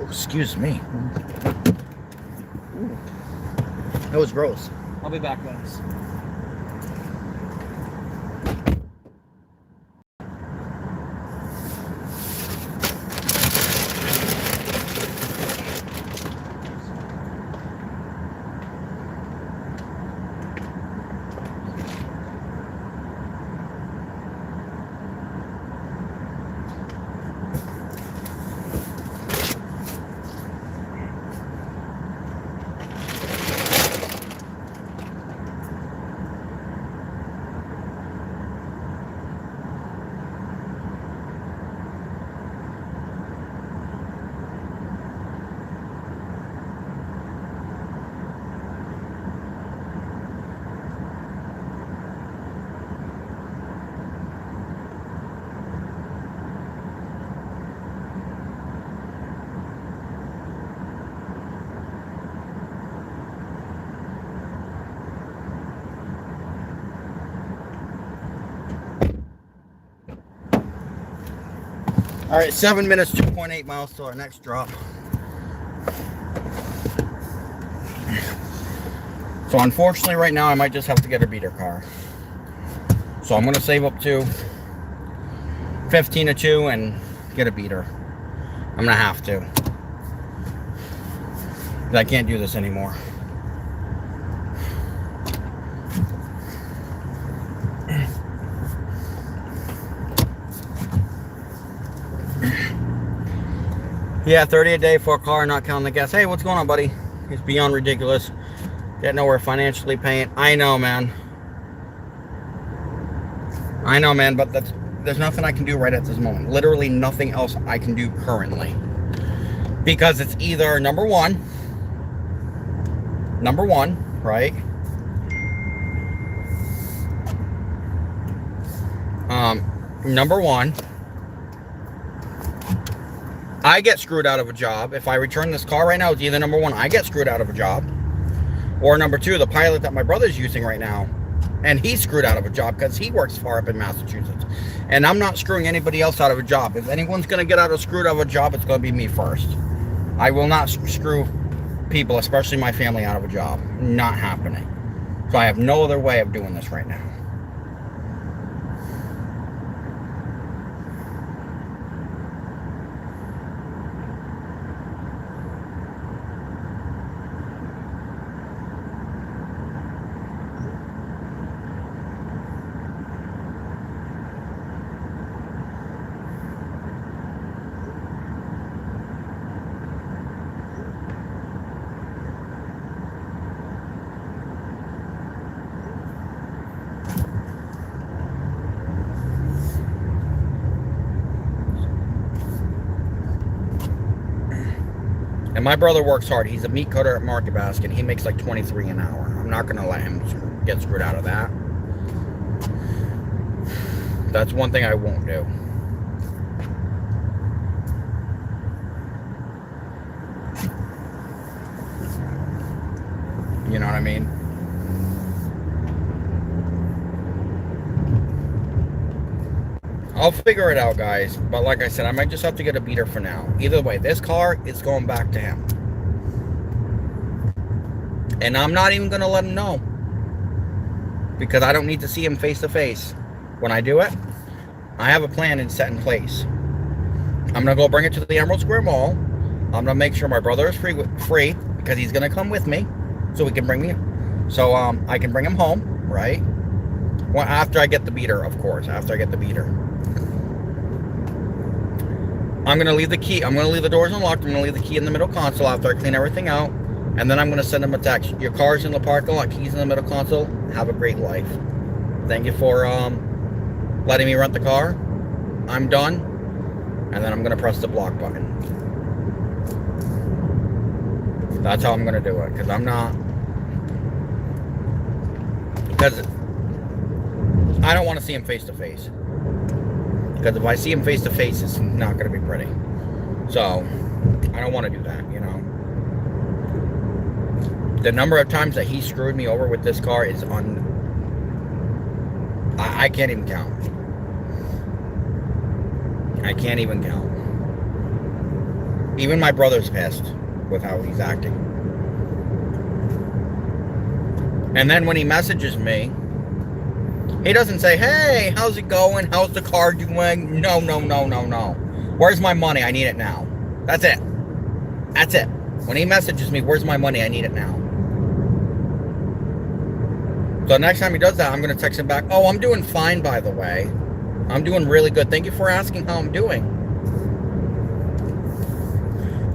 Excuse me. That was gross.
I'll be back, guys.
All right, 7 minutes, 2.8 miles to our next drop. So unfortunately right now I might just have to get a beater car. So I'm gonna save up to 15 or 2 and get a beater. I'm gonna have to. I can't do this anymore. Yeah, 30 a day for a car, not counting the gas. Hey, what's going on, buddy? It's beyond ridiculous. Get nowhere financially paying. I know, man. I know, man, but there's nothing I can do right at this moment. Literally nothing else I can do currently. Because it's either number one, right? Number one, I get screwed out of a job. If I return this car right now, it's either number one, I get screwed out of a job, or number two, the pilot that my brother's using right now, and he's screwed out of a job because he works far up in Massachusetts. And I'm not screwing anybody else out of a job. If anyone's going to get screwed out of a job, it's going to be me first. I will not screw people, especially my family, out of a job. Not happening. So I have no other way of doing this right now. And my brother works hard. He's a meat cutter at Market Basket. He makes like 23 an hour. I'm not going to let him get screwed out of that. That's one thing I won't do. You know what I mean? I'll figure it out, guys. But like I said, I might just have to get a beater for now. Either way, this car is going back to him. And I'm not even going to let him know. Because I don't need to see him face to face. When I do it, I have a plan and set in place. I'm going to go bring it to the Emerald Square Mall. I'm going to make sure my brother is free because he's going to come with me. So he can bring me. So I can bring him home, right? Well, after I get the beater, of course. After I get the beater. I'm going to leave the key. I'm going to leave the doors unlocked. I'm going to leave the key in the middle console after I clean everything out. And then I'm going to send him a text. Your car's in the parking lot. Keys in the middle console. Have a great life. Thank you for letting me rent the car. I'm done. And then I'm going to press the block button. That's how I'm going to do it. Because I'm not... Because I don't want to see him face to face. Because if I see him face to face, it's not going to be pretty. So, I don't want to do that, you know. The number of times that he screwed me over with this car is I can't even count. I can't even count. Even my brother's pissed with how he's acting. And then when he messages me, he doesn't say, hey, how's it going? How's the car doing? No. Where's my money? I need it now. That's it. That's it. When he messages me, where's my money? I need it now. So next time he does that, I'm going to text him back. Oh, I'm doing fine, by the way. I'm doing really good. Thank you for asking how I'm doing.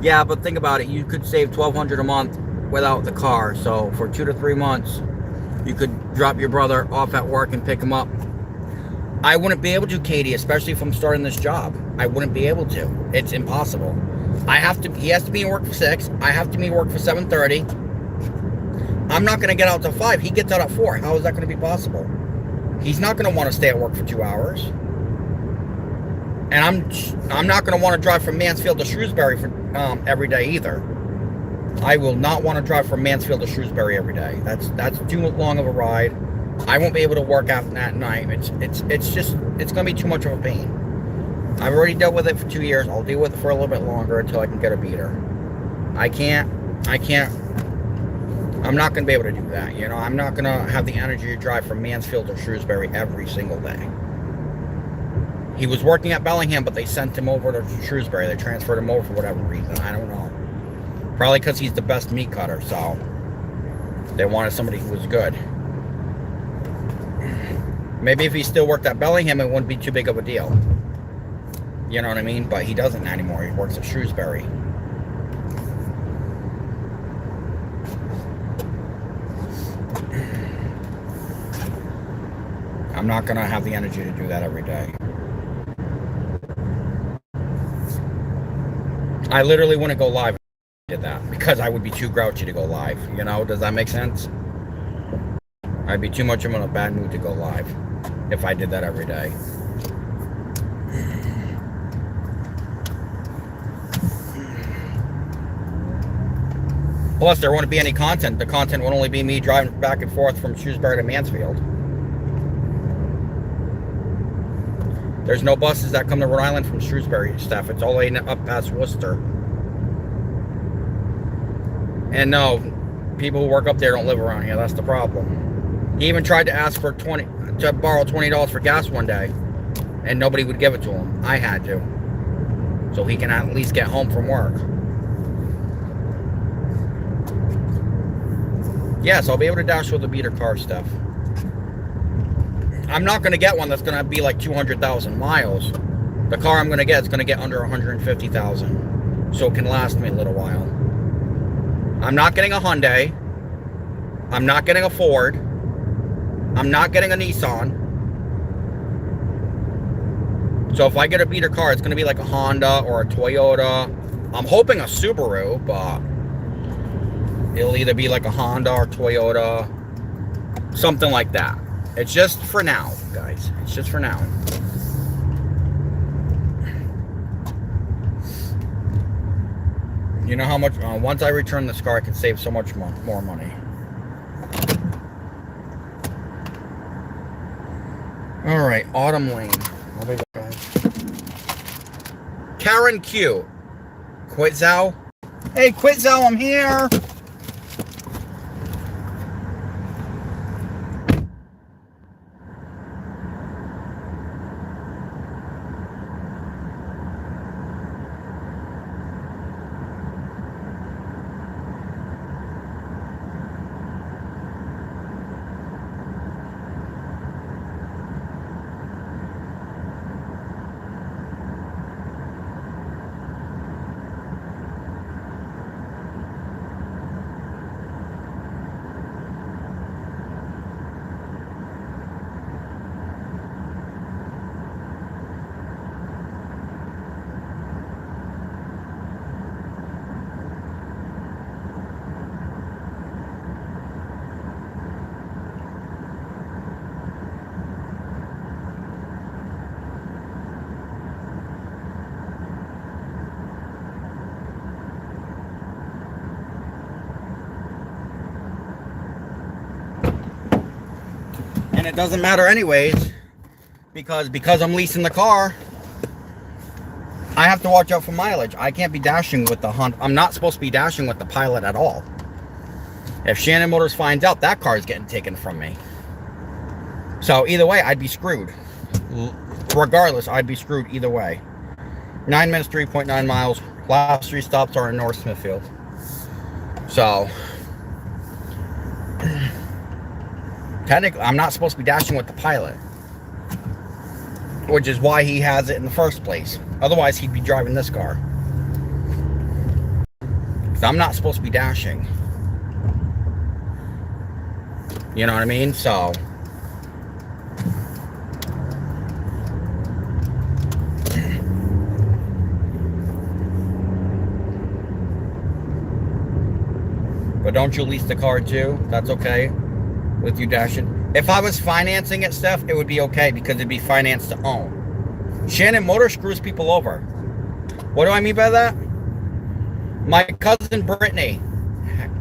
Yeah, but think about it. You could save $1,200 a month without the car. So for 2 to 3 months, you could drop your brother off at work and pick him up. I wouldn't be able to, Katie, especially if I'm starting this job. I wouldn't be able to. It's impossible. He has to be in work for 6. I have to be in work for 7:30. I'm not going to get out till 5. He gets out at 4. How is that going to be possible? He's not going to want to stay at work for 2 hours. And I'm not going to want to drive from Mansfield to Shrewsbury for every day either. I will not want to drive from Mansfield to Shrewsbury every day. That's too long of a ride. I won't be able to work out at night. It's going to be too much of a pain. I've already dealt with it for 2 years. I'll deal with it for a little bit longer until I can get a beater. I'm not going to be able to do that. You know, I'm not going to have the energy to drive from Mansfield to Shrewsbury every single day. He was working at Bellingham, but they sent him over to Shrewsbury. They transferred him over for whatever reason. I don't know. Probably because he's the best meat cutter, so they wanted somebody who was good. Maybe if he still worked at Bellingham, it wouldn't be too big of a deal. You know what I mean? But he doesn't anymore. He works at Shrewsbury. I'm not going to have the energy to do that every day. I literally wouldn't go live if I did that because I would be too grouchy to go live. You know, does that make sense? I'd be too much in a bad mood to go live if I did that every day. Plus, there wouldn't be any content. The content would only be me driving back and forth from Shrewsbury to Mansfield. There's no buses that come to Rhode Island from Shrewsbury stuff. It's all the way up past Worcester. And no, people who work up there don't live around here. That's the problem. He even tried to ask for to borrow $20 for gas one day, and nobody would give it to him. I had to, so he can at least get home from work. Yes, I'll be able to dash with the beater car stuff. I'm not going to get one that's going to be like 200,000 miles. The car I'm going to get is going to get under 150,000, so it can last me a little while. I'm not getting a Hyundai. I'm not getting a Ford. I'm not getting a Nissan. So if I get a beater car, it's going to be like a Honda or a Toyota I'm hoping a Subaru, but it'll either be like a Honda or Toyota, something like that. It's just for now, guys. It's just for now. You know how much, once I return this car, I can save so much more money. All right, Autumn Lane. I'll be back, guys. Karen Q. Quitzow. Hey, Quitzow, I'm here. And it doesn't matter anyways, because I'm leasing the car, I have to watch out for mileage. I can't be dashing with the Honda. I'm not supposed to be dashing with the Pilot at all. If Shannon Motors finds out, that car is getting taken from me. So either way, I'd be screwed. Regardless, I'd be screwed either way. 9 minutes, 3.9 miles. Last 3 stops are in North Smithfield. So technically, I'm not supposed to be dashing with the Pilot, which is why he has it in the first place. Otherwise, he'd be driving this car. So I'm not supposed to be dashing. You know what I mean? So but don't you lease the car too? That's okay with you dashing. If I was financing it, Steph, it would be okay because it'd be financed to own. Shannon Motor screws people over. What do I mean by that? My cousin Brittany,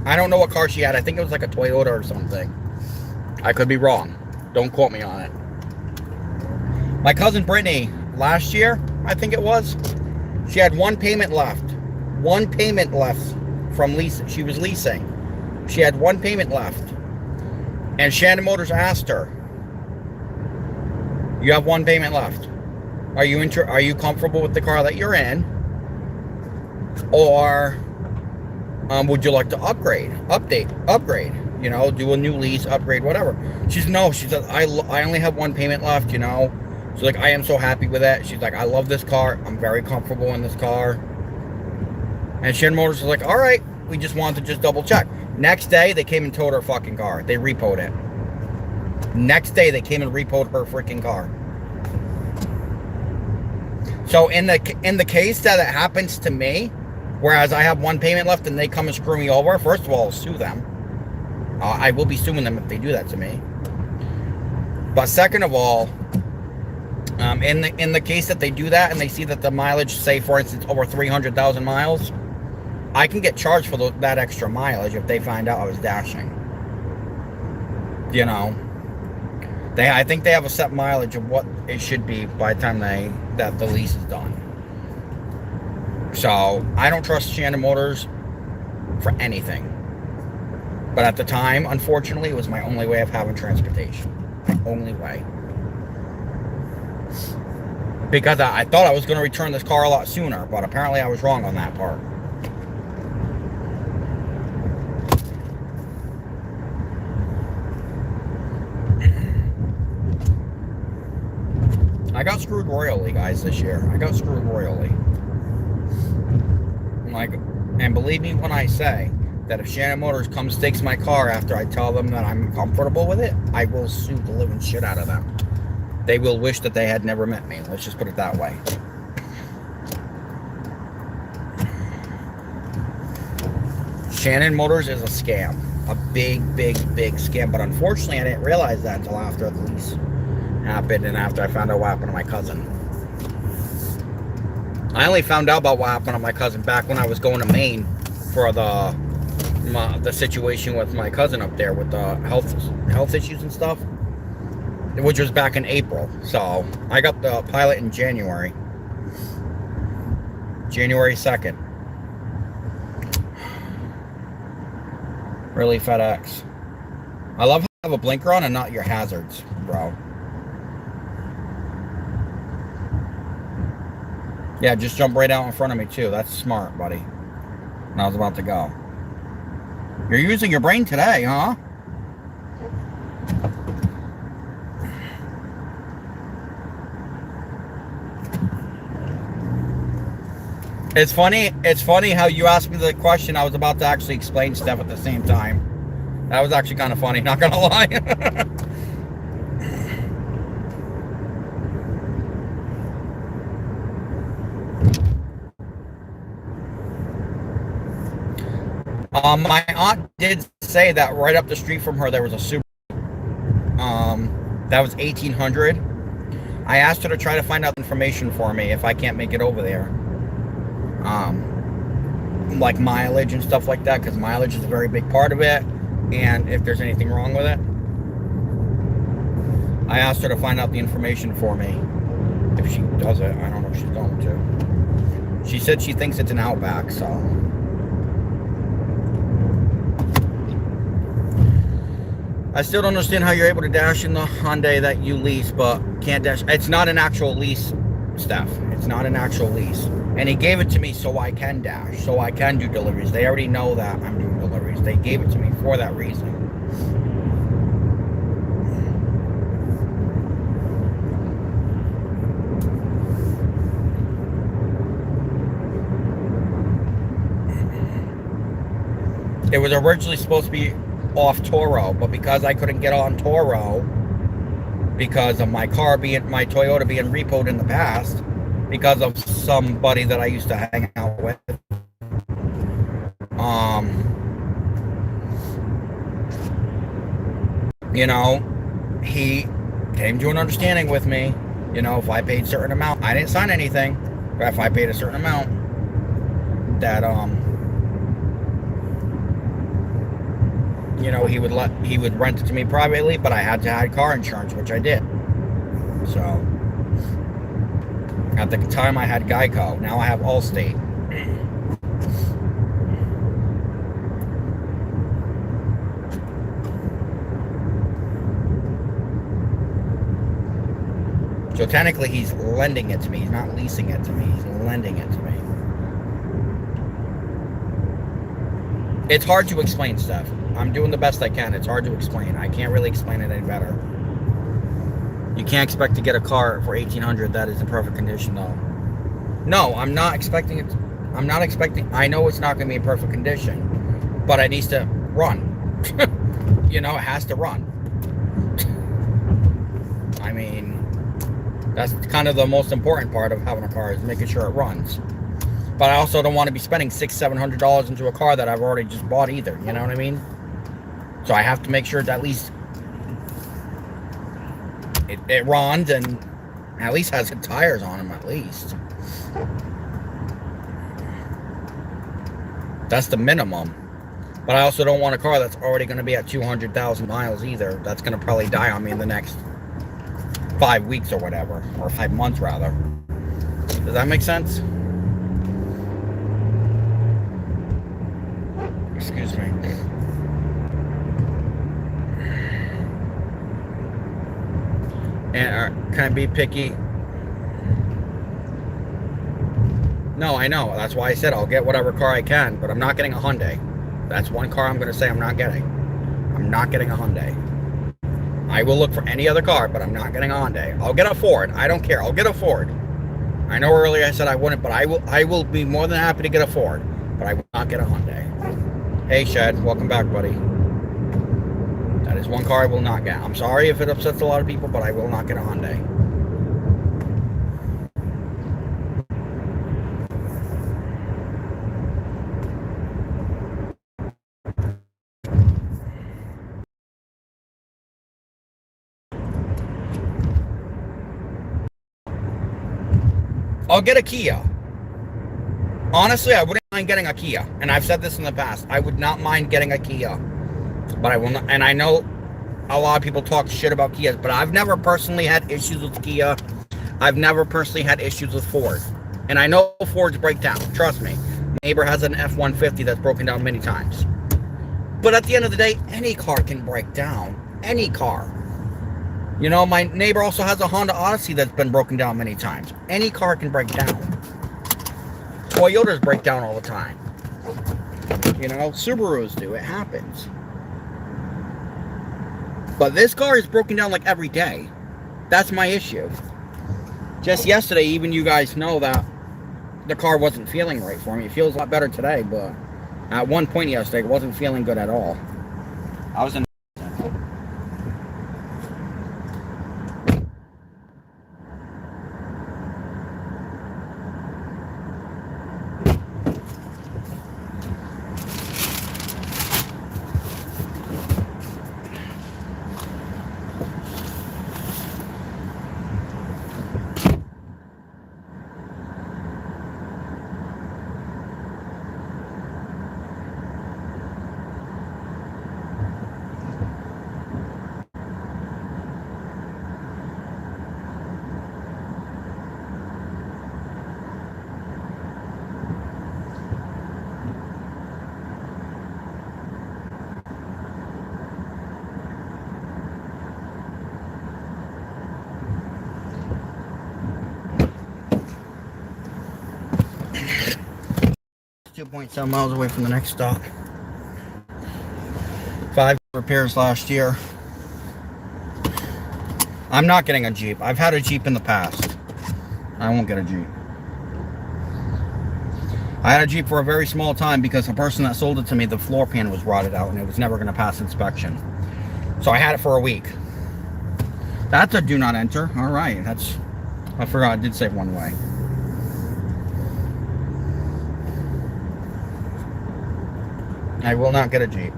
I don't know what car she had. I think it was like a Toyota or something. I could be wrong. Don't quote me on it. My cousin Brittany, last year, I think it was, she had one payment left. One payment left from lease. She was leasing. She had one payment left. And Shannon Motors asked her, "You have one payment left. Are you comfortable with the car that you're in? Or would you like to upgrade? You know, do a new lease, upgrade, whatever." She said, I only have one payment left, you know. She's like, I am so happy with that. She's like, I love this car. I'm very comfortable in this car. And Shannon Motors was like, all right, we just wanted to just double check. Next day, they came and towed her fucking car. They repoed it. Next day, they came and repoed her freaking car. So in the case that it happens to me, whereas I have one payment left and they come and screw me over, first of all, I'll sue them. I will be suing them if they do that to me. But second of all, in the case that they do that and they see that the mileage, say for instance, over 300,000 miles, I can get charged for that extra mileage if they find out I was dashing. You know, I think they have a set mileage of what it should be by the time that the lease is done. So I don't trust Shannon Motors for anything. But at the time, unfortunately, it was my only way of having transportation. My only way. Because I thought I was going to return this car a lot sooner, but apparently I was wrong on that part. I got screwed royally, guys, this year. I got screwed royally. And believe me when I say that if Shannon Motors comes takes my car after I tell them that I'm comfortable with it, I will sue the living shit out of them. They will wish that they had never met me. Let's just put it that way. Shannon Motors is a scam. A big, big, big scam. But unfortunately, I didn't realize that until after the lease happened and after I found out what happened to my cousin. I only found out about what happened to my cousin back when I was going to Maine for the situation with my cousin up there with the health issues and stuff, which was back in April. So I got the Pilot in January 2nd. Really, FedEx. I love how you have a blinker on and not your hazards, bro. Yeah, just jump right out in front of me too. That's smart, buddy. And I was about to go. You're using your brain today, huh? It's funny how you asked me the question. I was about to actually explain stuff at the same time. That was actually kind of funny, not gonna lie. My aunt did say that right up the street from her there was a Subaru. That was 1800. I asked her to try to find out information for me if I can't make it over there. Like mileage and stuff like that, because mileage is a very big part of it, and if there's anything wrong with it. I asked her to find out the information for me. If she does it, I don't know if she's going to. She said she thinks it's an Outback, so. I still don't understand how you're able to dash in the Hyundai that you lease, but can't dash. It's not an actual lease, Steph. It's not an actual lease. And he gave it to me so I can dash, so I can do deliveries. They already know that I'm doing deliveries. They gave it to me for that reason. It was originally supposed to be off Toro, but because I couldn't get on Toro because of my Toyota being repoed in the past because of somebody that I used to hang out with, you know, he came to an understanding with me. You know, if I paid a certain amount, I didn't sign anything, but if I paid a certain amount, that you know, he would rent it to me privately, but I had to add car insurance, which I did. So at the time I had Geico. Now I have Allstate. So technically he's lending it to me. He's not leasing it to me. He's lending it to me. It's hard to explain stuff. I'm doing the best I can. It's hard to explain. I can't really explain it any better. You can't expect to get a car for $1,800 that is in perfect condition, though. No, I'm not expecting it. I'm not expecting. I know it's not going to be in perfect condition, but it needs to run. You know, it has to run. I mean, that's kind of the most important part of having a car is making sure it runs. But I also don't want to be spending $600-700 into a car that I've already just bought either. You know what I mean? So I have to make sure that at least it runs and at least has good tires on them at least. That's the minimum. But I also don't want a car that's already going to be at 200,000 miles either. That's going to probably die on me in the next 5 weeks or whatever. Or 5 months rather. Does that make sense? Excuse me. And can I be picky? No, I know. That's why I said I'll get whatever car I can, but I'm not getting a Hyundai. That's one car I'm going to say I'm not getting. I'm not getting a Hyundai. I will look for any other car, but I'm not getting a Hyundai. I'll get a Ford. I don't care. I'll get a Ford. I know earlier I said I wouldn't, but I will be more than happy to get a Ford, but I will not get a Hyundai. Hey, Shed. Welcome back, buddy. That is one car I will not get. I'm sorry if it upsets a lot of people, but I will not get a Hyundai. I'll get a Kia. Honestly, I wouldn't mind getting a Kia. And I've said this in the past. I would not mind getting a Kia. But I will not. And I know a lot of people talk shit about Kias, but I've never personally had issues with Kia. I've never personally had issues with Ford. And I know Fords break down. Trust me. My neighbor has an F-150 that's broken down many times. But at the end of the day, any car can break down. Any car. You know, my neighbor also has a Honda Odyssey that's been broken down many times. Any car can break down. Toyotas break down all the time. You know, Subarus do. It happens. But this car is broken down like every day. That's my issue. Just yesterday, even you guys know that the car wasn't feeling right for me. It feels a lot better today, but at one point yesterday, it wasn't feeling good at all. I was in 2.7 miles away from the next stop. 5 repairs last year. I'm not getting a Jeep. I've had a Jeep in the past. I won't get a Jeep. I had a Jeep for a very small time because the person that sold it to me, the floor pan was rotted out and it was never going to pass inspection. So I had it for a week. That's a do not enter. All right. I forgot I did say one way. I will not get a Jeep.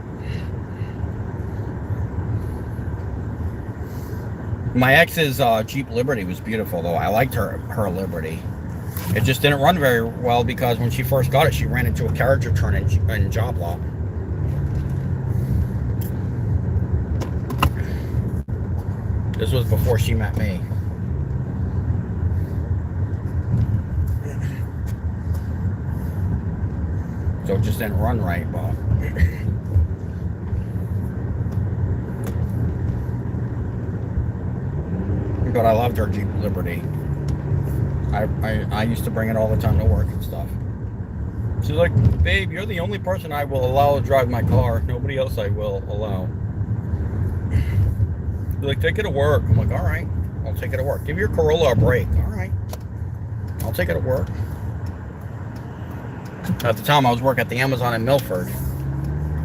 My ex's Jeep Liberty was beautiful, though. I liked her Liberty. It just didn't run very well because when she first got it, she ran into a carriage return in job lot. This was before she met me. So it just didn't run right, but I loved her Jeep Liberty. I used to bring it all the time to work and stuff. She's like, babe, you're the only person I will allow to drive my car. Nobody else I will allow. She's like, take it to work. I'm like, all right, I'll take it to work. Give your Corolla a break. All right, I'll take it to work. At the time, I was working at the Amazon in Milford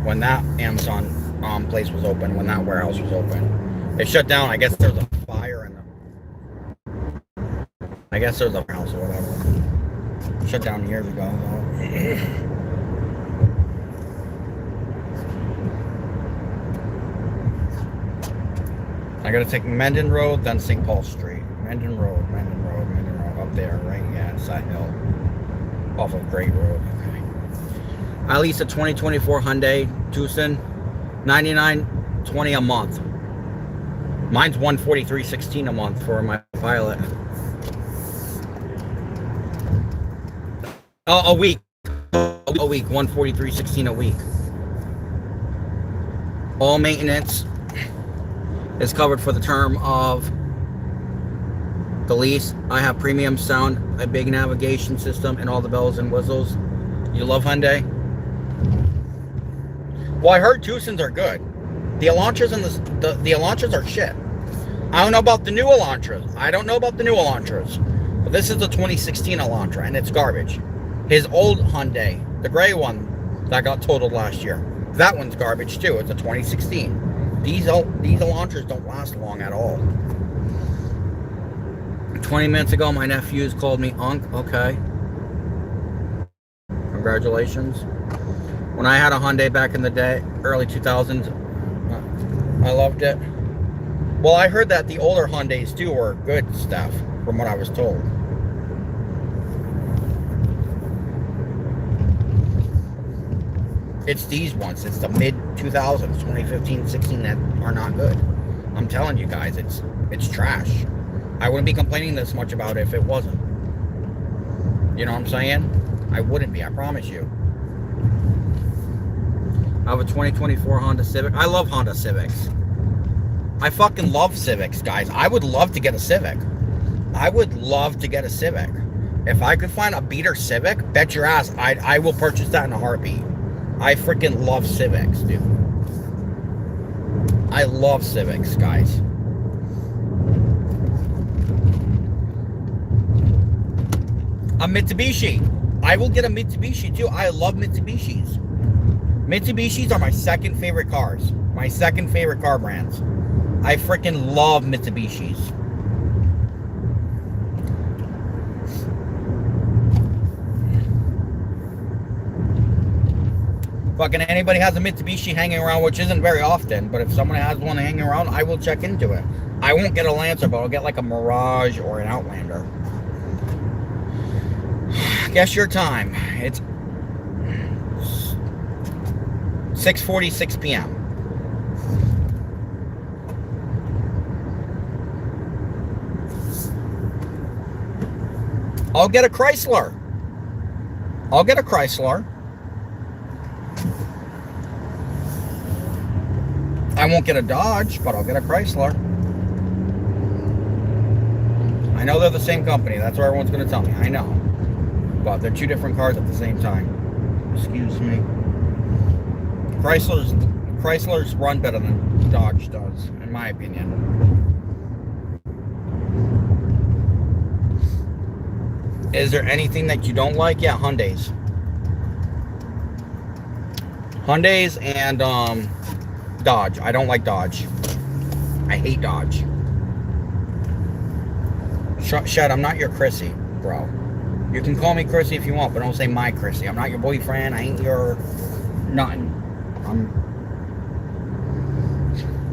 when that Amazon place was open, when that warehouse was open. It shut down. I guess there was a fire in I guess there was a warehouse or whatever. Shut down years ago. I gotta take Mendon Road, then St. Paul Street. Mendon Road, up there, right? Yeah, it's that hill. Off of Great Road. Okay. I leased a 2024 Hyundai Tucson, $99.20 a month. Mine's $143.16 a month for my Pilot. A week, $143.16 a week. All maintenance is covered for the term of the lease. I have premium sound, a big navigation system, and all the bells and whistles. You love Hyundai? Well, I heard Tucsons are good. The Elantras and the Elantras are shit. I don't know about the new Elantras. But this is the 2016 Elantra, and it's garbage. His old Hyundai, the gray one that got totaled last year, that one's garbage too. It's a 2016. These Elantras don't last long at all. 20 minutes ago, my nephews called me Unc. Okay. Congratulations. When I had a Hyundai back in the day, early 2000s, I loved it. Well, I heard that the older Hyundais too were good stuff, from what I was told. It's these ones. It's the mid 2000s, 2015, 16 that are not good. I'm telling you guys, it's trash. I wouldn't be complaining this much about it if it wasn't. You know what I'm saying? I wouldn't be, I promise you. I have a 2024 Honda Civic. I love Honda Civics. I fucking love Civics, guys. I would love to get a Civic. I would love to get a Civic. If I could find a beater Civic, bet your ass, I will purchase that in a heartbeat. I freaking love Civics, dude. I love Civics, guys. A Mitsubishi. I will get a Mitsubishi too. I love Mitsubishis. Mitsubishis are my second favorite cars. My second favorite car brands. I freaking love Mitsubishis. Fucking anybody has a Mitsubishi hanging around, which isn't very often, but if someone has one hanging around, I will check into it. I won't get a Lancer, but I'll get like a Mirage or an Outlander. Guess your time. It's 6:46 p.m. I'll get a Chrysler. I'll get a Chrysler. I won't get a Dodge, but I'll get a Chrysler. I know they're the same company. That's what everyone's going to tell me. I know. But they're two different cars at the same time. Excuse me. Chrysler's run better than Dodge does, in my opinion. Is there anything that you don't like? Yeah, Hyundais. Hyundais and Dodge. I don't like Dodge. I hate Dodge. Shut, I'm not your Chrissy, bro. You can call me Chrissy if you want, but don't say my Chrissy. I'm not your boyfriend. I ain't your nothing.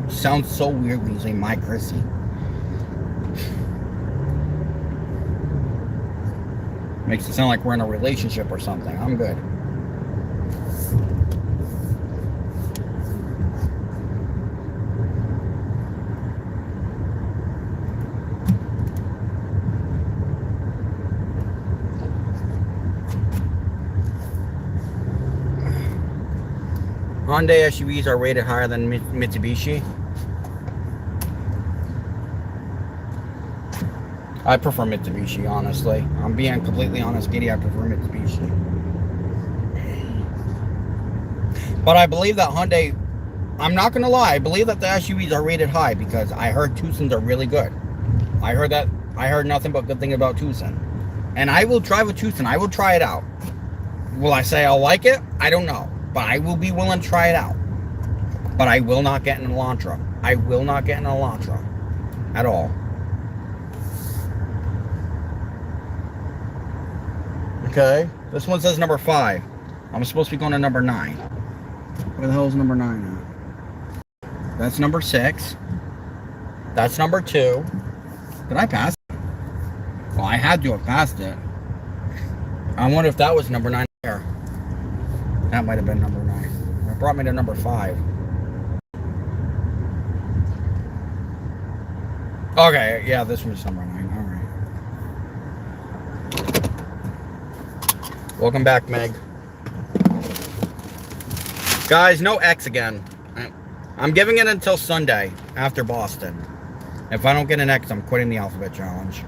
Sounds so weird when you say my Chrissy. Makes it sound like we're in a relationship or something. I'm good. Hyundai SUVs are rated higher than Mitsubishi. I prefer Mitsubishi, honestly. I'm being completely honest, Giddy. I prefer Mitsubishi. But I believe that Hyundai, I'm not going to lie, I believe that the SUVs are rated high because I heard Tucson's are really good. I heard nothing but good things about Tucson. And I will drive a Tucson. I will try it out. Will I say I'll like it? I don't know. But I will be willing to try it out. But I will not get an Elantra. I will not get an Elantra. At all. Okay. This one says number 5. I'm supposed to be going to number 9. Where the hell is number 9 at? That's number 6. That's number 2. Did I pass it? Well, I had to have passed it. I wonder if that was number 9 there. That might have been number 9. That brought me to number 5. Okay, yeah, this was number 9. Alright. Welcome back, Meg. Guys, no X again. I'm giving it until Sunday after Boston. If I don't get an X, I'm quitting the alphabet challenge.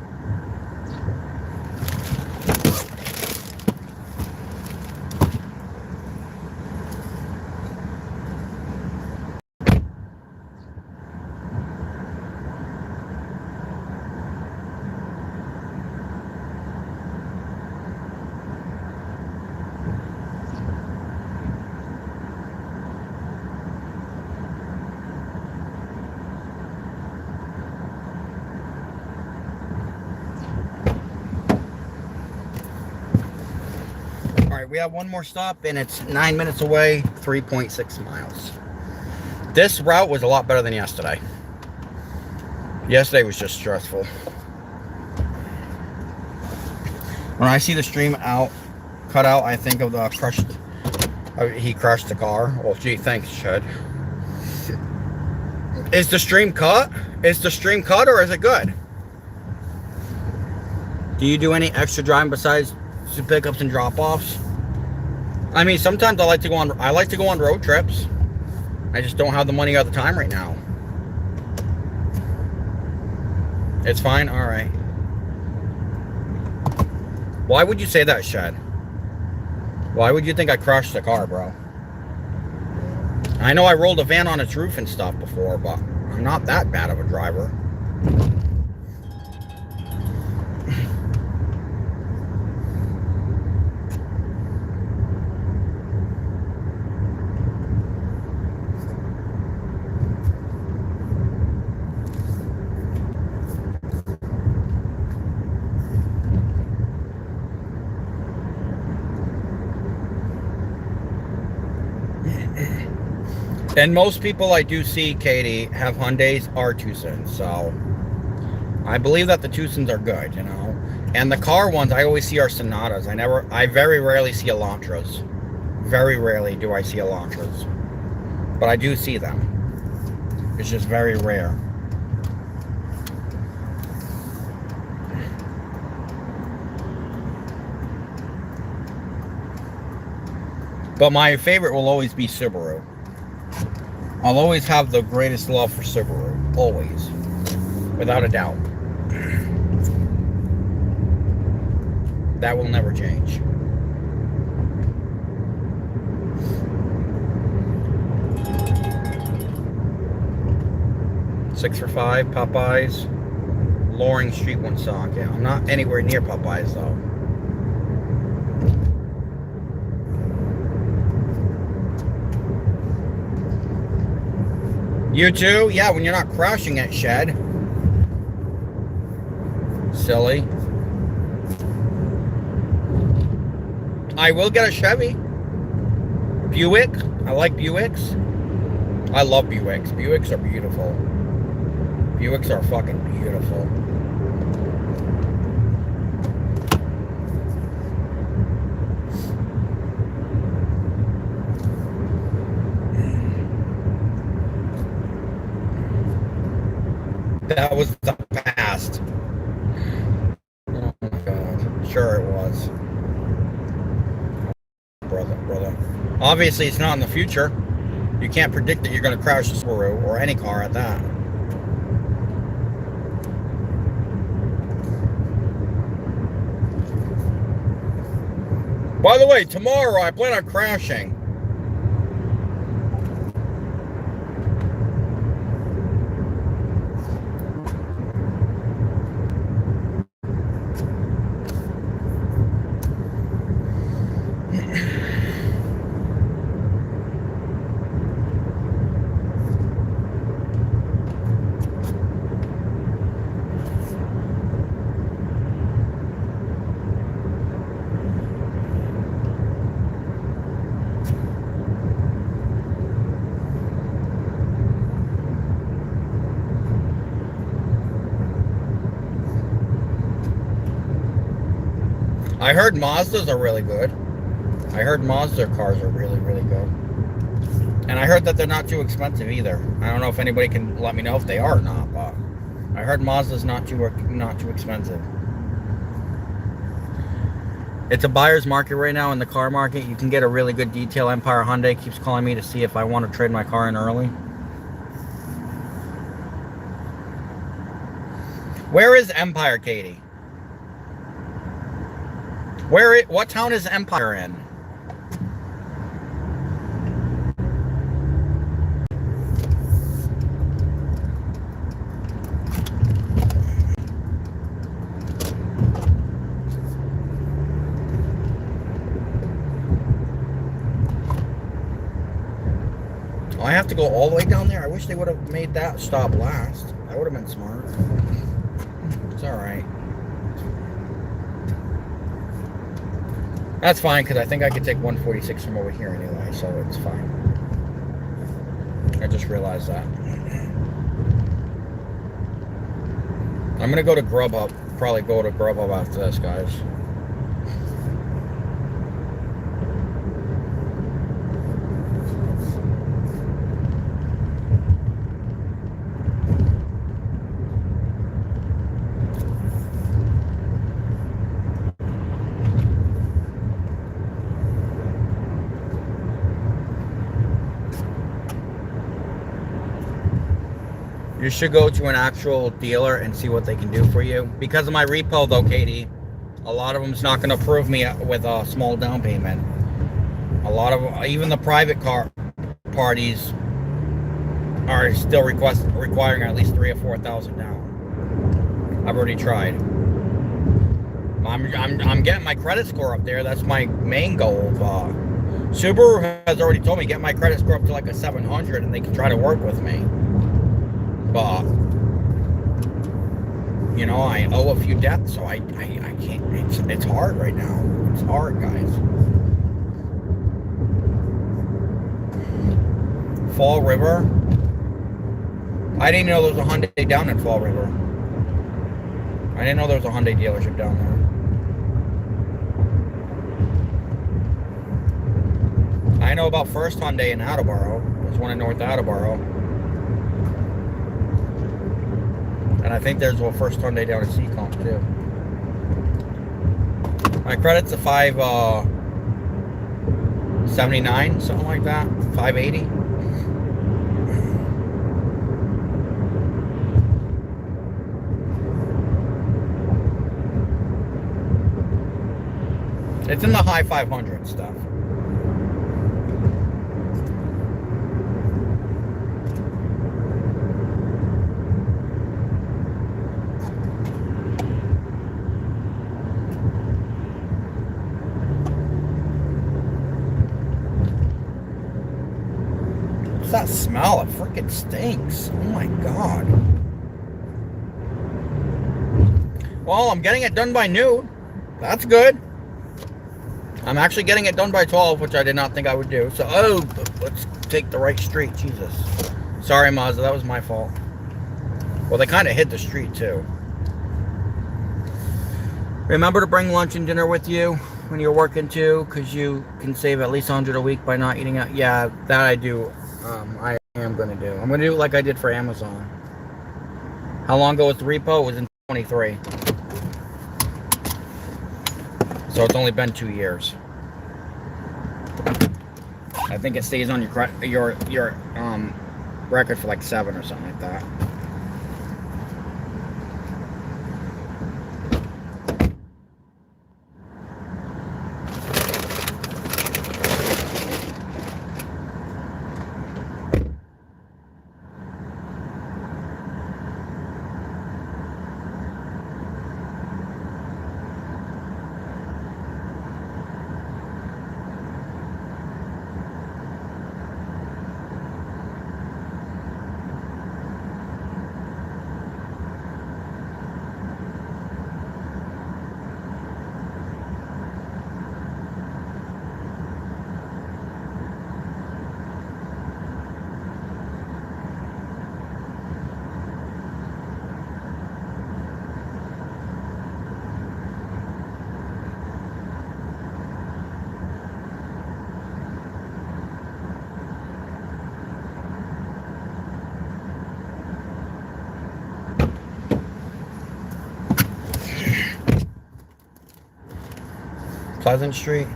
We have one more stop and it's 9 minutes away, 3.6 miles. This route was a lot better than yesterday. Yesterday was just stressful. When I see the stream cut out, I think of the crushed He crashed the car. Well, gee, thanks, Shed. Is the stream cut? Is the stream cut or is it good? Do you do any extra driving besides pickups and drop-offs? I mean, sometimes I like to go on road trips. I just don't have the money or the time right now. It's fine? All right. Why would you say that, Shed? Why would you think I crashed the car, bro? I know I rolled a van on its roof and stuff before, but I'm not that bad of a driver. And most people I do see, Katie, have Hyundais or Tucsons, so I believe that the Tucsons are good, you know. And the car ones I always see are Sonatas. I very rarely see Elantras. Very rarely do I see Elantras. But I do see them. It's just very rare. But my favorite will always be Subaru. I'll always have the greatest love for Subaru. Always. Without a doubt. That will never change. $6 for $5, Popeyes. Loring Street Woonsocket. Yeah, I'm not anywhere near Popeyes though. You too? Yeah, when you're not crashing it, Shed. Silly. I will get a Chevy. Buick. I like Buicks. I love Buicks. Buicks are beautiful. Buicks are fucking beautiful. That was the past. Oh my God. Sure it was. Brother. Obviously it's not in the future. You can't predict that you're going to crash a Subaru or any car at that. By the way, tomorrow I plan on crashing. I heard Mazdas are really good. I heard Mazda cars are really, really good. And I heard that they're not too expensive either. I don't know if anybody can let me know if they are or not, but I heard Mazda's not too expensive. It's a buyer's market right now in the car market. You can get a really good detail. Empire Hyundai keeps calling me to see if I want to trade my car in early. Where is Empire, Katie? What town is Empire in? I have to go all the way down there. I wish they would have made that stop last. That would have been smart. It's all right. That's fine, because I think I could take 146 from over here anyway, so it's fine. I just realized that. I'm going to go to Grubhub. Probably go to Grubhub after this, guys. You should go to an actual dealer and see what they can do for you. Because of my repo, though, Katie, a lot of them's not going to approve me with a small down payment. A lot of, even the private car parties are still requiring at least $3,000 or $4,000 down. I've already tried. I'm getting my credit score up there. That's my main goal. Subaru has already told me get my credit score up to like a 700, and they can try to work with me. But you know, I owe a few debts, so I can't. It's hard right now. It's hard, guys. Fall River. I didn't know there was a Hyundai down in Fall River. I didn't know there was a Hyundai dealership down there. I know about First Hyundai in Attleboro. There's one in North Attleboro. And I think there's a First Hyundai down in Seacombe too. My credit's a 579, something like that. 580. It's in the high 500 stuff. What's that smell? It freaking stinks. Oh my God. Well, I'm getting it done by noon. That's good. I'm actually getting it done by 12, which I did not think I would do. So, let's take the right street. Jesus. Sorry, Mazda. That was my fault. Well, they kind of hit the street, too. Remember to bring lunch and dinner with you when you're working, too, because you can save at least $100 a week by not eating out. Yeah, that I do. I am going to do. I'm going to do it like I did for Amazon. How long ago was the repo? It was in 23. So it's only been 2 years. I think it stays on your record for like 7 or something like that. Pleasant Street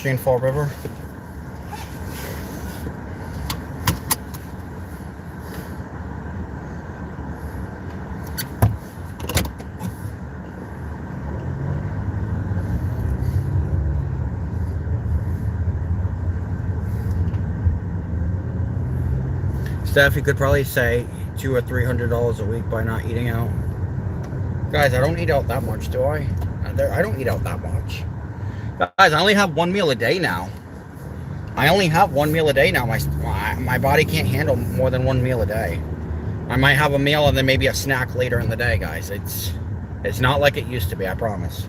in Fall River. Steph, you could probably say $200 or $300 a week by not eating out. Guys, I don't eat out that much, do I? I don't eat out that much. Guys, I only have one meal a day now. I only have one meal a day now. My body can't handle more than one meal a day. I might have a meal and then maybe a snack later in the day, guys. It's not like it used to be, I promise.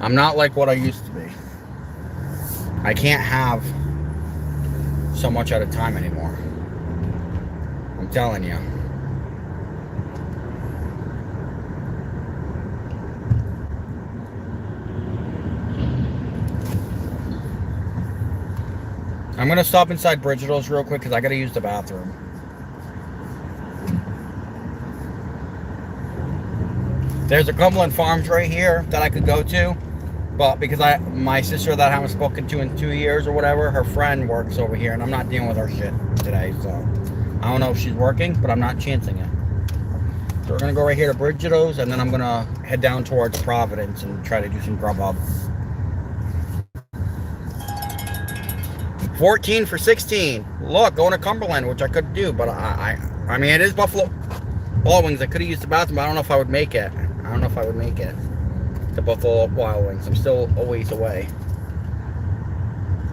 I'm not like what I used to be. I can't have so much at a time anymore. I'm telling you. I'm going to stop inside Bridgetals real quick because I got to use the bathroom. There's a Cumberland Farms right here that I could go to. But because my sister that I haven't spoken to in 2 years or whatever, her friend works over here and I'm not dealing with her shit. today, so I don't know if she's working, but I'm not chancing it. So we're gonna go right here to Bridgetto's, and then I'm gonna head down towards Providence and try to do some Grubhub. 14 for 16. Look, going to Cumberland, which I could do, but I mean, it is Buffalo Wild Wings. I could have used the bathroom, but I don't know if I would make it. I don't know if I would make it to Buffalo Wild Wings. I'm still a ways away.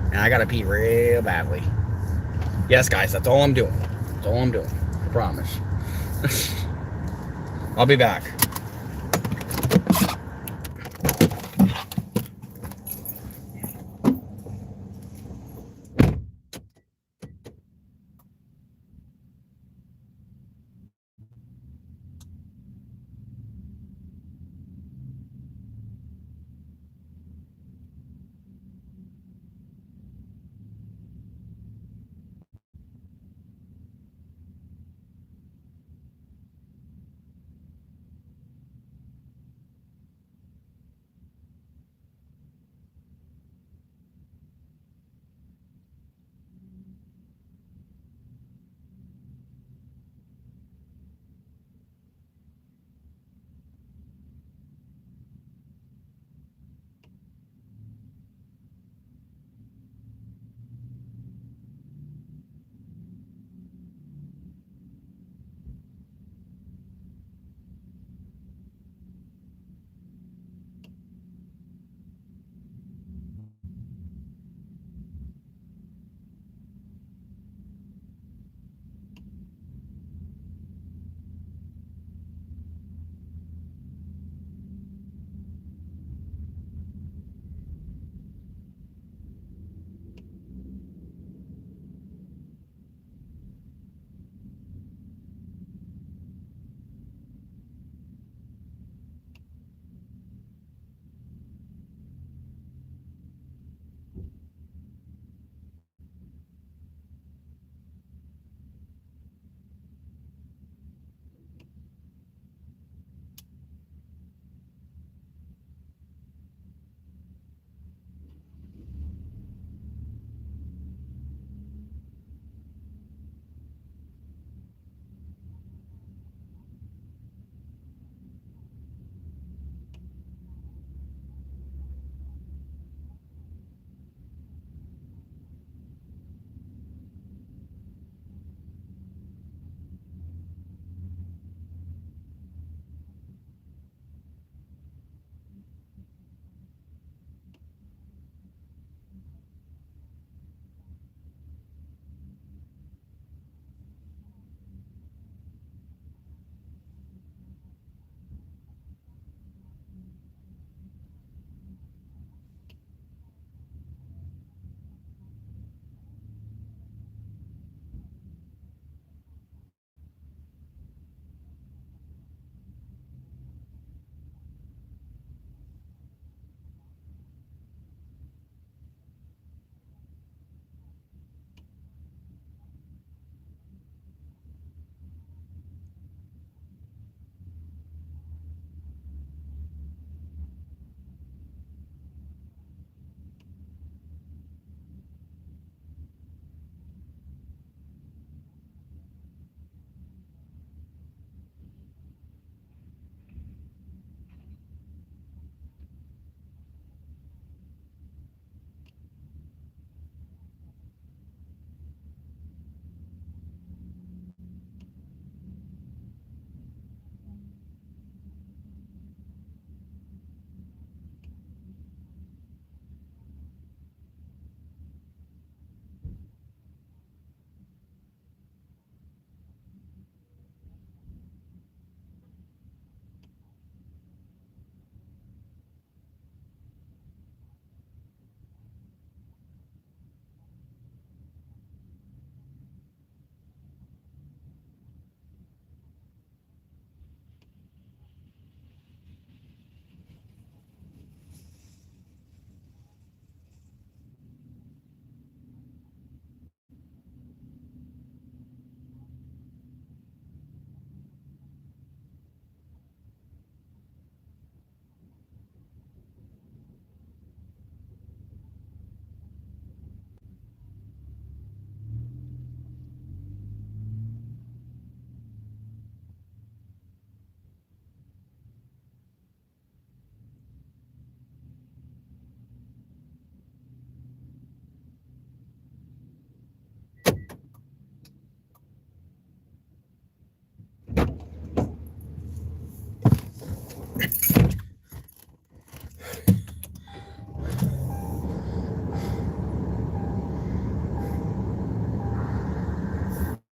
And I gotta pee real badly. Yes, guys, that's all I'm doing. That's all I'm doing. I promise. I'll be back.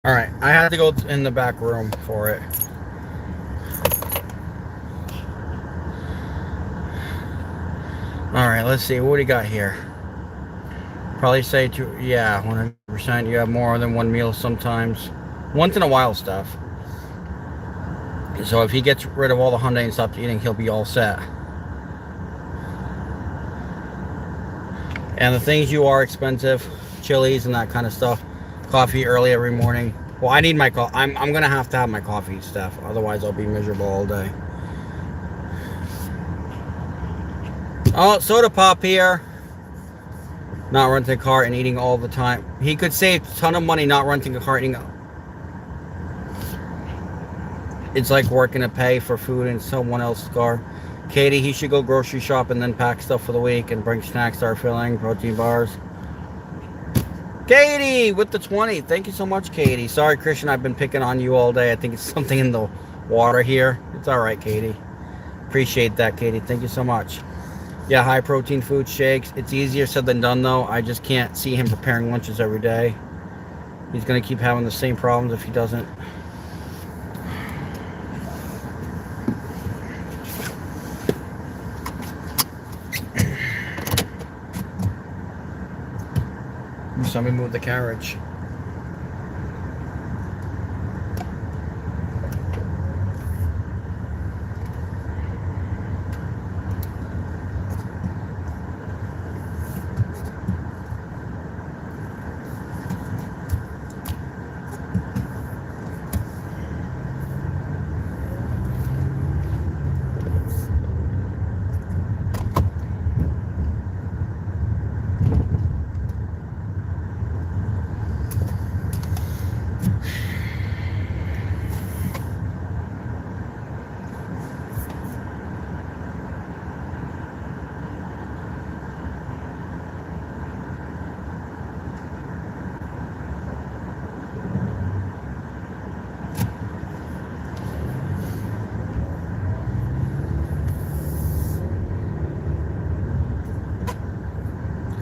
All right, I had to go in the back room for it. All right, let's see. What do you got here? Probably say yeah, 100%. You have more than one meal sometimes. Once in a while stuff. So if he gets rid of all the Hyundai and stops eating, he'll be all set. And the things you are expensive, chilies and that kind of stuff. Coffee early every morning. Well, I need my coffee. I'm going to have my coffee stuff. Otherwise, I'll be miserable all day. Oh, soda pop here. Not renting a car and eating all the time. He could save a ton of money not renting a car and eating. It's like working to pay for food in someone else's car. Katie, he should go grocery shop and then pack stuff for the week and bring snacks, start filling, protein bars. Katie with the 20. Thank you so much, Katie. Sorry, Christian, I've been picking on you all day. I think it's something in the water here. It's all right, Katie. Appreciate that, Katie. Thank you so much. Yeah, high protein food, shakes. It's easier said than done, though. I just can't see him preparing lunches every day. He's going to keep having the same problems if he doesn't. Somebody move the carriage.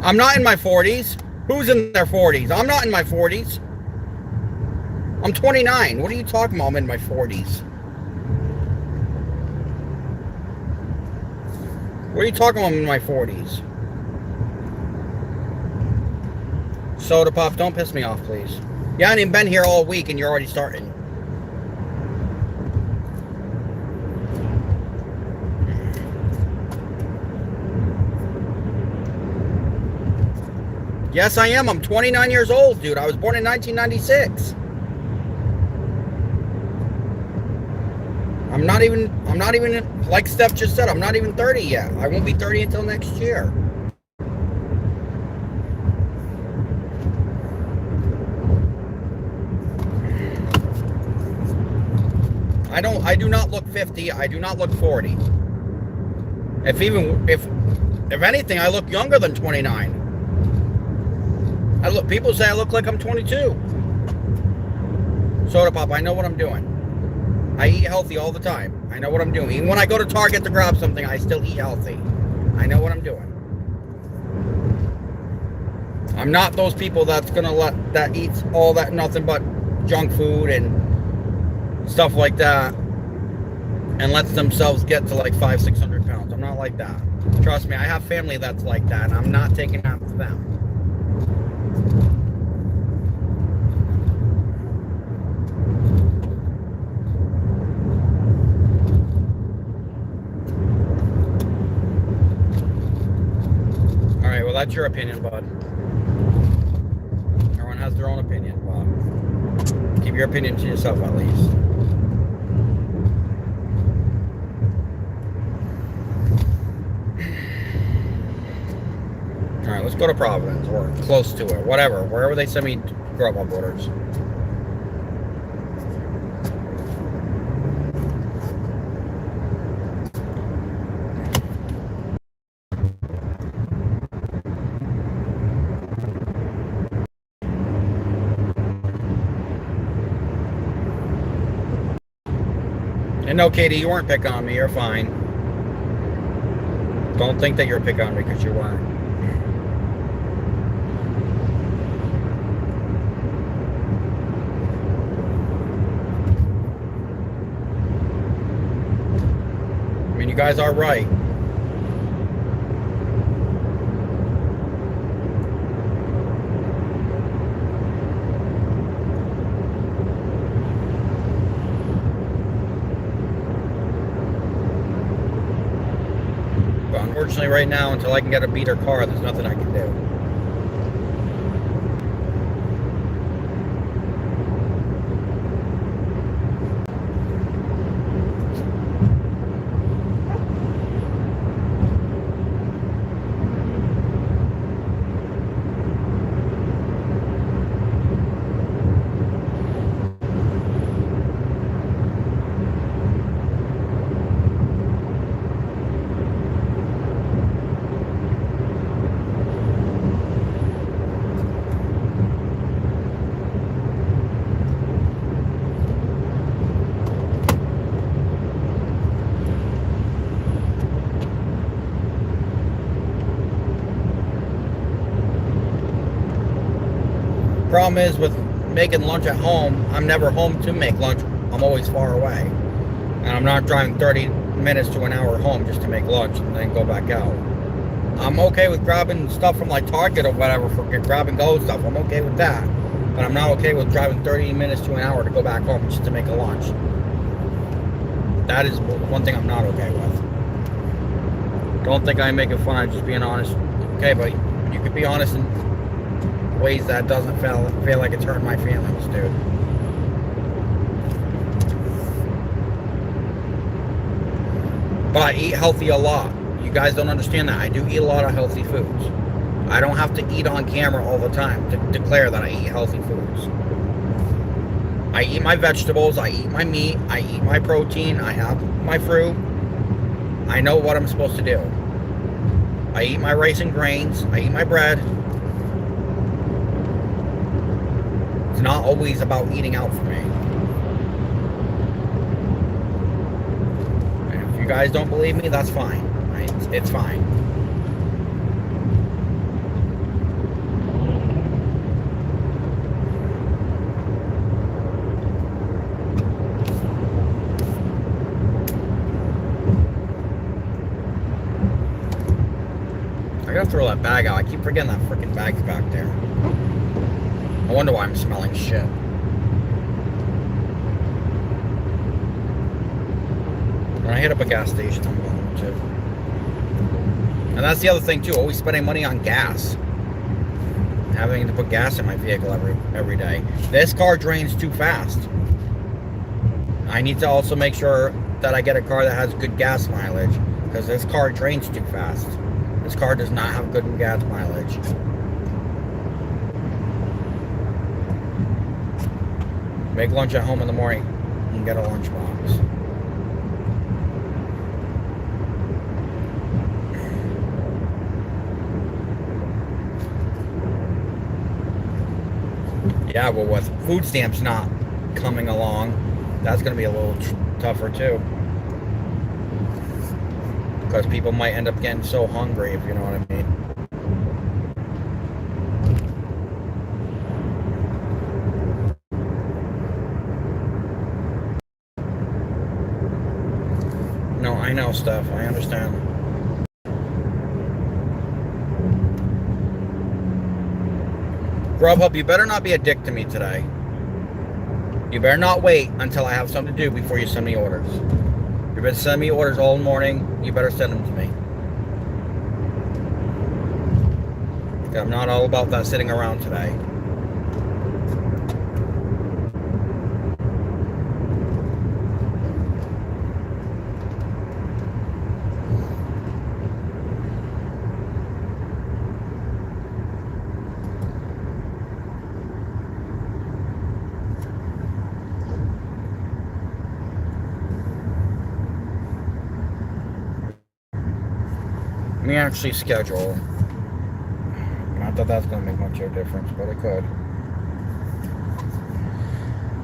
I'm not in my 40s. Who's in their 40s? I'm not in my 40s. I'm 29. What are you talking about? I'm in my 40s. What are you talking about? I'm in my 40s. Soda pop, don't piss me off, please. You haven't even been here all week and you're already starting. Yes, I am. I'm 29 years old, dude. I was born in 1996. I'm not even, like Steph just said, I'm not even 30 yet. I won't be 30 until next year. I do not look 50. I do not look 40. If anything, I look younger than 29. People say I look like I'm 22. Soda pop, I know what I'm doing. I eat healthy all the time. I know what I'm doing. Even when I go to Target to grab something, I still eat healthy. I know what I'm doing. I'm not those people that eats all that nothing but junk food and stuff like that and lets themselves get to like 500-600 pounds. I'm not like that. Trust me, I have family that's like that, and I'm not taking after them. Alright, well that's your opinion, bud. Everyone has their own opinion, bud. Keep your opinion to yourself at least. Alright, let's go to Providence or close to it. Whatever. Wherever they send me Grubhub orders. And no, Katie, you weren't picking on me. You're fine. Don't think that you're picking on me because you weren't. guys are right. But unfortunately right now, until I can get a beater car, there's nothing I can do. Problem is with making lunch at home, I'm never home to make lunch. I'm always far away. And I'm not driving 30 minutes to an hour home just to make lunch and then go back out. I'm okay with grabbing stuff from like Target or whatever for grab and go stuff. I'm okay with that. But I'm not okay with driving 30 minutes to an hour to go back home just to make a lunch. That is one thing I'm not okay with. Don't think I'm making fun, I'm just being honest. Okay, but you could be honest in ways that doesn't feel like it's hurting my feelings, dude. But I eat healthy a lot. You guys don't understand that. I do eat a lot of healthy foods. I don't have to eat on camera all the time to declare that I eat healthy foods. I eat my vegetables, I eat my meat, I eat my protein, I have my fruit. I know what I'm supposed to do. I eat my rice and grains, I eat my bread. It's not always about eating out for me. And if you guys don't believe me, that's fine. It's fine. I gotta throw that bag out. I keep forgetting that freaking bag's back there. I wonder why I'm smelling shit. When I hit up a gas station, I'm going to. And that's the other thing too, always spending money on gas. Having to put gas in my vehicle every day. This car drains too fast. I need to also make sure that I get a car that has good gas mileage, because this car drains too fast. This car does not have good gas mileage. Make lunch at home in the morning and get a lunch box. Yeah, well, with food stamps not coming along, that's going to be a little tougher too. Because people might end up getting so hungry, if you know what I mean. No, I know, Steph. I understand. Grubhub, you better not be a dick to me today. You better not wait until I have something to do before you send me orders. You've been sending me orders all morning. You better send them to me. I'm not all about that sitting around today. Let me actually schedule. Not that that's going to make much of a difference, but it could.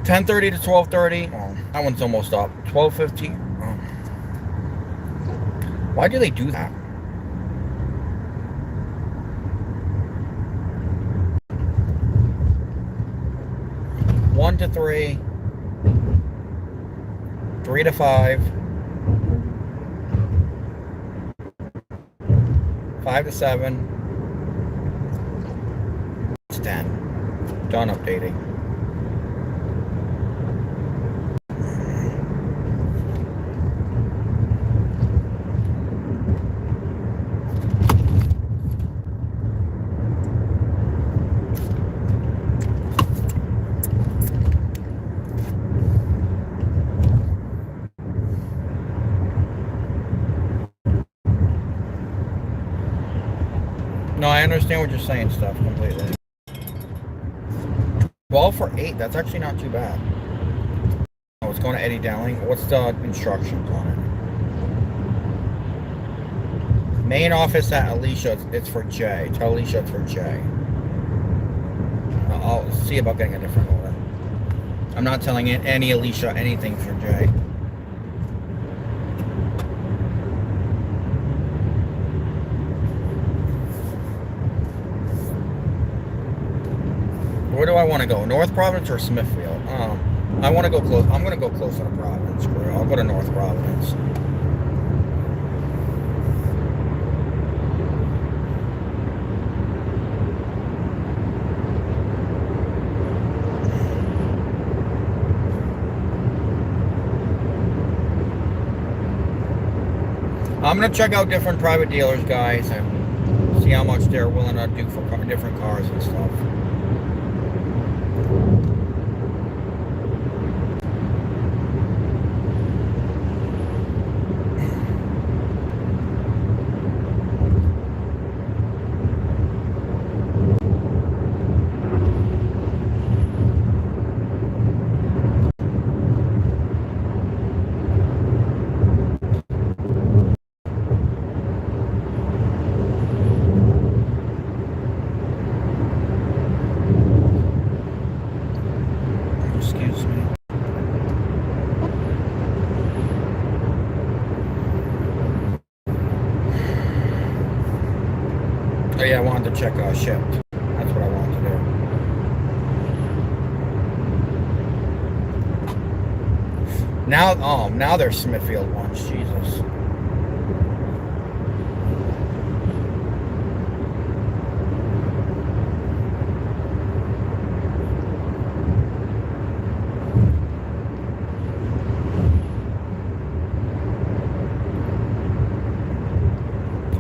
10:30 to 12:30. Oh, that one's almost up. 12:15. Oh. Why do they do that? One to 3. 3 to 5. 5 to 7. It's 10. Done updating. No, I understand what you're saying, Steph, completely. 12 for 8, that's actually not too bad. Oh, it's going to Eddie Dowling. What's the instructions on it? Main office at Alicia, it's for Jay. Tell Alicia it's for Jay. I'll see about getting a different order. I'm not telling any Alicia anything for Jay. Where do I want to go? North Providence or Smithfield? I want to go close. I'm going to go closer to Providence. Screw it. I'll go to North Providence. I'm going to check out different private dealers, guys, and see how much they're willing to do for different cars and stuff. Oh yeah, I wanted to check shipped. That's what I wanted to do. Now there's Smithfield ones. Jesus.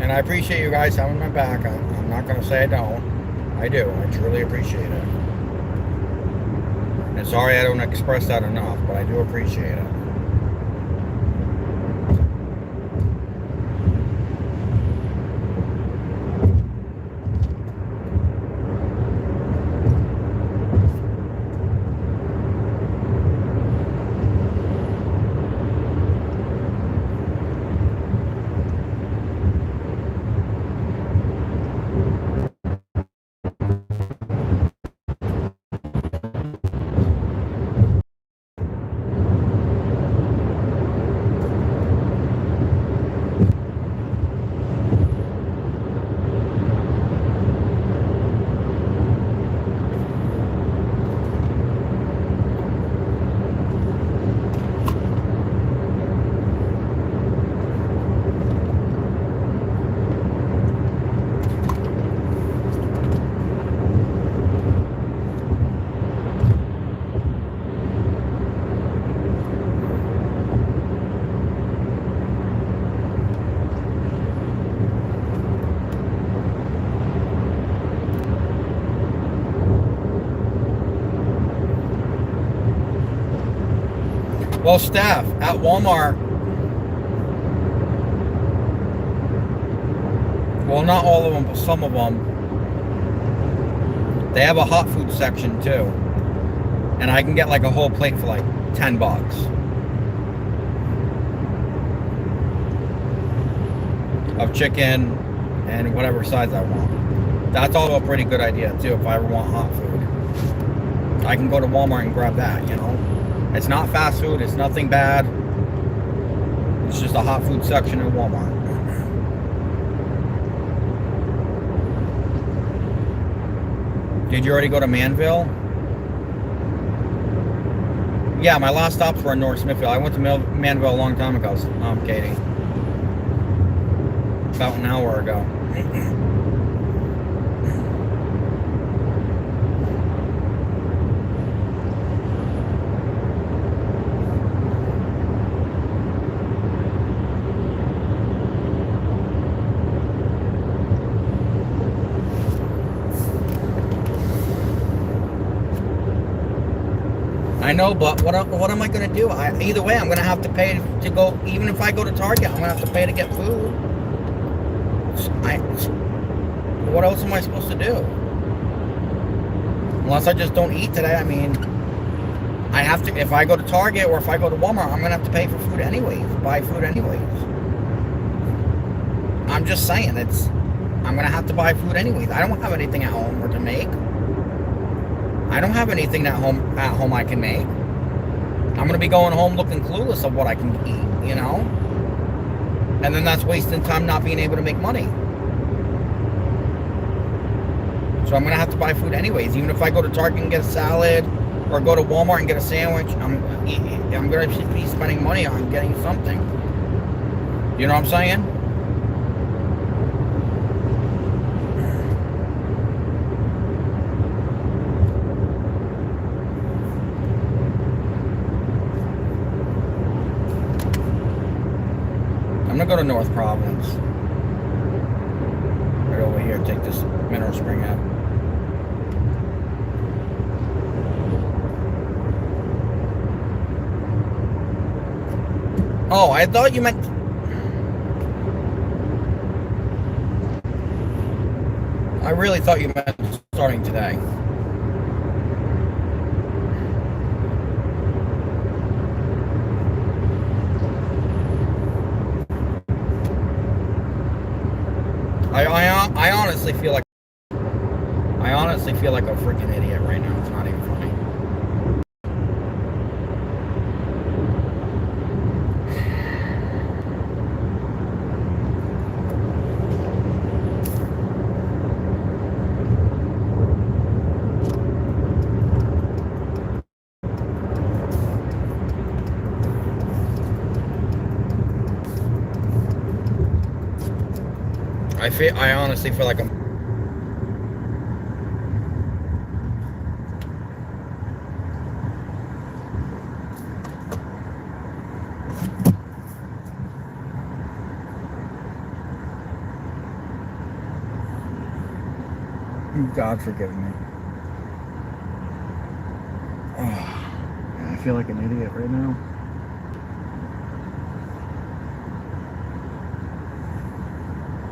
And I appreciate you guys having my back. I'm not going to say I don't. I do. I truly appreciate it. And sorry I don't express that enough, but I do appreciate it. Well, staff at Walmart, well, not all of them, but some of them, they have a hot food section too. And I can get like a whole plate for like $10. Of chicken and whatever size I want. That's also a pretty good idea too if I ever want hot food. I can go to Walmart and grab that, you know. It's not fast food, it's nothing bad. It's just a hot food section in Walmart. Did you already go to Manville? Yeah, my last stops were in North Smithfield. I went to Manville a long time ago, Katie. About an hour ago. I know, but what am I going to do? Either way, I'm going to have to pay to go. Even if I go to Target, I'm going to have to pay to get food. What else am I supposed to do? Unless I just don't eat today. I mean, I have to. If I go to Target or if I go to Walmart, I'm going to have to pay for food anyways. Buy food anyways. I'm just saying, I'm going to have to buy food anyways. I don't have anything at home or to make. I don't have anything at home I can make. I'm going to be going home looking clueless of what I can eat, you know? And then that's wasting time not being able to make money. So I'm going to have to buy food anyways. Even if I go to Target and get a salad or go to Walmart and get a sandwich, I'm going to be spending money on getting something. You know what I'm saying? I'm gonna go to North Providence. Right over here, take this Mineral Spring out. Oh, I thought you meant... I really thought you meant starting today. I honestly feel like a freaking idiot right now. It's not even funny. I honestly feel like I'm... God forgive me. Oh, I feel like an idiot right now.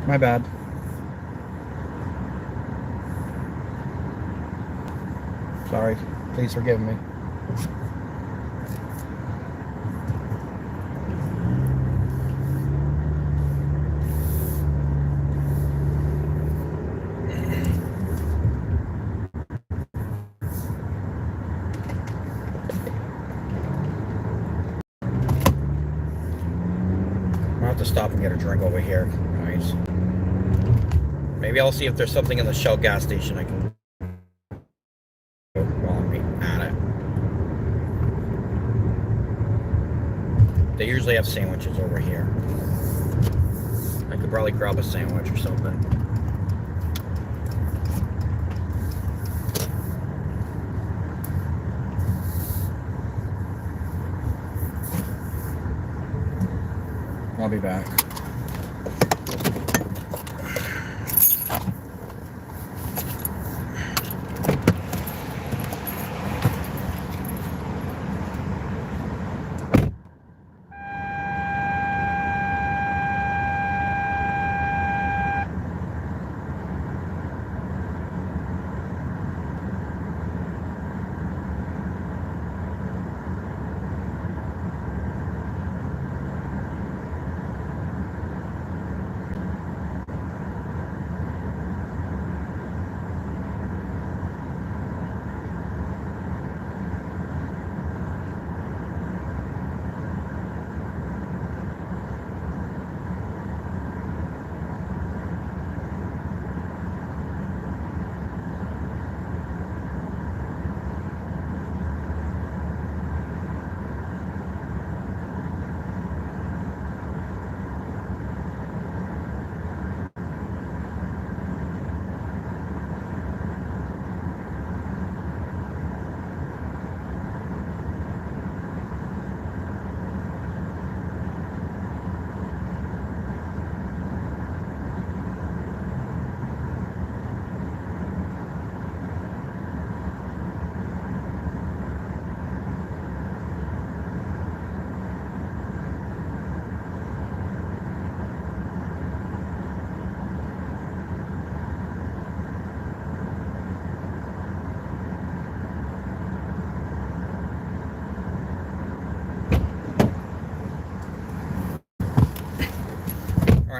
My bad. Sorry. Please forgive me. I'll have to stop and get a drink over here. Nice. Maybe I'll see if there's something in the Shell gas station I can go while I'm at it. They usually have sandwiches over here. I could probably grab a sandwich or something. I'll be back.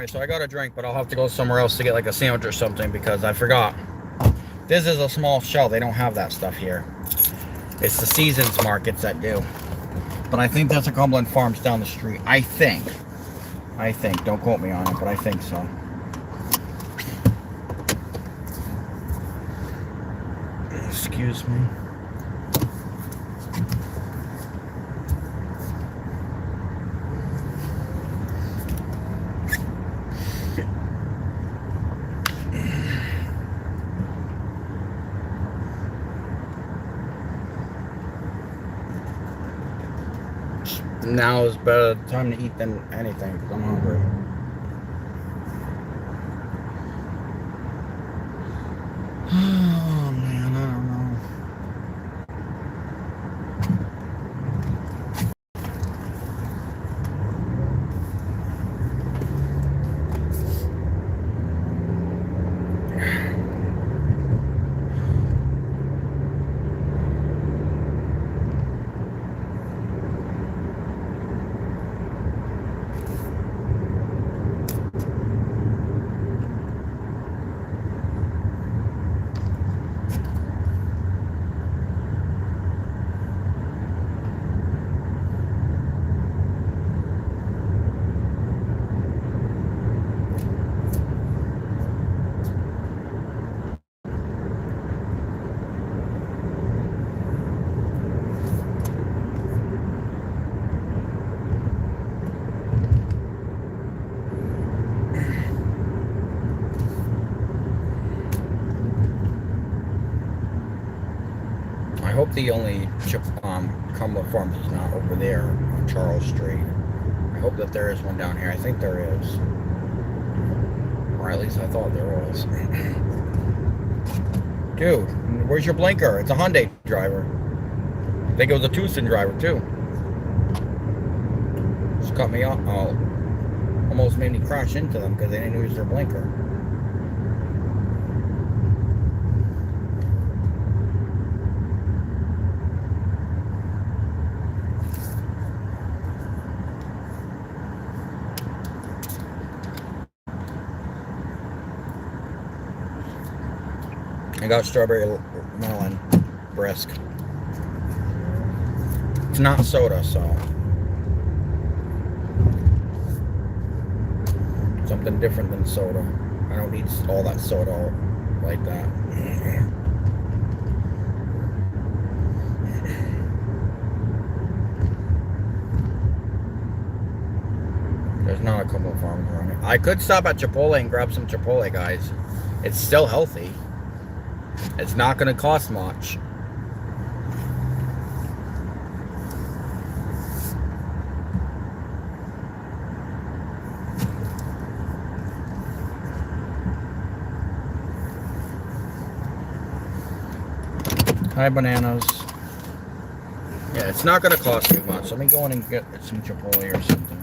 Alright, so I got a drink, but I'll have to go somewhere else to get like a sandwich or something because I forgot. This is a small shell. They don't have that stuff here. It's the Seasons markets that do. But I think that's a Cumberland Farms down the street. I think. Don't quote me on it, but I think so. Excuse me. Now is better time to eat than anything because I'm hungry. Oh man, I don't know. I hope the only Cumberland Farms is not over there on Charles Street. I hope that there is one down here. I think there is. Or at least I thought there was. Dude, where's your blinker? It's a Hyundai driver. I think it was a Tucson driver too. Just cut me off. Oh, almost made me crash into them because they didn't use their blinker. I got strawberry melon brisk. It's not soda, so something different than soda. I don't need all that soda like that. There's not a Cumberland Farms running. I could stop at Chipotle and grab some Chipotle, guys. It's still healthy. It's not going to cost much. Hi, bananas. Yeah, it's not going to cost me much. Let me go in and get some Chipotle or something.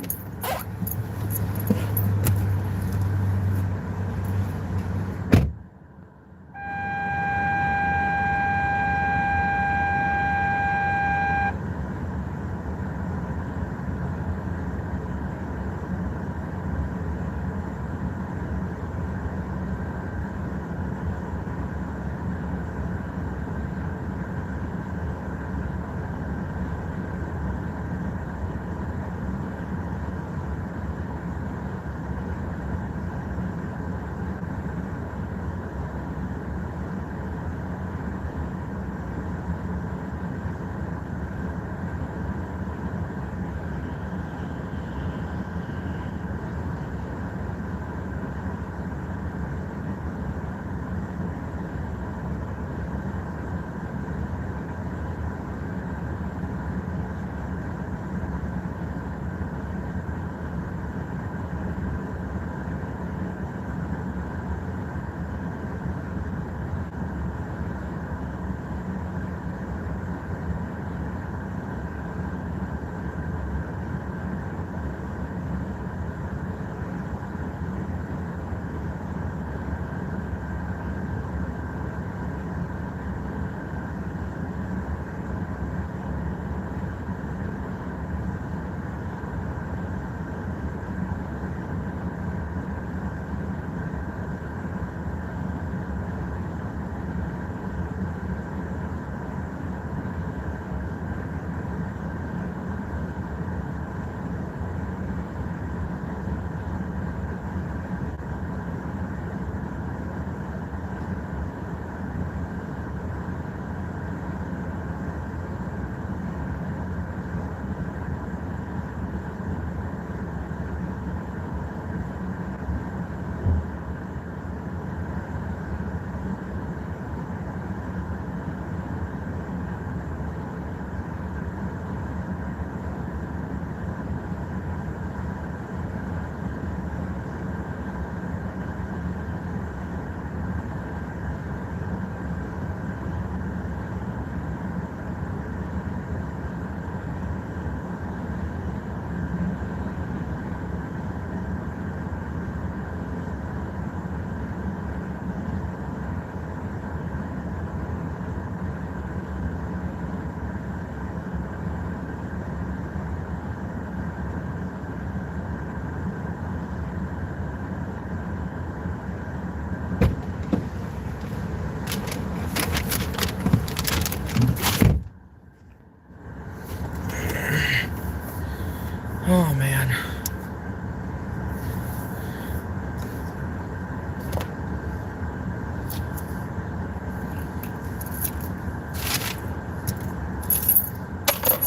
Oh man.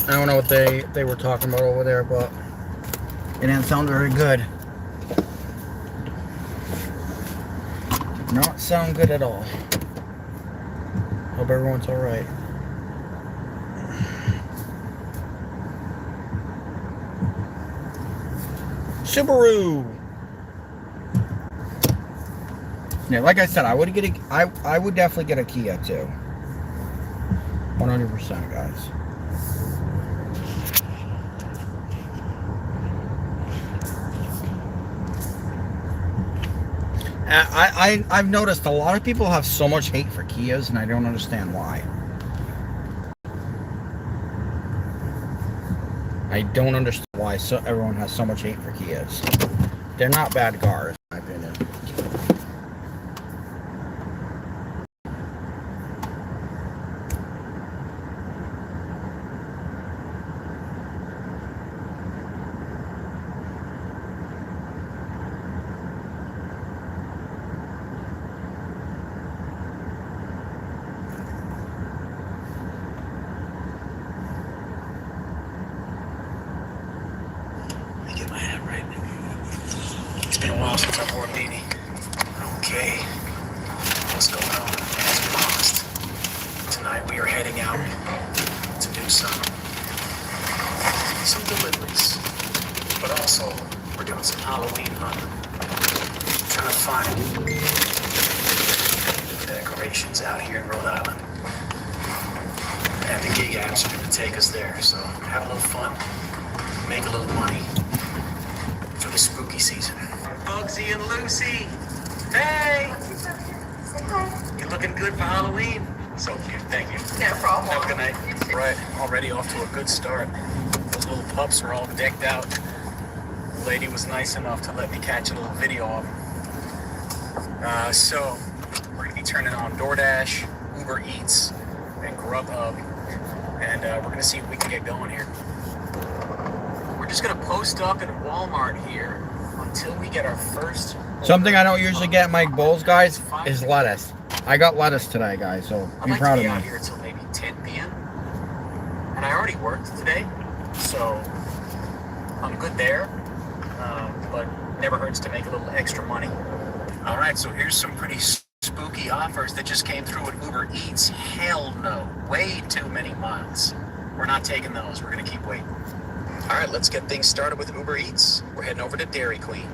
I don't know what they were talking about over there, but it didn't sound very good. Did not sound good at all. Hope everyone's alright. Subaru. Yeah, like I said, I would definitely get a Kia too. 100%, guys. I've noticed a lot of people have so much hate for Kias, and I don't understand why. I don't understand why everyone has so much hate for Kias. They're not bad cars, in my opinion.
Get my hat right. It's been a while since I wore a beanie. Okay, what's going on? As promised, tonight we are heading out to do some deliveries, but also we're doing some Halloween hunting. Trying to find decorations out here in Rhode Island, and the gig apps are going to take us there. So have a little fun, make a little money. For the spooky season. Bugsy and Lucy, hey! You're looking good for Halloween. So cute, thank you.
No problem.
Have a good night. Right, already off to a good start. Those little pups are all decked out. The lady was nice enough to let me catch a little video of them. So, we're gonna be turning on DoorDash, Uber Eats, and Grubhub. And we're gonna see if we can get going here. We're just gonna post up at Walmart here until we get our first.
Something I don't usually get at Mike Bowles, guys, is lettuce. I got lettuce today, guys, so be proud of me.
I'd like to be out here until maybe 10 p.m. And I already worked today, so I'm good there. But never hurts to make a little extra money. All right, so here's some pretty spooky offers that just came through at Uber Eats. Hell no, way too many miles. We're not taking those. We're gonna keep waiting. All right, let's get things started with Uber Eats. We're heading over to Dairy Queen.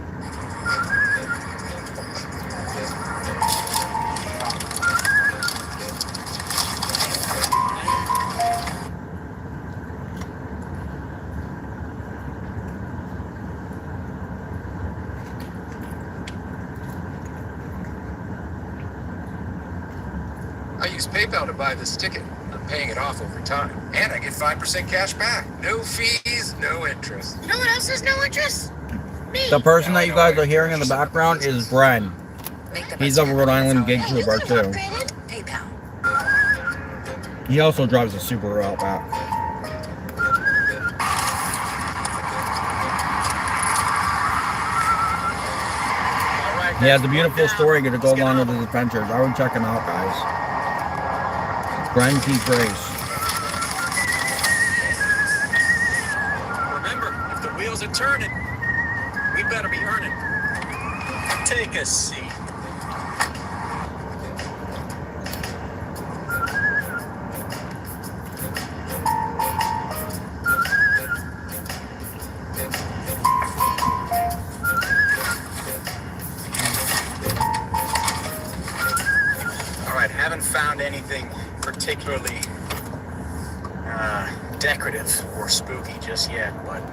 I use PayPal to buy this ticket. I'm paying it off over time. And I get 5% cash back. No fees, no interest.
You know what else is no interest? Me.
The person that you guys are hearing in the background is Bren. He's a Rhode Island gig trooper too.
PayPal.
He also drives a Subaru Outback. He has a beautiful story to go along with his adventures. I would check him out, guys. Brian T. Grace.
Remember, if the wheels are turning, we better be earning. Take a seat. All right, haven't found anything particularly decorative or spooky just yet, but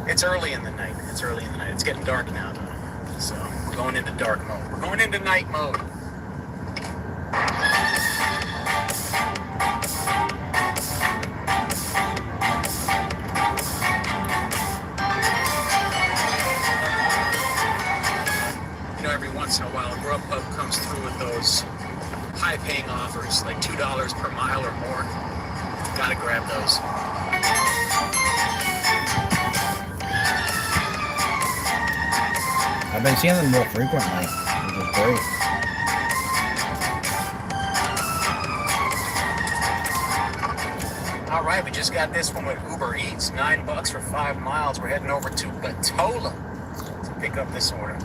it's early in the night. It's getting dark now, though. So we're going into dark mode. We're going into night mode. You know, every once in a while, Grubhub comes through with those high-paying offers, like $2 per mile or more. Gotta grab those.
I've been seeing them more frequently, which is great.
All right, we just got this one with Uber Eats. $9 for 5 miles. We're heading over to Batola to pick up this order.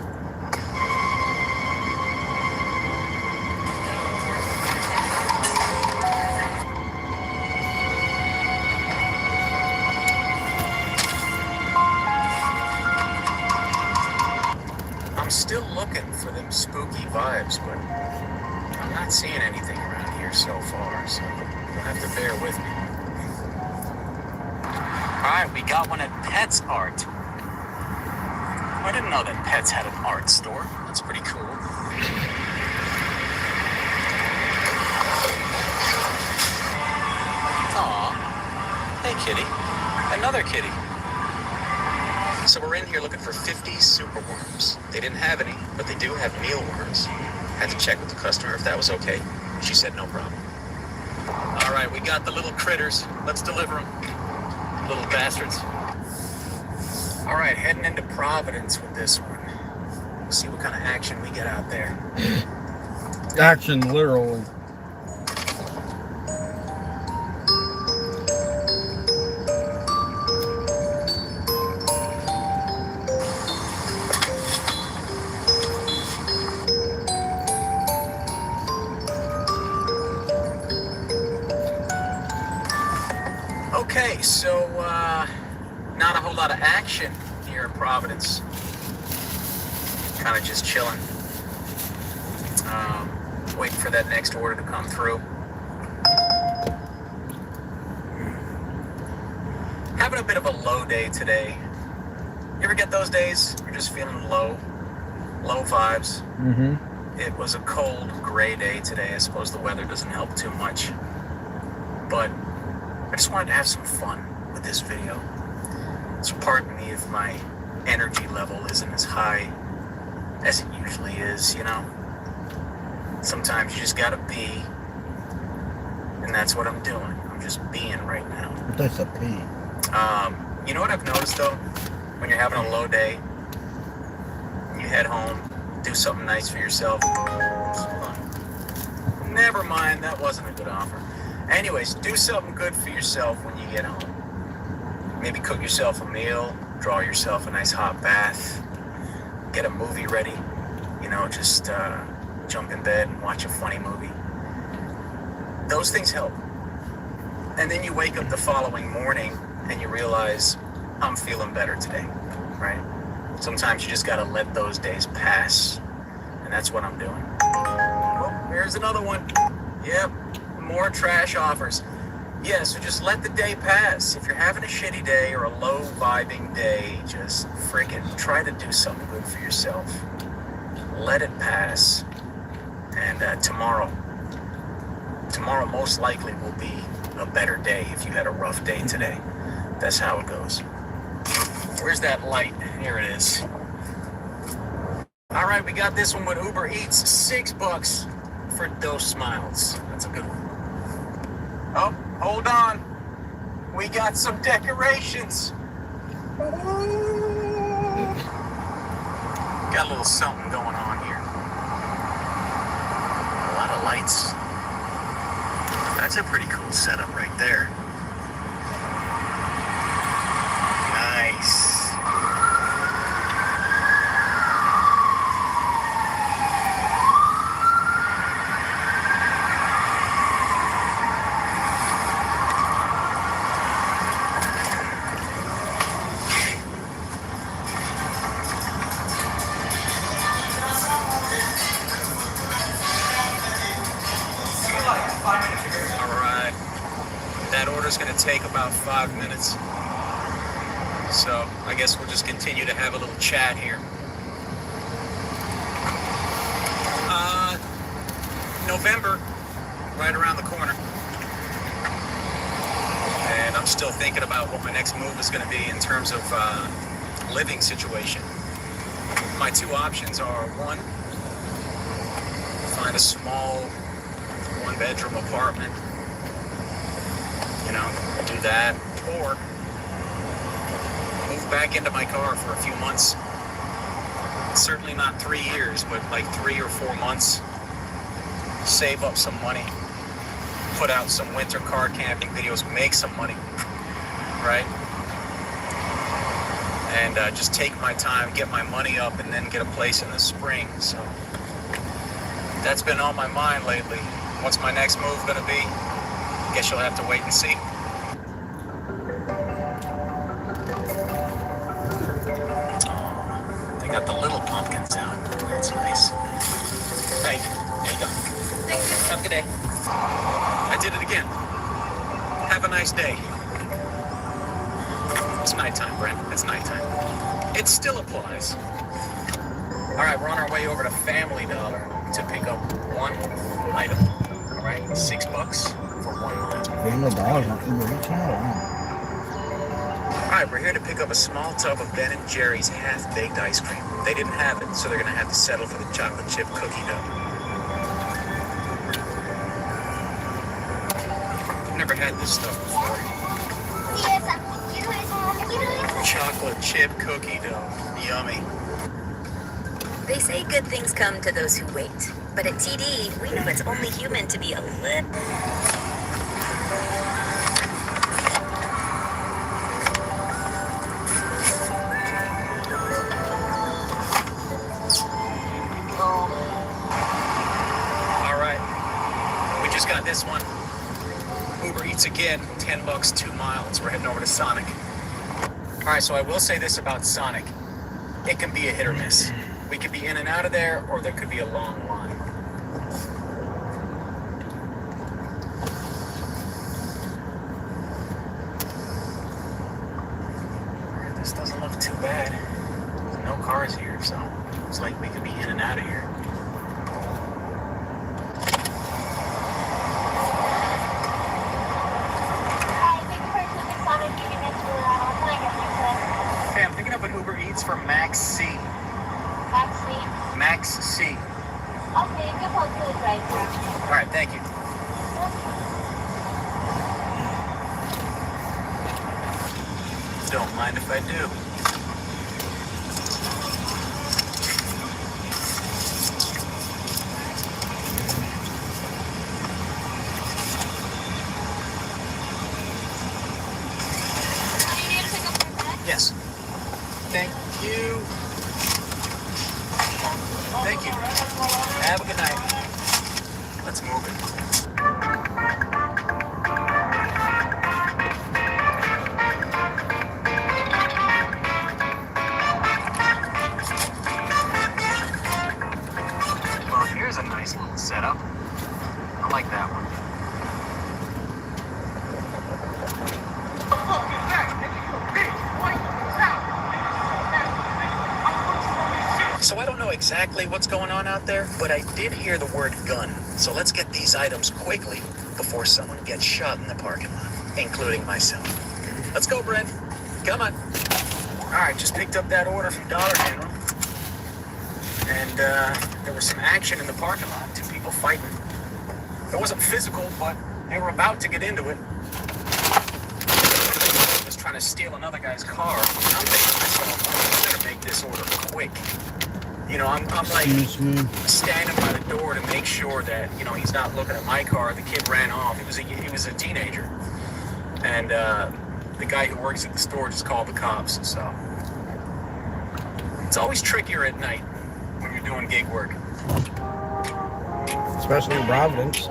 I'm still looking for them spooky vibes, but I'm not seeing anything around here so far, so you'll have to bear with me. Alright, we got one at Pets Art. I didn't know that Pets had an art store. That's pretty cool. Aw. Hey, kitty. Another kitty. So we're in here looking for 50 superworms. They didn't have any, but they do have mealworms. Had to check with the customer if that was okay. She said no problem. All right, we got the little critters. Let's deliver them. Little bastards. All right, heading into Providence with this one. We'll see what kind of action we get out there.
Action, literally.
Okay, so not a whole lot of action here in Providence. Kind of just chilling. Waiting for that next order to come through. Having a bit of a low day today. You ever get those days? You're just feeling low vibes.
Mm-hmm.
It was a cold, gray day today. I suppose the weather doesn't help too much. But I just wanted to have some fun with this video. So pardon me if my energy level isn't as high as it usually is, you know? Sometimes you just gotta be, and that's what I'm doing. I'm just being right now.
That's a P.
You know what I've noticed though? When you're having a low day, you head home, do something nice for yourself. Never mind, that wasn't a good offer. Anyways, do something good for yourself when you get home. Maybe cook yourself a meal, draw yourself a nice hot bath, get a movie ready, you know, just jump in bed and watch a funny movie. Those things help. And then you wake up the following morning and you realize, I'm feeling better today, right? Sometimes you just gotta let those days pass. And that's what I'm doing. Oh, here's another one. Yep, more trash offers. Yeah, so just let the day pass. If you're having a shitty day or a low vibing day, just friggin' try to do something good for yourself. Let it pass. And tomorrow most likely will be a better day if you had a rough day today. That's how it goes. Where's that light? Here it is. All right, we got this one with Uber Eats. $6 for Dos Smiles. That's a good one. Oh, hold on. We got some decorations. Ooh. Got a little something going on here. A lot of lights. That's a pretty cool setup right there. Nice. Alright, that order's gonna take about 5 minutes. So I guess we'll just continue to have a little chat here. November, right around the corner. And I'm still thinking about what my next move is gonna be in terms of living situation. My two options are, one, find a small one-bedroom apartment, you know, do that, or move back into my car for a few months Certainly not 3 years, but like 3 or 4 months. Save up some money, put out some winter car camping videos, make some money, right? And just take my time, get my money up, and then get a place in the spring. So that's been on my mind lately. What's my next move gonna be? Guess you'll have to wait and see. They got the little pumpkins out. That's nice. Hey, there you go.
Thank you.
Have a good day. I did it again. Have a nice day. It's nighttime, Brent. It's nighttime. It still applies. All right, we're on our way over to Family Dollar to pick up one item. All right, $6 for 1 mile.
Family Dollar's on Uber Eats now.
All right, we're here to pick up a small tub of Ben & Jerry's half-baked ice cream. They didn't have it, so they're gonna have to settle for the chocolate chip cookie dough. I've never had this stuff before. Chocolate chip cookie dough. Yummy.
They say good things come to those who wait. But at TD, we know it's only human to be a little...
All right, we just got this one. Uber Eats again, $10, 2 miles. We're heading over to Sonic. All right, so I will say this about Sonic. It can be a hit or miss. We could be in and out of there, or there could be a long line. This doesn't look too bad. There's no cars here, so it's like we could be in and out of here. Hey, I'm picking up an Uber Eats for Max C. Max C.
Okay, you can hold to the driver.
All right, thank you. Don't mind if I do.
Do you need to pick up your bag?
Yes. Thank you. Thank you. Have a good night. Let's move it. Well, here's a nice little setup. I like that one. So I don't know exactly what's going on out there, but I did hear the word gun. So let's get these items quickly before someone gets shot in the parking lot, including myself. Let's go, Brent. Come on. All right, just picked up that order from Dollar General. And there was some action in the parking lot. 2 people fighting. It wasn't physical, but they were about to get into it. Just trying to steal another guy's car. I'm thinking to myself, I better make this order quick. You know, I'm like standing by the door to make sure that, you know, he's not looking at my car. The kid ran off. He was a teenager. And the guy who works at the store just called the cops. So it's always trickier at night when you're doing gig work.
Especially in Providence.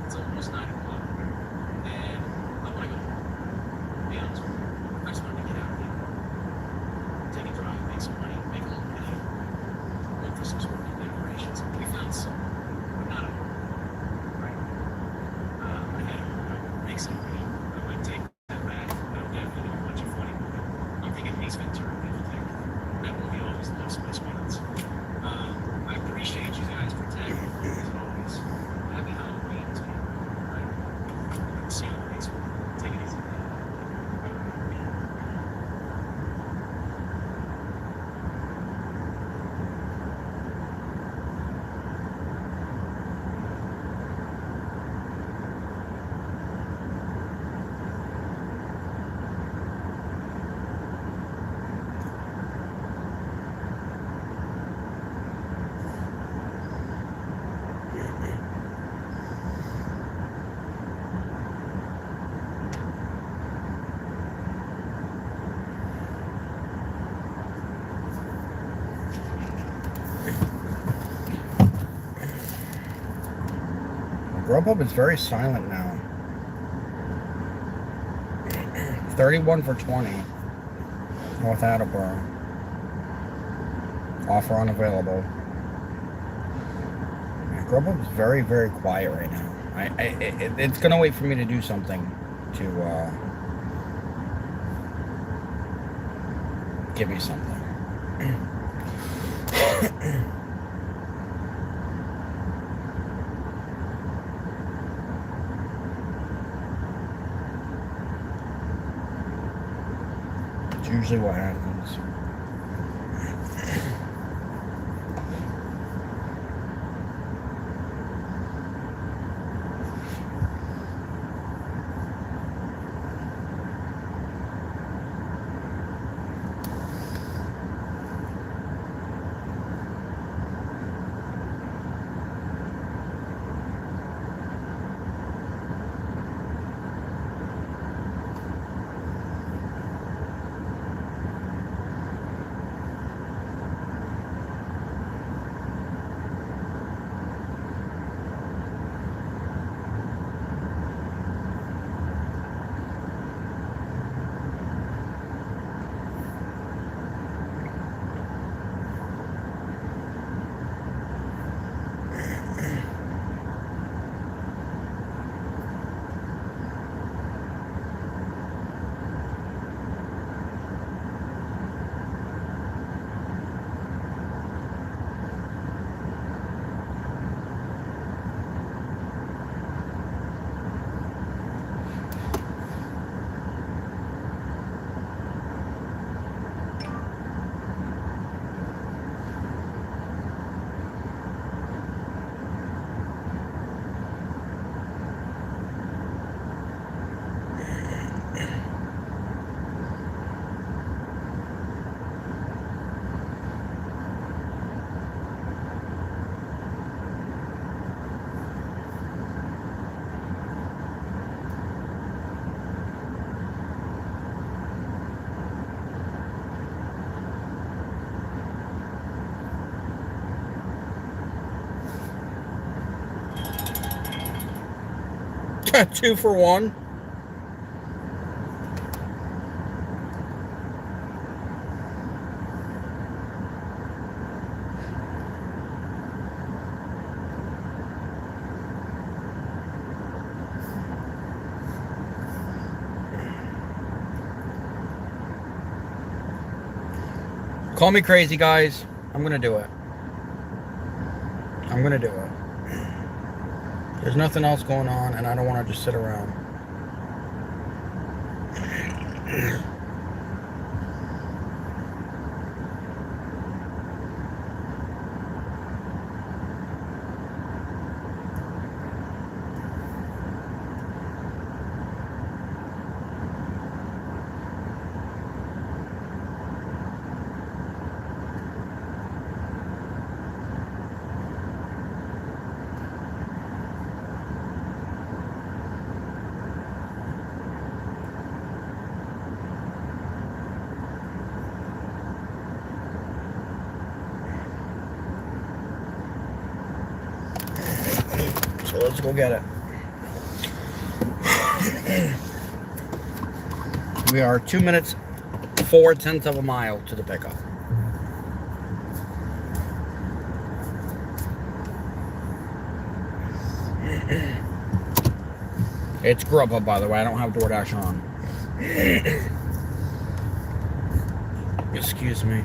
It's almost 9 o'clock, and I want to go. Be honest with you, I just want to get out of here. Take a drive, make some money, make a little video. Look for some sort of decorations. We found some, but not a lot. Right? I had to make some money. I might take that back. That'll definitely do a bunch of funny.
Grubhub is very silent now. 31 for 20. North Attleboro. Offer unavailable. Yeah, Grubhub is very, very quiet right now. It's gonna wait for me to do something to give me something. It's usually what happens. Two for one. Call me crazy, guys. I'm gonna do it. I'm gonna do it. There's nothing else going on, and I don't want to just sit around. So let's go get it. We are 2 minutes, 4/10 of a mile to the pickup. It's Grubhub, by the way. I don't have DoorDash on. Excuse me.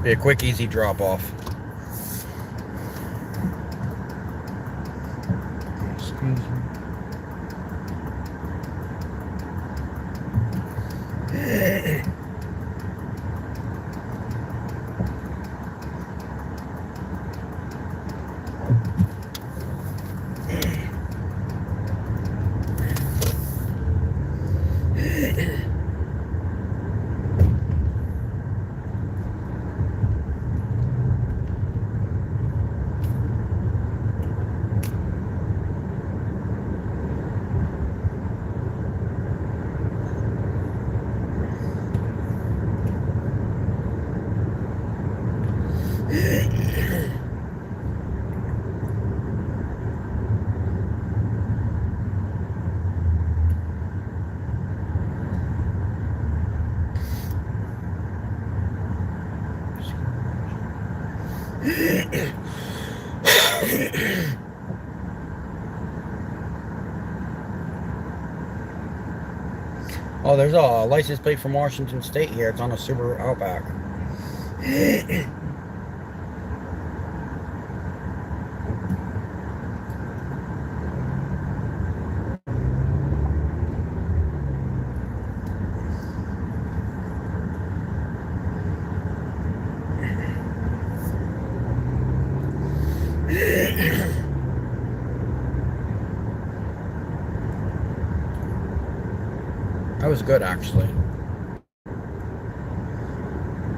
Be a quick, easy drop off. Excuse me. Oh, there's a license plate from Washington State here. It's on a Subaru Outback. That was good, actually.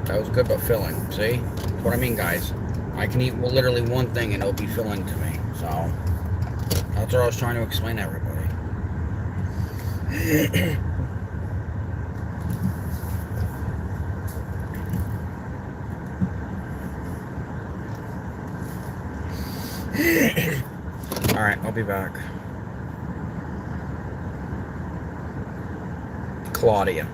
That was good, but filling. See? That's what I mean, guys. I can eat literally one thing and it'll be filling to me. So, that's what I was trying to explain to everybody. Alright, I'll be back. Claudia.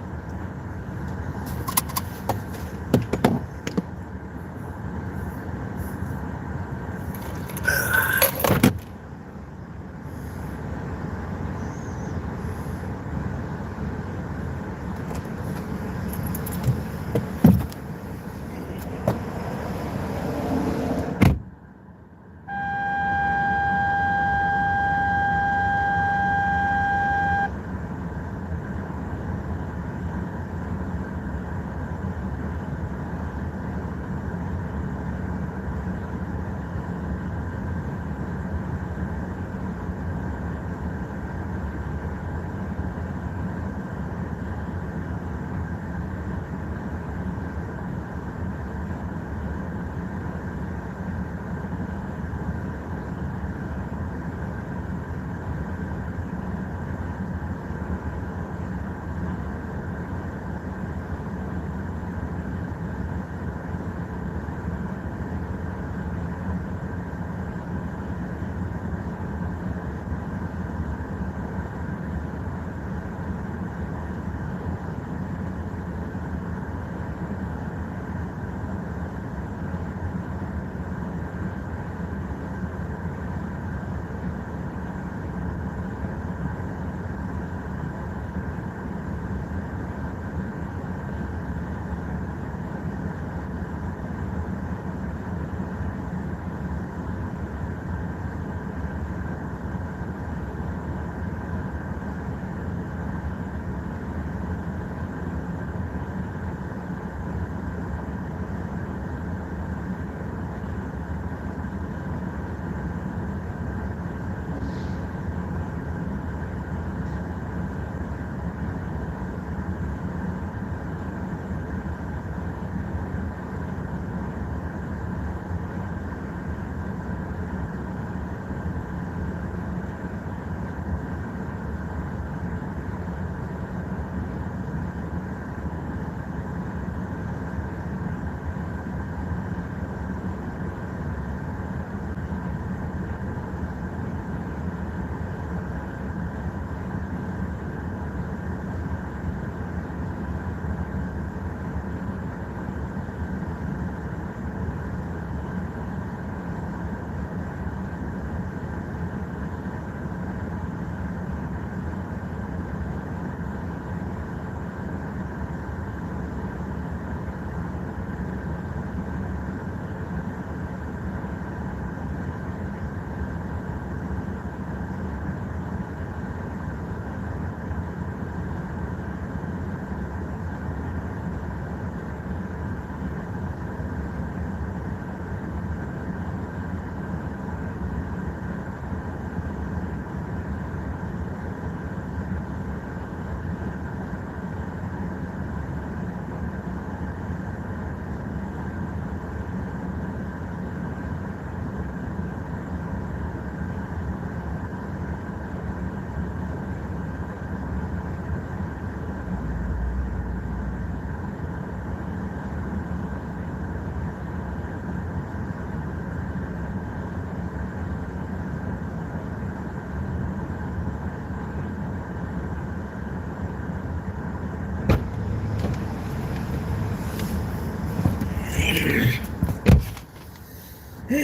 I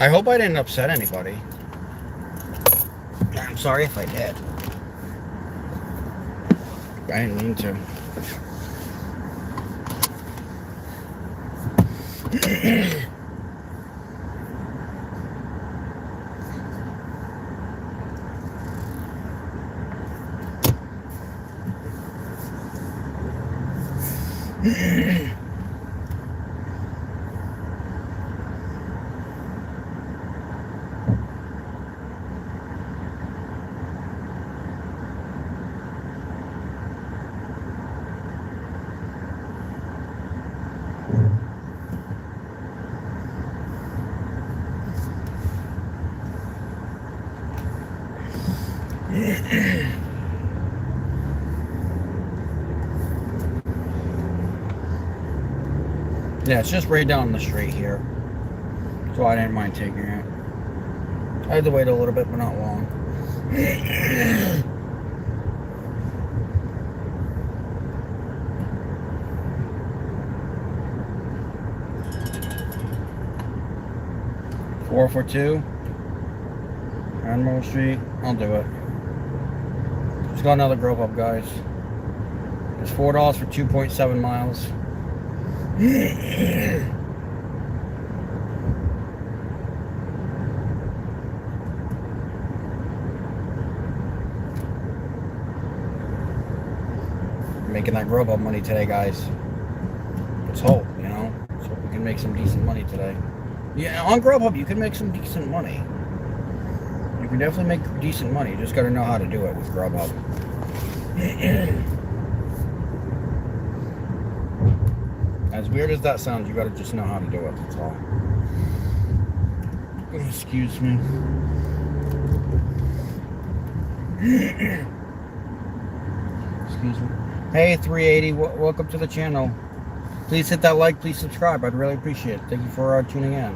hope I didn't upset anybody. I'm sorry if I did. I didn't mean to. Yeah, it's just right down the street here. So I didn't mind taking it. I had to wait a little bit, but not long. 442 Admiral Street. I'll do it. Just got another grub up, guys. It's $4 for 2.7 miles. Making that grub up money today, guys. Let's hope, you know, so we can make some decent money today. Yeah, on Grubhub you can make some decent money. You can definitely make decent money. You just got to know how to do it with Grubhub. As weird as that sounds, you got to just know how to do it. That's all. Excuse me. Excuse me. Hey, 380. Welcome to the channel. Please hit that like. Please subscribe. I'd really appreciate it. Thank you for tuning in.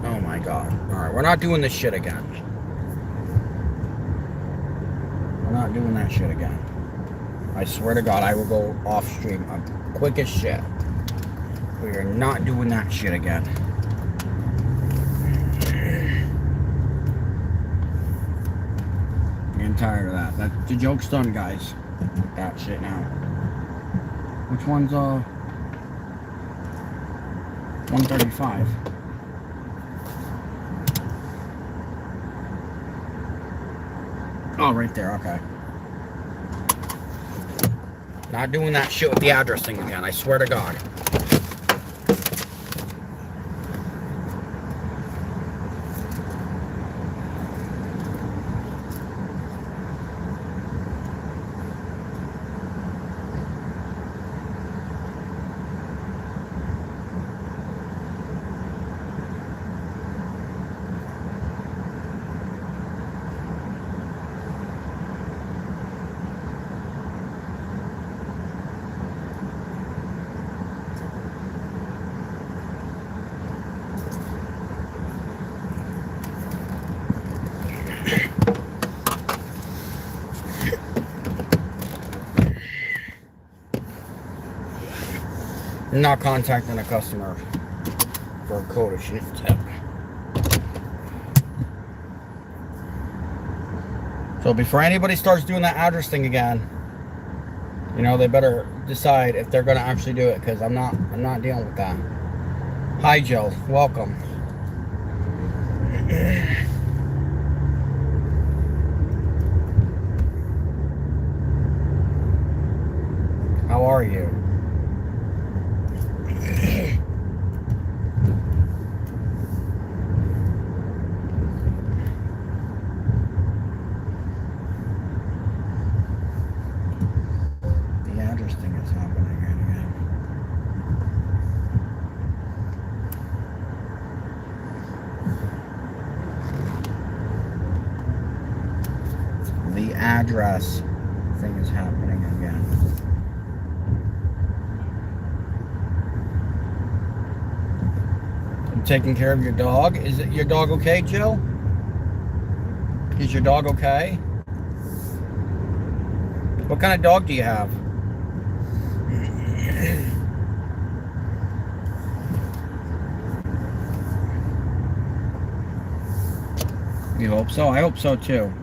Oh my God. Alright, we're not doing this shit again. We're not doing that shit again. I swear to God, I will go off stream quick as shit. We are not doing that shit again. I'm getting tired of that. The joke's done, guys. That shit now. Which one's 135? Oh, right there. Okay. Not doing that shit with the address thing again, I swear to God. Not contacting a customer for a code of shit tip. So before anybody starts doing that address thing again, you know, they better decide if they're gonna actually do it, because I'm not dealing with that. Hi Joe, welcome. How are you? Address thing is happening again. taking care of your dog. Is it your dog okay, Jill? Is your dog okay? What kind of dog do you have? You hope so? I hope so too.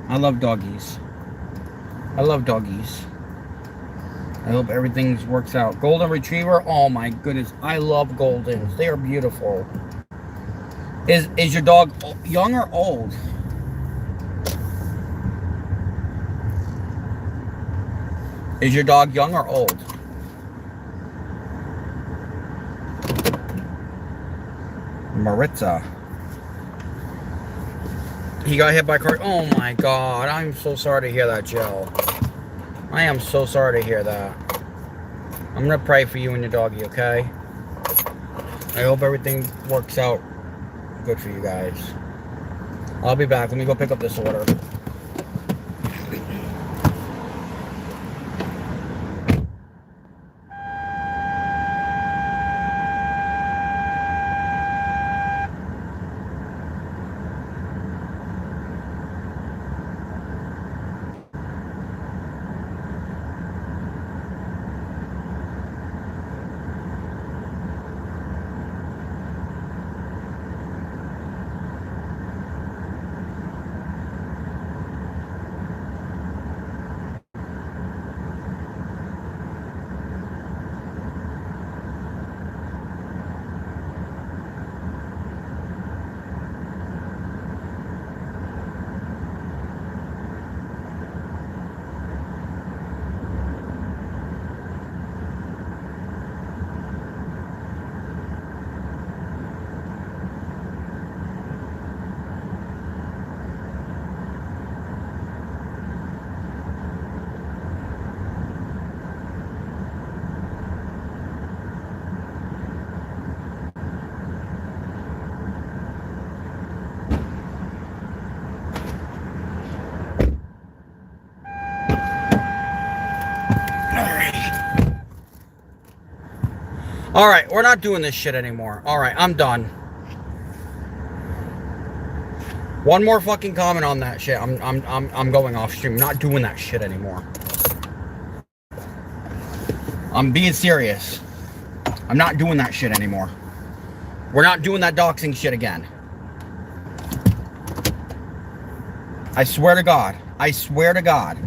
I love doggies. I love doggies. I hope everything works out. Golden Retriever? Oh my goodness. I love Goldens. They are beautiful. Is your dog young or old? Is your dog young or old? Maritza. He got hit by a car. Oh my God. I'm so sorry to hear that, Jill. I am so sorry to hear that. I'm going to pray for you and your doggy, okay? I hope everything works out good for you guys. I'll be back. Let me go pick up this order. All right, we're not doing this shit anymore. All right, I'm done. One more fucking comment on that shit. I'm going off stream. I'm not doing that shit anymore. I'm being serious. I'm not doing that shit anymore. We're not doing that doxing shit again. I swear to God. I swear to God.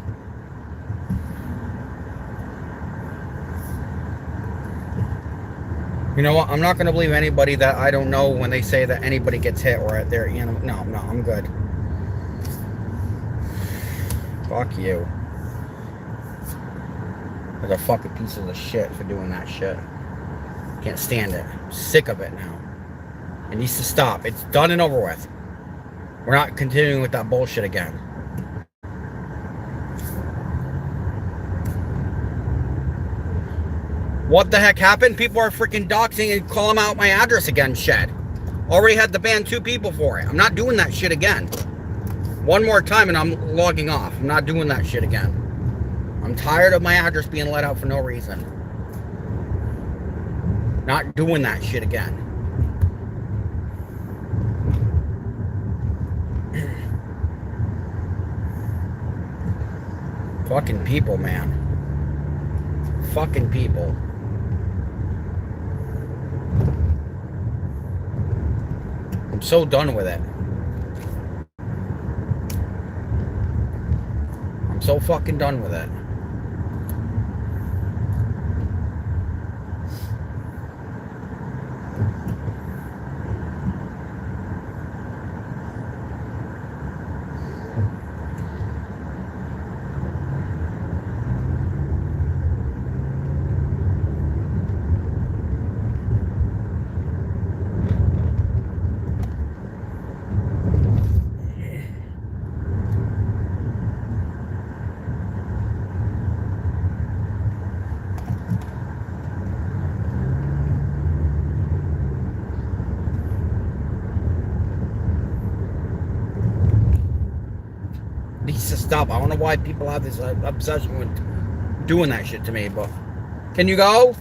You know what? I'm not going to believe anybody that I don't know when they say that anybody gets hit or at their animal. No, I'm good. Fuck you. Like a fucking piece of the shit for doing that shit. Can't stand it. I'm sick of it now. It needs to stop. It's done and over with. We're not continuing with that bullshit again. What the heck happened? People are freaking doxing and calling out my address again, Shed. Already had to ban 2 people for it. I'm not doing that shit again. One more time and I'm logging off. I'm not doing that shit again. I'm tired of my address being let out for no reason. Not doing that shit again. Fucking people, man. Fucking people. I'm so done with it. I'm so fucking done with it. Needs to stop. I don't know why people have this obsession with doing that shit to me, but can you go?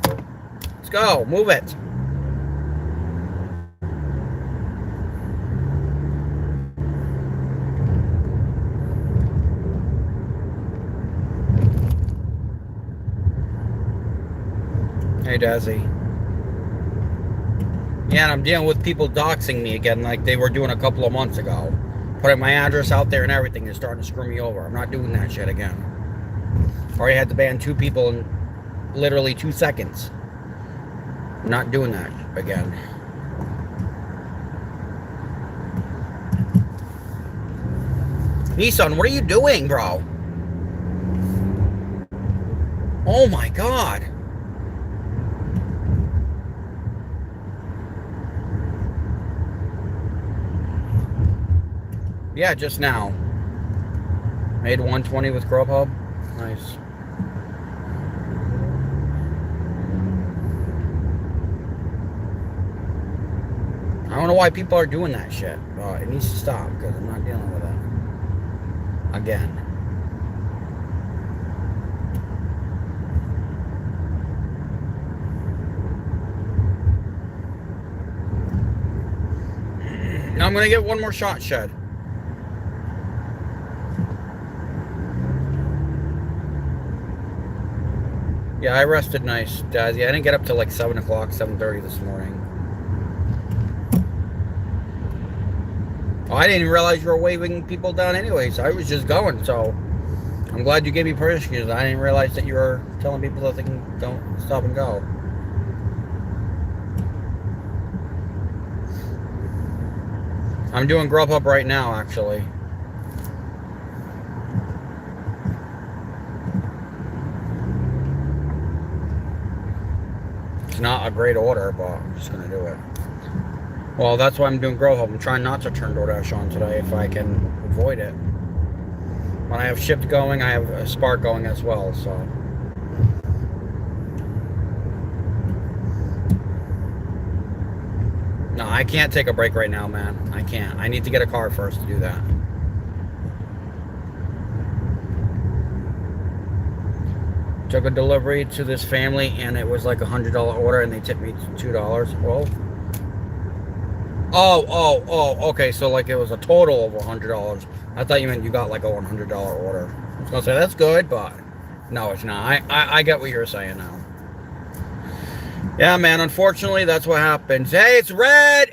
Let's go. Move it. Hey, Dazzy. Yeah, and I'm dealing with people doxing me again like they were doing a couple of months ago. Putting my address out there and everything is starting to screw me over. I'm not doing that shit again. Already had to ban 2 people in literally 2 seconds. I'm not doing that again. Nissan, what are you doing, bro? Oh my god. Yeah, just now. Made 120 with Grubhub. Nice. I don't know why people are doing that shit. It needs to stop because I'm not dealing with it. Again. Now I'm gonna get one more shot shed. Yeah, I rested nice, Dazzy. I didn't get up till like 7 o'clock, 7:30 this morning. Oh, I didn't even realize you were waving people down anyways. I was just going, so I'm glad you gave me permission because I didn't realize that you were telling people that they can don't stop and go. I'm doing Grubhub right now, actually. It's not a great order, but I'm just gonna do it. Well, that's why I'm doing Grubhub. I'm trying not to turn DoorDash on today if I can avoid it. When I have Shipt going, I have a Spark going as well, so. No, I can't take a break right now, man. I can't. I need to get a car first to do that. Took a delivery to this family and it was like $100 order and they tipped me $2. Well, oh, okay. So like it was a total of $100. I thought you meant you got like a $100 order. I was gonna say that's good, but no, it's not. I get what you're saying now. Yeah, man. Unfortunately, that's what happens. Hey, it's red.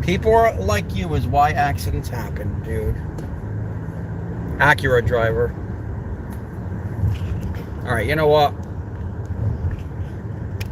People are like you is why accidents happen, dude. Acura driver. All right, you know what?